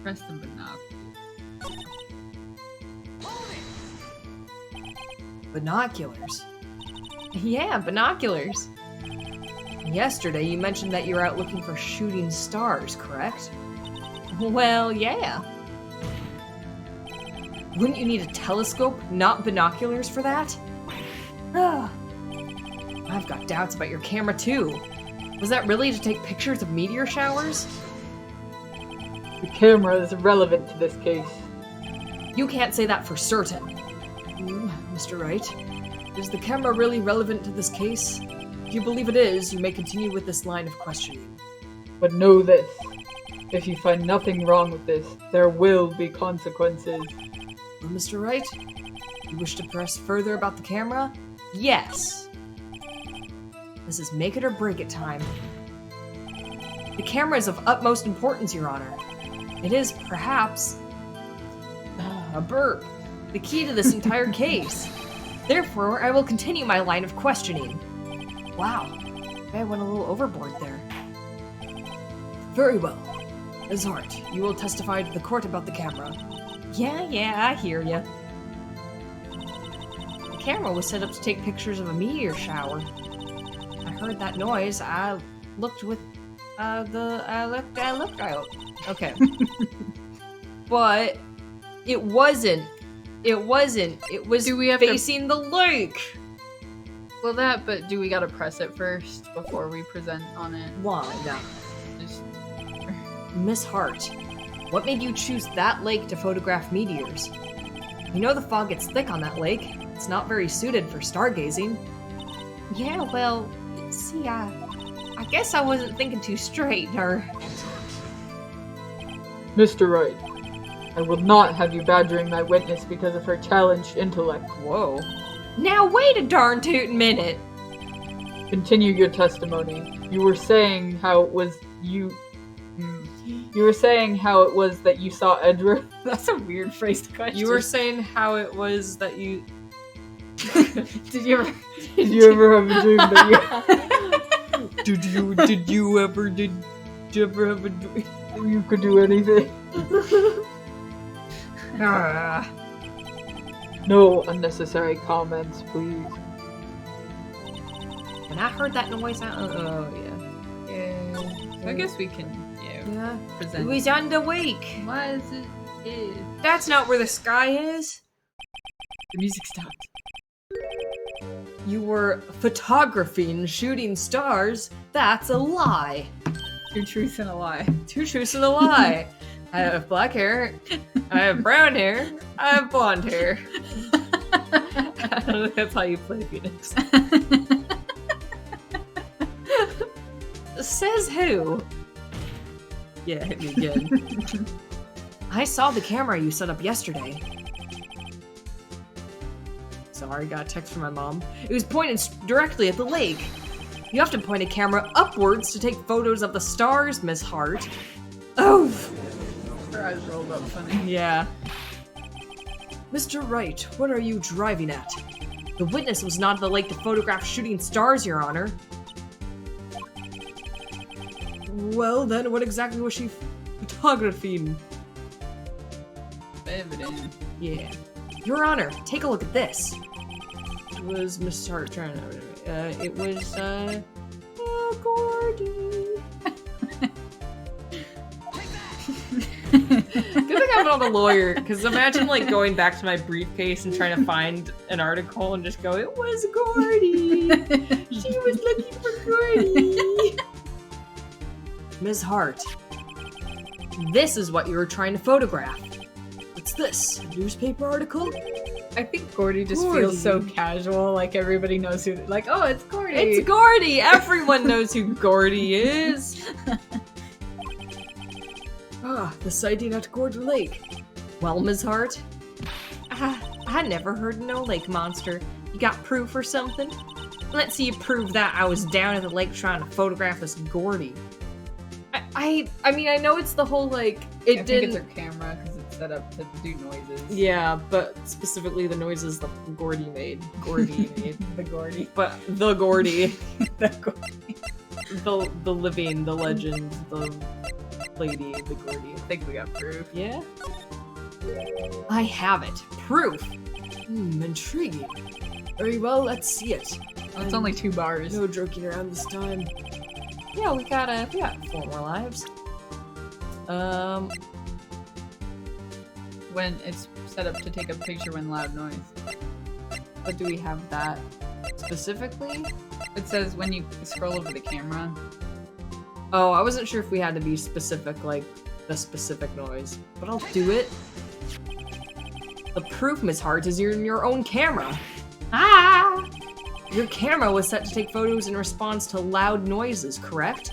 Press the binoculars. Binoculars. Yeah, binoculars. Yesterday you mentioned that you were out looking for shooting stars, correct? Well, yeah. Wouldn't you need a telescope, not binoculars for that? Ugh. I've got doubts about your camera too. Was that really to take pictures of meteor showers? The camera is irrelevant to this case. You can't say that for certain. Mr. Wright, is the camera really relevant to this case? If you believe it is, you may continue with this line of questioning. But know this. If you find nothing wrong with this, there will be consequences. Well, Mr. Wright, you wish to press further about the camera? Yes. This is make it or break it time. The camera is of utmost importance, Your Honor. It is, perhaps, a burp, the key to this entire case. Therefore, I will continue my line of questioning. Wow, I went a little overboard there. Very well. Ms. Hart, you will testify to the court about the camera. Yeah, I hear ya. The camera was set up to take pictures of a meteor shower. I heard that noise. I looked with I looked out. Okay. But it wasn't. It was Do we have to- facing the lake. Well, that, but do we gotta press it first before we present on it? Why not? Just... Miss Hart, what made you choose that lake to photograph meteors? You know the fog gets thick on that lake. It's not very suited for stargazing. Yeah, well, see, I guess I wasn't thinking too straight, or... Mr. Wright, I will not have you badgering my witness because of her challenged intellect. Whoa. Now wait a darn tootin' minute! Continue your testimony. You were saying how it was you were saying how it was that you saw Edward. That's a weird phrased question. You were saying how it was that you... Did you ever... Did you ever have a dream that Did you ever have a dream? you could do anything? No unnecessary comments, please. When I heard that noise, yeah. I guess we can, Yeah. present. It was on the wake. Why is it? That's not where the sky is. The music stopped. You were photographing shooting stars. That's a lie. 2 truths and a lie. 2 truths and a lie. I have black hair. I have brown hair. I have blonde hair. I don't think that's how you play Phoenix. Says who? Yeah, hit me again. I saw the camera you set up yesterday. Sorry, got a text from my mom. It was pointed directly at the lake. You have to point a camera upwards to take photos of the stars, Miss Hart. Oh! Her eyes rolled up funny. Yeah. Mr. Wright, what are you driving at? The witness was not at the lake to photograph shooting stars, Your Honor. Well, then, what exactly was she photographing? Evident. Yeah. Your Honor, take a look at this. It was Miss Hart trying to... it was, Gordy. Good thing I'm not a lawyer, because imagine, like, going back to my briefcase and trying to find an article and just go, it was Gordy. She was looking for Gordy. Ms. Hart, this is what you were trying to photograph. What's this? A newspaper article? I think Gordy just Gordy. feels so casual, like everybody knows who. Like, oh, it's Gordy. It's Gordy! Everyone knows who Gordy is! Ah, the sighting at Gordy Lake. Well, Ms. Hart? I never heard of no lake monster. You got proof or something? Let's see you prove that I was down at the lake trying to photograph this Gordy. I mean, I know it's the whole, like, I think it's her camera because it's set up to do noises. Yeah, but specifically the noises the Gordy made. The Gordy. But the Gordy. The Gordy. The living, the legend, the lady, the Gordy. I think we got proof. Yeah? I have it. Proof. Intriguing. Very well, let's see it. Oh, it's only 2 bars. No joking around this time. Yeah, we got 4 more lives. When it's set up to take a picture when loud noise. But do we have that specifically? It says when you scroll over the camera. Oh, I wasn't sure if we had to be specific, like the specific noise. But I'll do it. The proof, Miss Hart, is you're in your own camera. Ah! Your camera was set to take photos in response to loud noises, correct?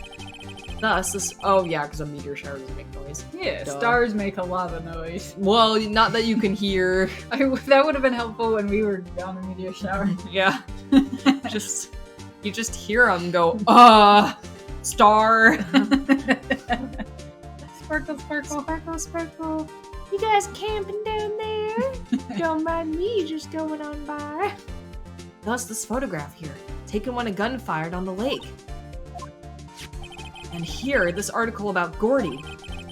Thus, this. Oh, yeah, because a meteor shower doesn't make noise. Yeah, Duh. stars make a lot of noise. Well, not that you can hear. That would have been helpful when we were down the meteor shower. Yeah. You just hear them go, star. Sparkle, sparkle. Sparkle, sparkle. You guys camping down there? Don't mind me just going on by. Thus this photograph here, taken when a gun fired on the lake. And here, this article about Gordy.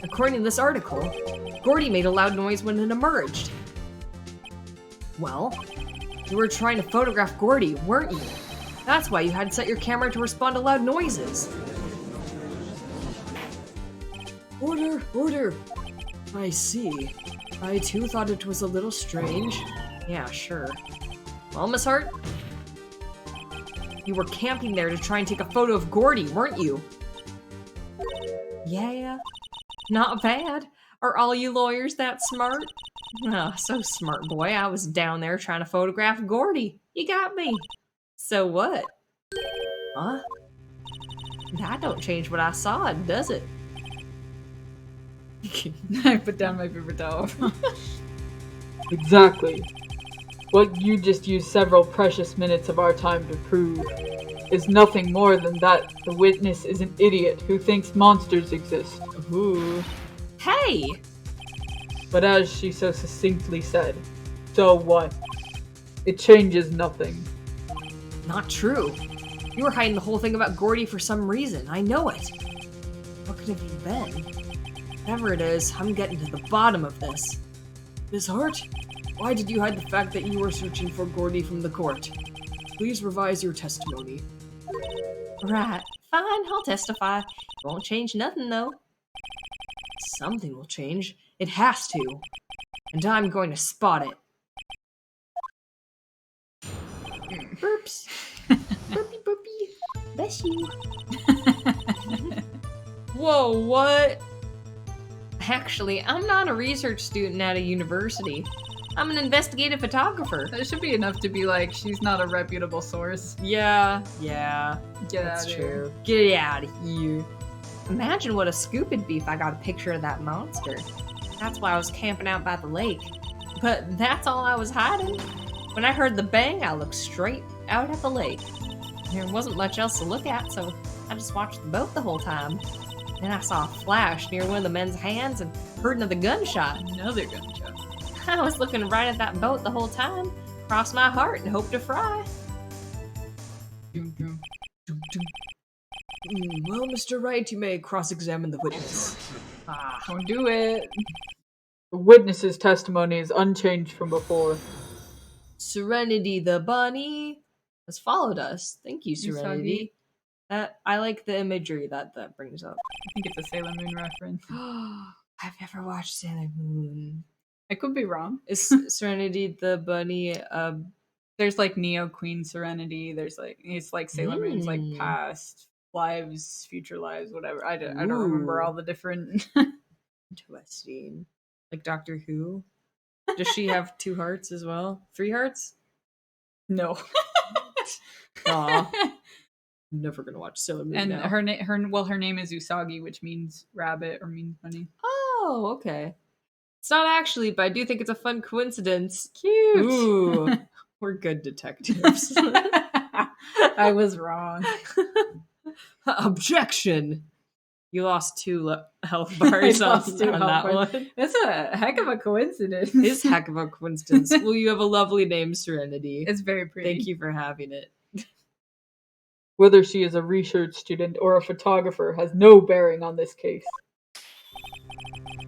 According to this article, Gordy made a loud noise when it emerged. Well, you were trying to photograph Gordy, weren't you? That's why you had set your camera to respond to loud noises. Order, order. I see. I too thought it was a little strange. Yeah, sure. Well, Miss Hart? You were camping there to try and take a photo of Gordy, weren't you? Yeah. Not bad. Are all you lawyers that smart? Oh, so smart, boy. I was down there trying to photograph Gordy. You got me. So what? Huh? That don't change what I saw, does it? I put down my paper towel. Exactly. What you just used several precious minutes of our time to prove is nothing more than that the witness is an idiot who thinks monsters exist. Ooh. Hey! But as she so succinctly said, so what? It changes nothing. Not true. You were hiding the whole thing about Gordy for some reason. I know it. What could have you been? Whatever it is, I'm getting to the bottom of this. Miss Hart, why did you hide the fact that you were searching for Gordy from the court? Please revise your testimony. Right. Fine, I'll testify. It won't change nothing, though. Something will change. It has to. And I'm going to spot it. Burps. Burpy, burpy. Bless you. Whoa, what? Actually, I'm not a research student at a university. I'm an investigative photographer. That should be enough to be like, she's not a reputable source. Yeah, Get that's out of true. Get out of here. Imagine what a scoop it'd be if I got a picture of that monster. That's why I was camping out by the lake. But that's all I was hiding. When I heard the bang, I looked straight out at the lake. There wasn't much else to look at, so I just watched the boat the whole time. Then I saw a flash near one of the men's hands and heard another gunshot. Another gunshot. I was looking right at that boat the whole time. Crossed my heart and hoped to fry. Well, Mr. Wright, you may cross-examine the witness. Don't do it. The witness's testimony is unchanged from before. Serenity the bunny has followed us. Thank you, Serenity. I like the imagery that brings up. I think it's a Sailor Moon reference. I've never watched Sailor Moon. I could be wrong. Is Serenity the bunny? There's like Neo Queen Serenity. There's like it's like Sailor Moon's like past lives, future lives, whatever. I don't remember all the different. Interesting. Like Doctor Who. Does she have 2 hearts as well? 3 hearts? No. Aw. I'm never gonna watch Sailor Moon And now. her name is Usagi, which means rabbit or means bunny. Oh, okay. It's not actually, but I do think it's a fun coincidence. Cute. Ooh, we're good detectives. I was wrong. Objection! You lost 2 health bars I on, lost 2 on health that bars. one. That's a heck of a coincidence. It's heck of a coincidence. Well, you have a lovely name, Serenity. It's very pretty. Thank you for having it. Whether she is a research student or a photographer has no bearing on this case.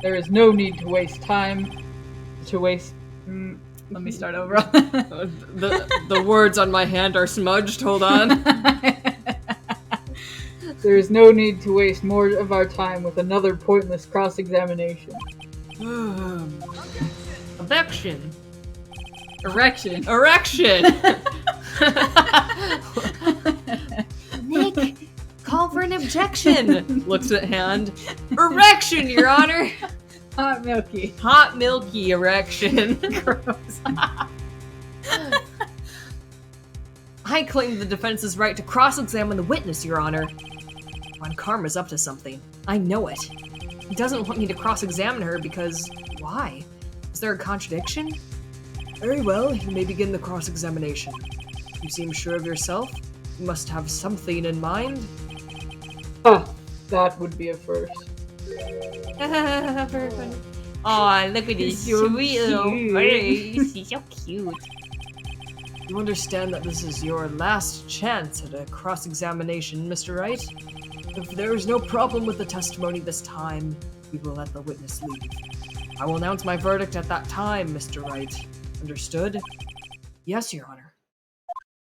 There is no need to waste time. Let me start over. The words on my hand are smudged. Hold on. There is no need to waste more of our time with another pointless cross-examination. Erection. Erection. Erection. Nick, call for an objection. Looks at hand. Erection, Your Honor. Hot milky. Hot milky erection. Gross. I claim the defense's right to cross-examine the witness, Your Honor. Von Karma's up to something. I know it. He doesn't want me to cross-examine her because... why? Is there a contradiction? Very well, you may begin the cross-examination. You seem sure of yourself. You must have something in mind. Ah, that would be a first. Very funny. Aw, look at this So sweet little cute. face. He's so cute. You understand that this is your last chance at a cross-examination, Mr. Wright? If there is no problem with the testimony this time, we will let the witness leave. I will announce my verdict at that time, Mr. Wright. Understood? Yes, Your Honor.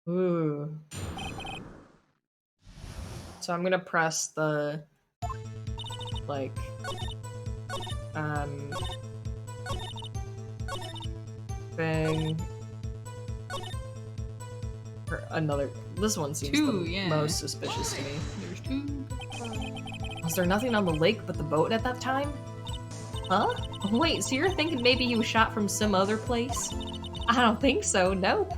Ooh. So I'm gonna press the... like... thing... or another... This one seems 2, the yeah. most suspicious to me. There's 2. Was there nothing on the lake but the boat at that time? Huh? Wait, so you're thinking maybe he was shot from some other place? I don't think so, nope.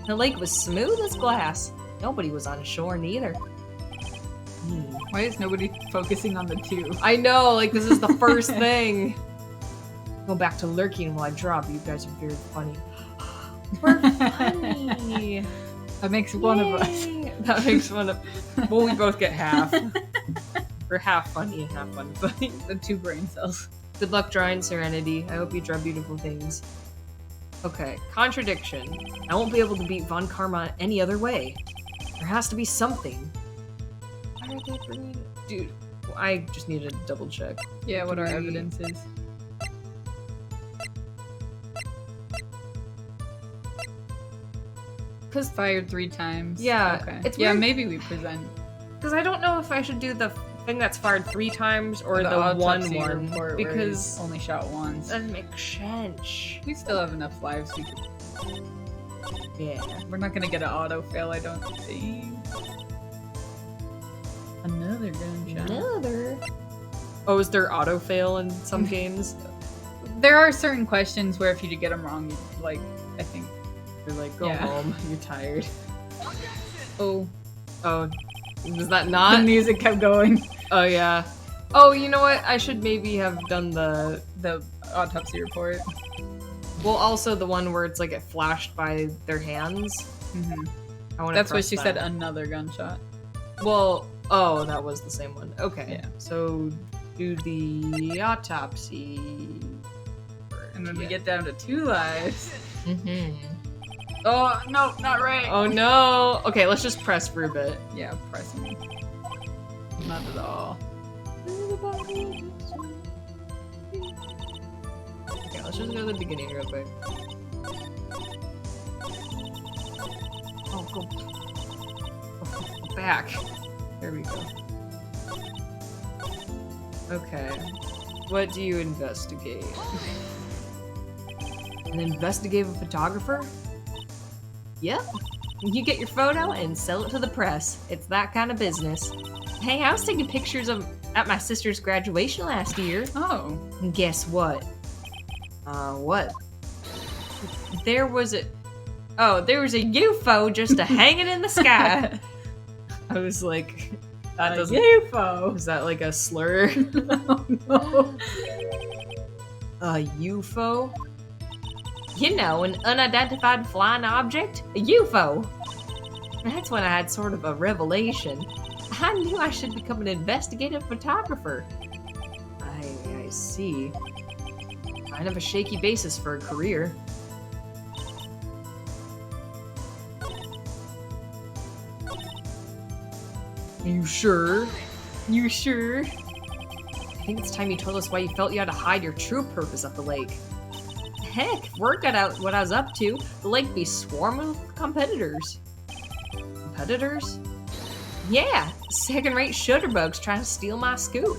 The lake was smooth as glass. Nobody was on shore neither. Why is nobody focusing on the 2? I know, like this is the first thing. Go back to lurking while I drop. You guys are very funny. We're funny. That makes one of us. Yay. That makes one of... Well, we both get half. We're half funny and half funny. The 2 brain cells. Good luck drawing Serenity. I hope you draw beautiful things. Okay, contradiction. I won't be able to beat Von Karma any other way. There has to be something. Why are they bringing it? Dude, I just need to double check. Yeah, what our Do we- evidence is. Because Fired 3 times. Yeah, Okay. it's yeah, weird. maybe we present. I don't know if I should do the thing that's fired 3 times or the autopsy one report where because he's only shot once. doesn't make sense. We still have enough lives. We could. Yeah. We're not gonna get an auto fail, I don't think. Another gunshot. Another. Oh, is there auto fail in some games? There are certain questions where if you get them wrong, you like. I think. You're like, go Yeah. home. You're tired. Oh, Oh, was that the not? music kept going. Oh yeah. Oh, you know what? I should maybe have done the. The autopsy report. Well, also the one where it's like it flashed by their hands. Mm-hmm. I want. That's what she said. Another gunshot. Well, oh, that was the same one. Okay. Yeah. So do the autopsy. And then we get down to 2 lives. Mm-hmm. Oh no, not right. Oh no. Okay, let's just press for a bit. Yeah, pressing. Not at all. Okay, let's just go to the beginning real quick. Oh, go back. There we go. Okay. What do you investigate? An investigative photographer? Yep. You get your photo and sell it to the press. It's that kind of business. Hey, I was taking pictures of at my sister's graduation last year. Oh. And guess what? What? There was a UFO just a hanging in the sky. I was like, that A doesn't. UFO. Is that like a slur? Oh no. A UFO? You know, an unidentified flying object? A UFO! That's when I had sort of a revelation. I knew I should become an investigative photographer. I see. Kind of a shaky basis for a career. You sure? You sure? I think it's time you told us why you felt you had to hide your true purpose at the lake. Heck, if word got out what I was up to, the lake be swarming with competitors. Competitors? Yeah, second-rate shutterbugs trying to steal my scoop.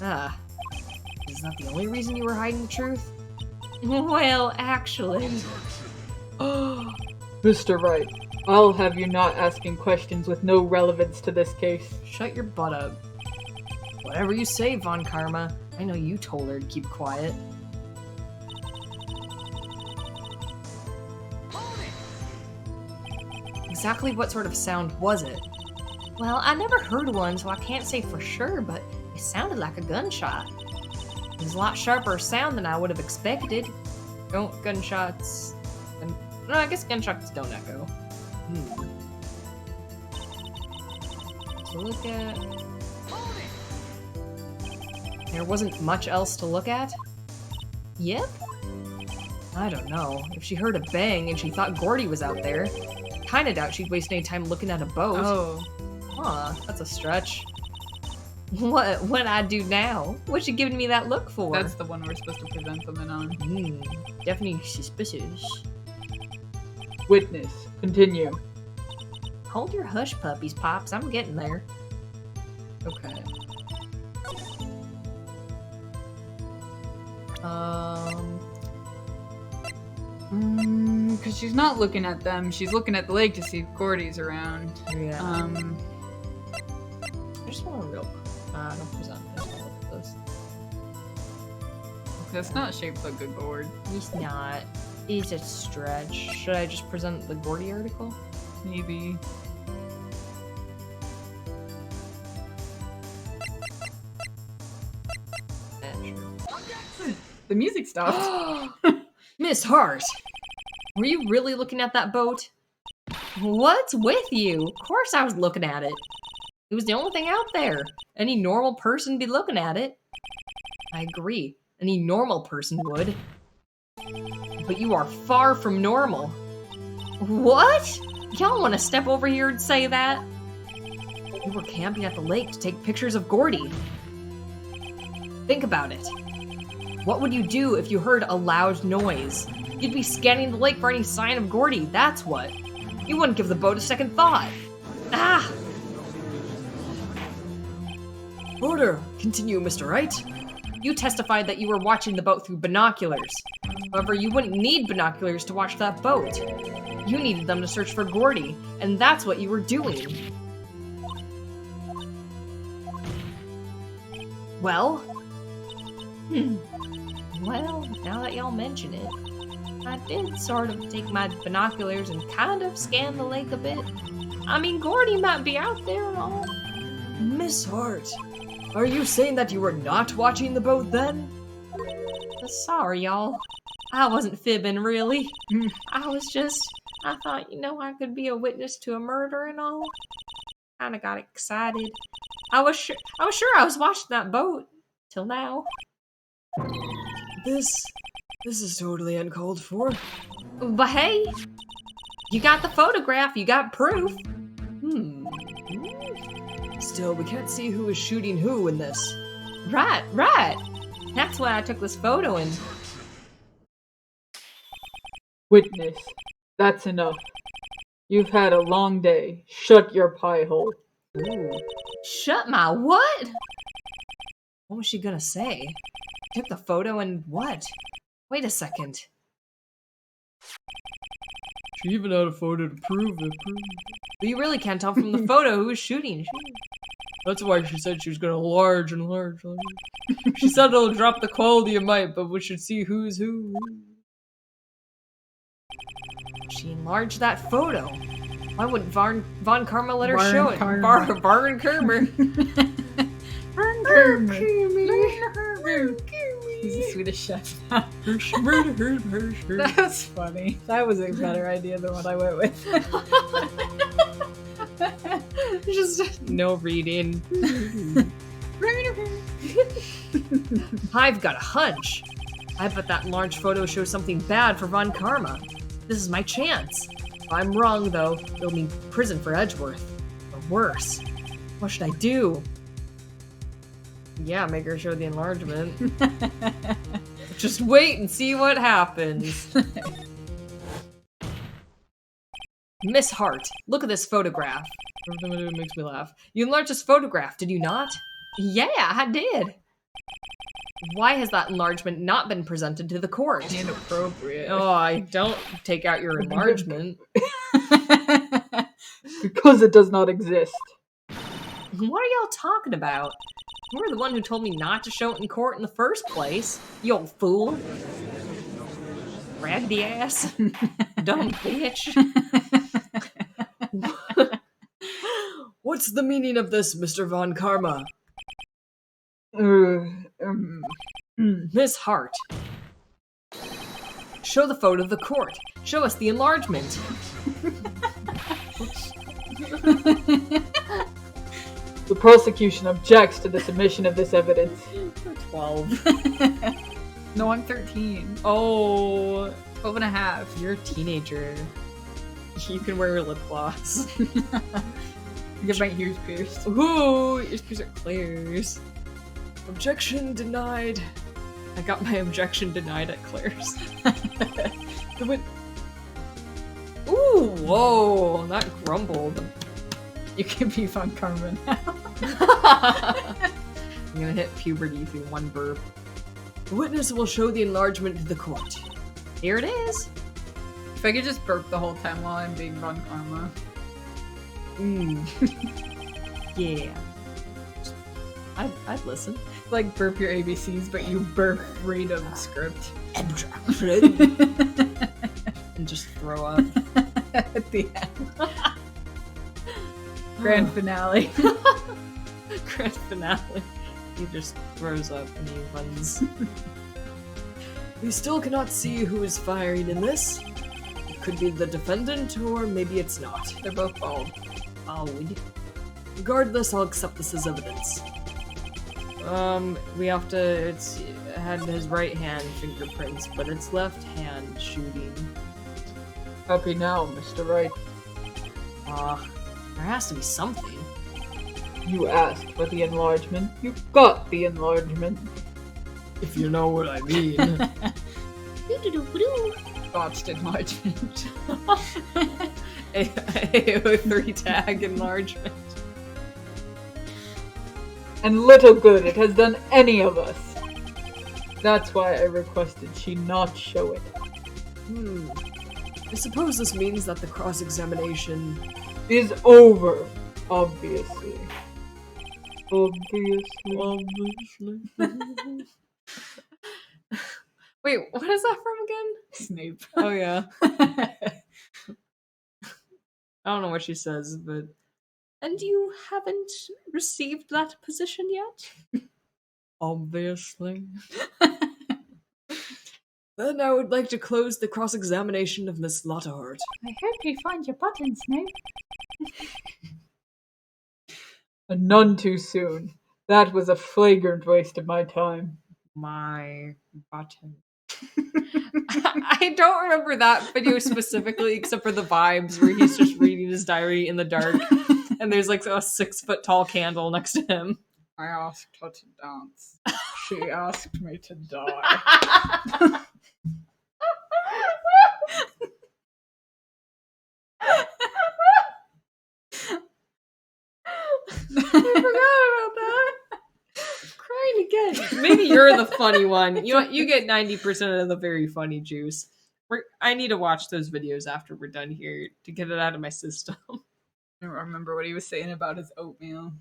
Is that the only reason you were hiding the truth? Well, actually... Mr. Wright, I'll have you not asking questions with no relevance to this case. Shut your butt up. Whatever you say, Von Karma. I know you told her to keep quiet. Exactly what sort of sound was it? Well, I never heard one, so I can't say for sure, but it sounded like a gunshot. It was a lot sharper sound than I would have expected. Don't gunshots... No, I guess gunshots don't echo. To look at... There wasn't much else to look at? Yep. I don't know. If she heard a bang and she thought Gordy was out there, kinda doubt she'd waste any time looking at a boat. Oh. Huh, that's a stretch. What'd I do now? What's she giving me that look for? That's the one we're supposed to present something on. Definitely suspicious. Witness, continue. Hold your hush puppies, Pops. I'm getting there. Okay. Because she's not looking at them. She's looking at the lake to see if Gordy's around. Yeah. I just want to real quick. Don't present. I just want to look at this. That's not shaped like a gourd. It's not. It's a stretch. Should I just present the Gordy article? Maybe. Sure. The music stopped. Miss Hart! Were you really looking at that boat? What's with you? Of course I was looking at it. It was the only thing out there. Any normal person would be looking at it. I agree. Any normal person would. But you are far from normal. What? Y'all want to step over here and say that? You were camping at the lake to take pictures of Gordy. Think about it. What would you do if you heard a loud noise? You'd be scanning the lake for any sign of Gordy, that's what. You wouldn't give the boat a second thought. Ah! Order! Continue, Mr. Wright. You testified that you were watching the boat through binoculars. However, you wouldn't need binoculars to watch that boat. You needed them to search for Gordy, and that's what you were doing. Well? Well, now that y'all mention it, I did sort of take my binoculars and kind of scan the lake a bit. I mean, Gordy might be out there and all. Miss Hart, are you saying that you were not watching the boat then? Sorry, y'all. I wasn't fibbing, really. I thought, I could be a witness to a murder and all. Kinda got excited. I was sure I was watching that boat. Till now. This is totally uncalled for. But hey, you got the photograph, you got proof. Still, we can't see who is shooting who in this. Right. That's why I took this photo in. Witness, that's enough. You've had a long day. Shut your pie hole. Ooh. Shut my what? What was she gonna say? Took the photo and what? Wait a second. She even had a photo to prove it. But you really can't tell from the photo who was shooting. That's why she said she was gonna enlarge. She said it'll drop the quality it might, but we should see who's who. She enlarged that photo. Why wouldn't Von Karma let her show it? Barn Kermer. He's a Swedish chef. That was funny. That was a better idea than what I went with. Just no reading. I've got a hunch. I bet that enlarged photo shows something bad for Von Karma. This is my chance. If I'm wrong, though, it'll mean prison for Edgeworth. Or worse. What should I do? Yeah, make her show the enlargement. Just wait and see what happens. Miss Hart, look at this photograph. It makes me laugh. You enlarged this photograph, did you not? Yeah, I did. Why has that enlargement not been presented to the court? Inappropriate. Oh, I don't take out your enlargement. Because it does not exist. What are y'all talking about? You were the one who told me not to show it in court in the first place, you old fool. Raggedy ass. Dumb bitch. What's the meaning of this, Mr. Von Karma? Miss Hart. Show the photo to the court. Show us the enlargement. The prosecution objects to the submission of this evidence. 12. No, I'm 13. Oh, 12 and a half. you're a teenager. You can wear lip gloss. Get my ears pierced. Ooh, your ears are Claire's. Objection denied. I got my objection denied at Claire's. Ooh, whoa, that grumbled. You can be Von Karma now. I'm gonna hit puberty through one burp. The witness will show the enlargement to the court. Here it is. If I could just burp the whole time while I'm being Von Karma. Yeah. I'd listen. Like burp your ABCs, but you burp random script. And just throw up. At the end. Grand finale. Grand finale. He just throws up and he runs. We still cannot see who is firing in this. It could be the defendant, or maybe it's not. They're both bald. Bald. Regardless, I'll accept this as evidence. We have to. It's had his right hand fingerprints, but it's left hand shooting. Happy now, Mr. Wright. There has to be something. You asked for the enlargement. You got the enlargement. If you know what I mean. Botched enlargement. AO3 tag enlargement. And little good it has done any of us. That's why I requested she not show it. I suppose this means that the cross-examination Is over, obviously. Obviously. Wait, what is that from again? Snape. Oh yeah. I don't know what she says, but and you haven't received that position yet? Obviously. Then I would like to close the cross-examination of Miss Lotterheart. I hope you find your button, Snape. And none too soon. That was a flagrant waste of my time. My button. I don't remember that video specifically, except for the vibes where he's just reading his diary in the dark, and there's like a 6-foot-tall candle next to him. I asked her to dance. She asked me to die. I forgot about that. Crying again. Maybe you're the funny one. You get 90% of the very funny juice. I need to watch those videos after we're done here to get it out of my system. I don't remember what he was saying about his oatmeal.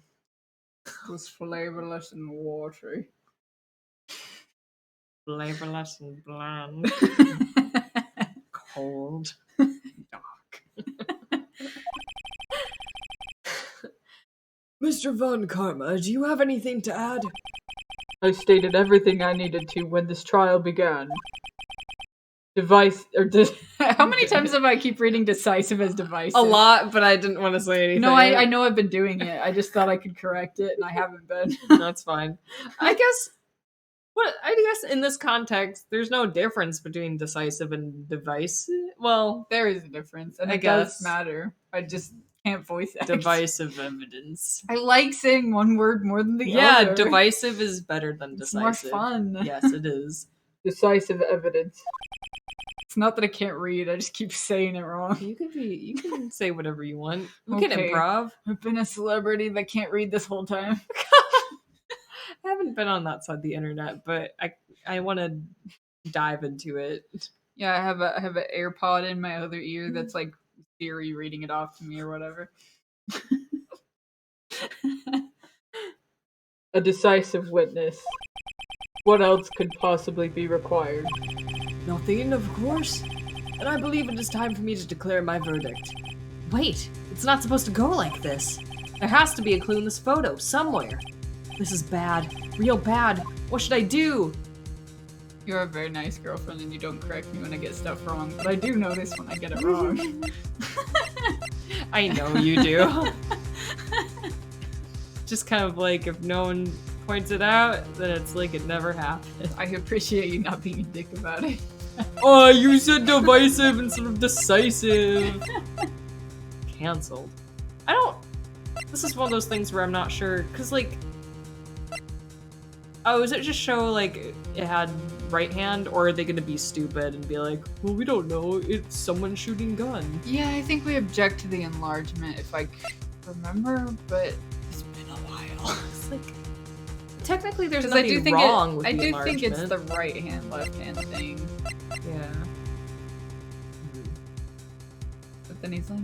It was flavorless and watery. Flavorless and bland. Cold. Dark. Mr. Von Karma, do you have anything to add? I stated everything I needed to when this trial began. How many times have I keep reading decisive as divisive? A lot, but I didn't want to say anything. No, I know I've been doing it. I just thought I could correct it, and I haven't been. That's fine. I guess in this context, there's no difference between decisive and device. Well, There is a difference, and I it does guess. matter. I just can't voice it. divisive evidence. I like saying one word more than the Yeah, other. divisive is better than It's decisive. more fun. Yes, it is. Decisive evidence. It's not that I can't read. I just keep saying it wrong. You can say whatever you want. We Okay. can improv. I've been a celebrity that can't read this whole time. I haven't been on that side of the internet, but I want to dive into it. Yeah, I have an AirPod in my other ear that's like Siri reading it off to me or whatever. A decisive witness. What else could possibly be required? Nothing, of course. And I believe it is time for me to declare my verdict. Wait, it's not supposed to go like this. There has to be a clue in this photo, somewhere. This is bad. Real bad. What should I do? You're a very nice girlfriend and you don't correct me when I get stuff wrong, but I do notice when I get it wrong. I know you do. Just kind of like if no one points it out, then it's like it never happened. I appreciate you not being a dick about it. Oh, you said divisive instead of decisive. Cancelled. This is one of those things where I'm not sure, because like, oh, is it just show like it had right hand, or are they gonna be stupid and be like, well, we don't know, it's someone shooting gun? Yeah, I think we object to the enlargement if I remember, but it's been a while. It's like, technically there's 'Cause nothing wrong with I the do think it's the enlargement. right hand, left hand thing. Yeah. But then he's like,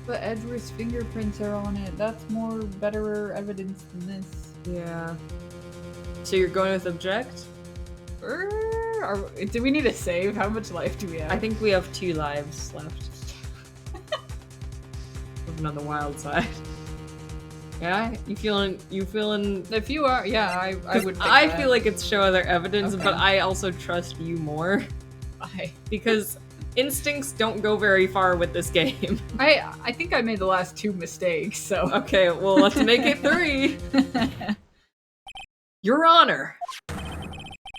but Edward's fingerprints are on it. That's more better evidence than this. Yeah. So you're going with object? Do we need a save? How much life do we have? I think we have 2 lives left. Living on the wild side. Yeah, you feeling? If you are, yeah, I would. Pick I that. feel like it's show other evidence, Okay. but I also trust you more I because instincts don't go very far with this game. I think I made the last 2 mistakes, so. Okay, well let's make it 3. Your Honor,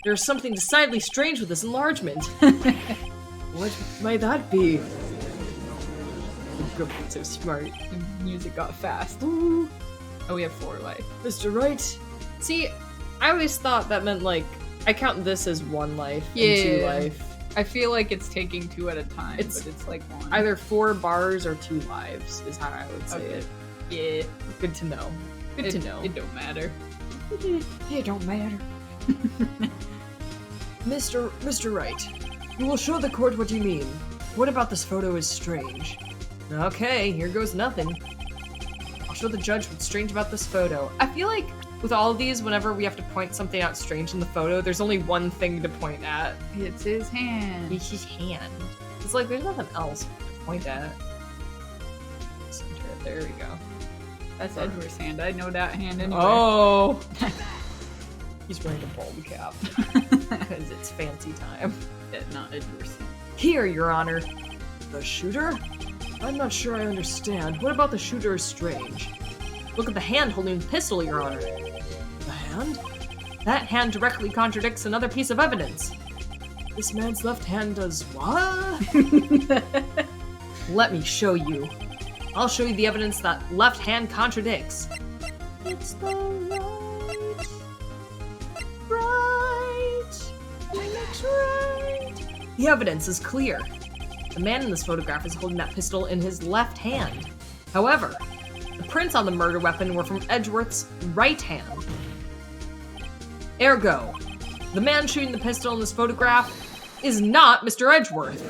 there's something decidedly strange with this enlargement. What might that be? You're so smart. The music got fast. Ooh. Oh, we have 4 life. Mr. Wright. See, I always thought that meant like I count this as 1 life and 2 Yeah. life. I feel like it's taking 2 at a time, It's but it's like 1. Either 4 bars or 2 lives is how I would say Okay. it. Yeah. Good to know. Good to know. It don't matter. It don't matter. Mr. Wright, you will show the court what you mean. What about this photo is strange? Okay, here goes nothing. I'll show the judge what's strange about this photo. I feel like with all of these, whenever we have to point something out strange in the photo, there's only one thing to point at. It's his hand. It's his hand. It's like there's nothing else to point at. Center it. There we go. That's Edward's hand. I know that hand anyway. Oh! He's wearing a bald cap. Because it's fancy time. Yeah, not Edward's hand. Here, Your Honor. The shooter? I'm not sure I understand. What about the shooter is strange? Look at the hand holding the pistol, Your Honor. The hand? That hand directly contradicts another piece of evidence. This man's left hand does what? Let me show you. I'll show you the evidence that left hand contradicts. It's the right. The evidence is clear. The man in this photograph is holding that pistol in his left hand. However, the prints on the murder weapon were from Edgeworth's right hand. Ergo, the man shooting the pistol in this photograph is not Mr. Edgeworth.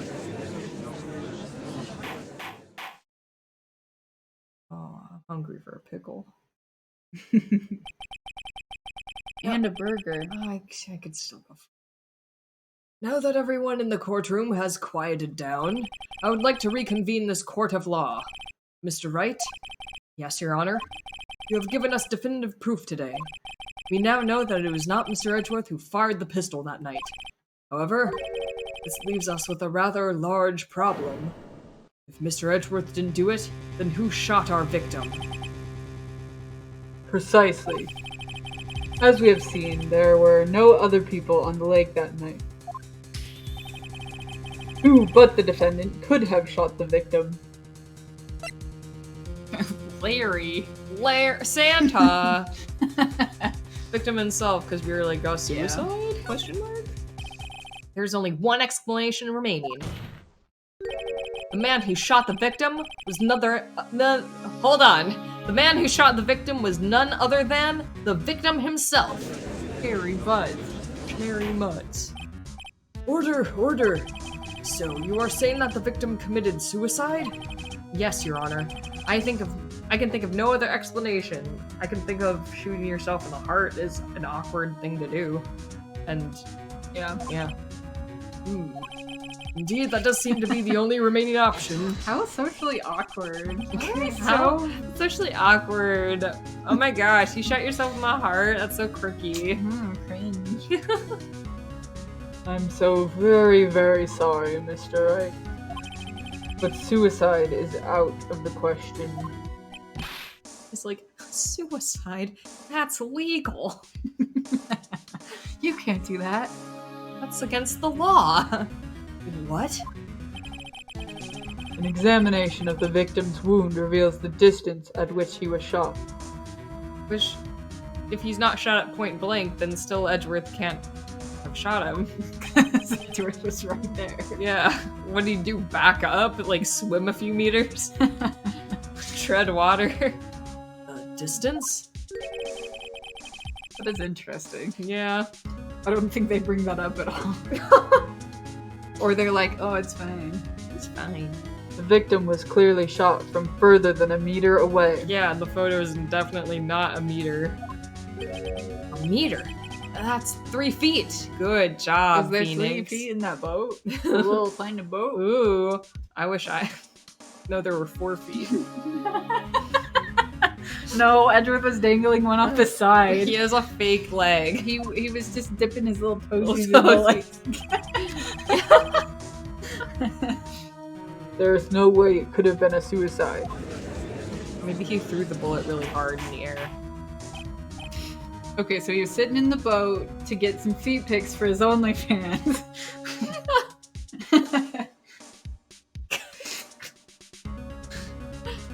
Oh, I'm hungry for a pickle. And a burger. Oh, I could still go. Now that everyone in the courtroom has quieted down, I would like to reconvene this court of law. Mr. Wright? Yes, Your Honor. You have given us definitive proof today. We now know that it was not Mr. Edgeworth who fired the pistol that night. However, this leaves us with a rather large problem. If Mr. Edgeworth didn't do it, then who shot our victim? Precisely. As we have seen, there were no other people on the lake that night. Who but the defendant could have shot the victim? Larry. Santa! Victim himself, because we were like, oh, suicide? Question mark? There's only one explanation remaining. The man who shot the victim was hold on. The man who shot the victim was none other than the victim himself. Harry Bud. Harry Mutz. Order. So, you are saying that the victim committed suicide? Yes, Your Honor. I can think of no other explanation. I can think of shooting yourself in the heart is an awkward thing to do. And, yeah. Indeed, that does seem to be the only remaining option. How socially awkward. How socially awkward. Oh my gosh, you shot yourself in the heart? That's so quirky. Cringe. I'm so very, very sorry, Mr. Wright. But suicide is out of the question. It's like, suicide? That's legal. You can't do that. That's against the law. What? An examination of the victim's wound reveals the distance at which he was shot. Which, if he's not shot at point blank, then still Edgeworth can't have shot him. Edgeworth was right there. Yeah. What do you do? Back up? Like swim a few meters? Tread water? Distance? That is interesting. Yeah. I don't think they bring that up at all. Or they're like, oh, it's fine. It's fine. The victim was clearly shot from further than a meter away. Yeah, the photo is definitely not a meter. A meter? That's 3 feet. Good job, Is there Phoenix. 3 feet in that boat? A little tiny boat? Ooh. I wish I... No, there were 4 feet. No, Edgeworth was dangling one off the side. He has a fake leg. He was just dipping his little toesies in Little the lake. There is no way it could have been a suicide. Maybe he threw the bullet really hard in the air. Okay, so he was sitting in the boat to get some feet pics for his OnlyFans.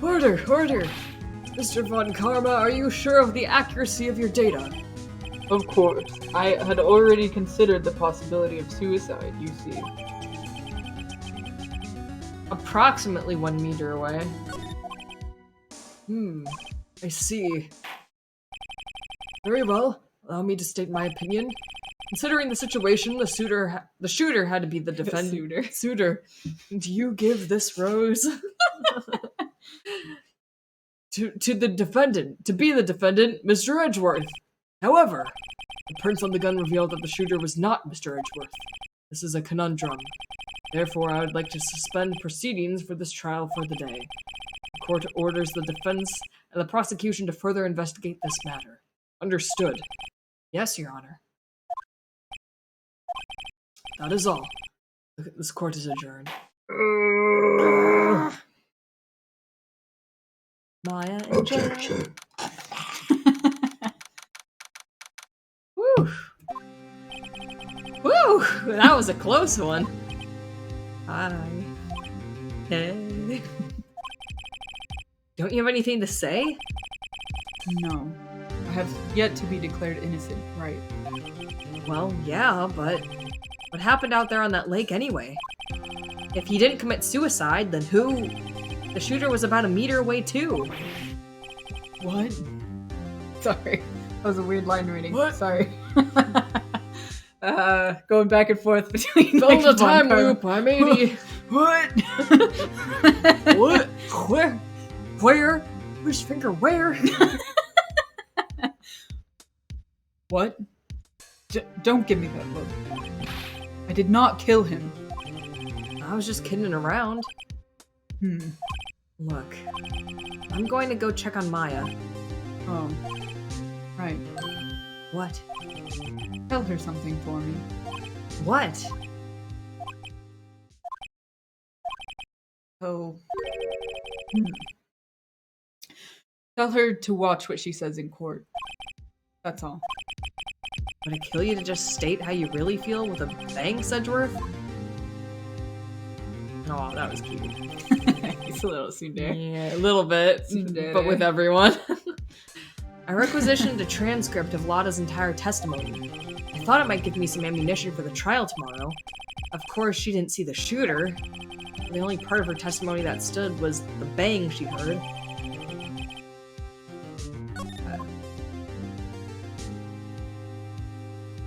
Order! Mr. Von Karma, are you sure of the accuracy of your data? Of course, I had already considered the possibility of suicide, you see. Approximately 1 meter away. I see. Very well. Allow me to state my opinion. Considering the situation, the shooter had to be the defendant. Suitor. Do you give this rose to the defendant? To be the defendant, Mr. Edgeworth. However, the prints on the gun reveal that the shooter was not Mr. Edgeworth. This is a conundrum. Therefore, I would like to suspend proceedings for this trial for the day. The court orders the defense and the prosecution to further investigate this matter. Understood. Yes, Your Honor. That is all. This court is adjourned. Maya and Jack. Woo! Woo! That was a close one. Hi. Hey. Don't you have anything to say? No. I have yet to be declared innocent, right? Well, yeah, but what happened out there on that lake anyway? If he didn't commit suicide, then who? The shooter was about 1 meter away too. What? Sorry. That was a weird line reading. What? Sorry. Going back and forth between Build a Von time Karma. loop, I'm 80. What? What? Where? Which finger where? What? Don't give me that look. I did not kill him. I was just kidding around. Look, I'm going to go check on Maya. Oh. Right. What? Tell her something for me. What? Oh. Tell her to watch what she says in court. That's all. Would it kill you to just state how you really feel with a bang, Sedgeworth? Oh, that was cute. It's a little tsundere. Yeah, a little bit, Tsundere. but with everyone. I requisitioned a transcript of Lada's entire testimony. I thought it might give me some ammunition for the trial tomorrow. Of course, she didn't see the shooter. The only part of her testimony that stood was the bang she heard.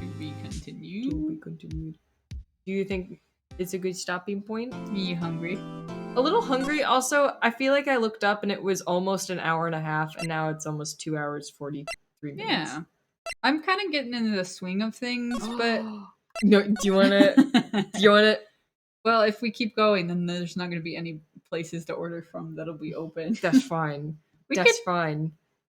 To be continued. To be continued. Do you think it's a good stopping point? You hungry? A little hungry. Also, I feel like I looked up and it was almost an hour and a half, and now it's almost 2 hours 43 minutes. Yeah. I'm kind of getting into the swing of things, but No, do you want to? Do you want to? well, if we keep going, then there's not going to be any places to order from that'll be open. That's fine. We That's could- fine.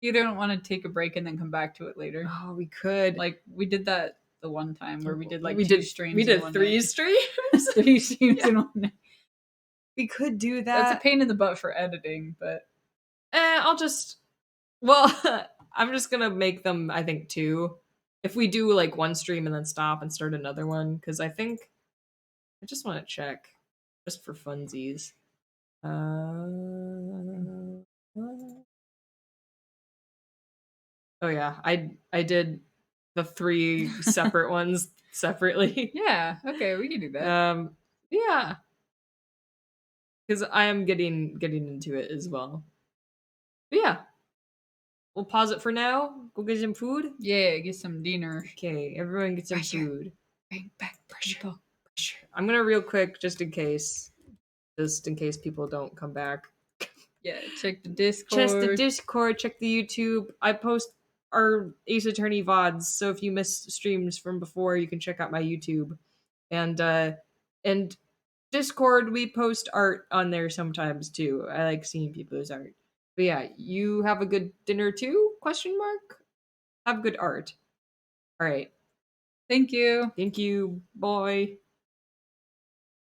You don't want to take a break and then come back to it later. Oh, we could. Like we did that the one time where we did like we two did streams. We in did one 3 night. streams. 3 streams in one night. We could do That's that. a pain in the butt for editing, but I'll just. Well, I'm just gonna make them. I think 2. If we do like 1 stream and then stop and start another one, because I think I just want to check, just for funsies. Oh yeah, I did the 3 separate ones separately. yeah, okay, we can do that. Yeah, because I am getting into it as well. But yeah, we'll pause it for now. Go get some food. Yeah, get some dinner. Okay, everyone get some Pressure. food. Bring back pressure. I'm gonna real quick, just in case people don't come back. Yeah, check the Discord. Check the Discord, check the YouTube. I post our Ace Attorney VODs, so if you missed streams from before, you can check out my YouTube. And Discord, we post art on there sometimes too. I like seeing people's art. But yeah, you have a good dinner too? Question mark? Have good art. Alright. Thank you. Thank you. Bye.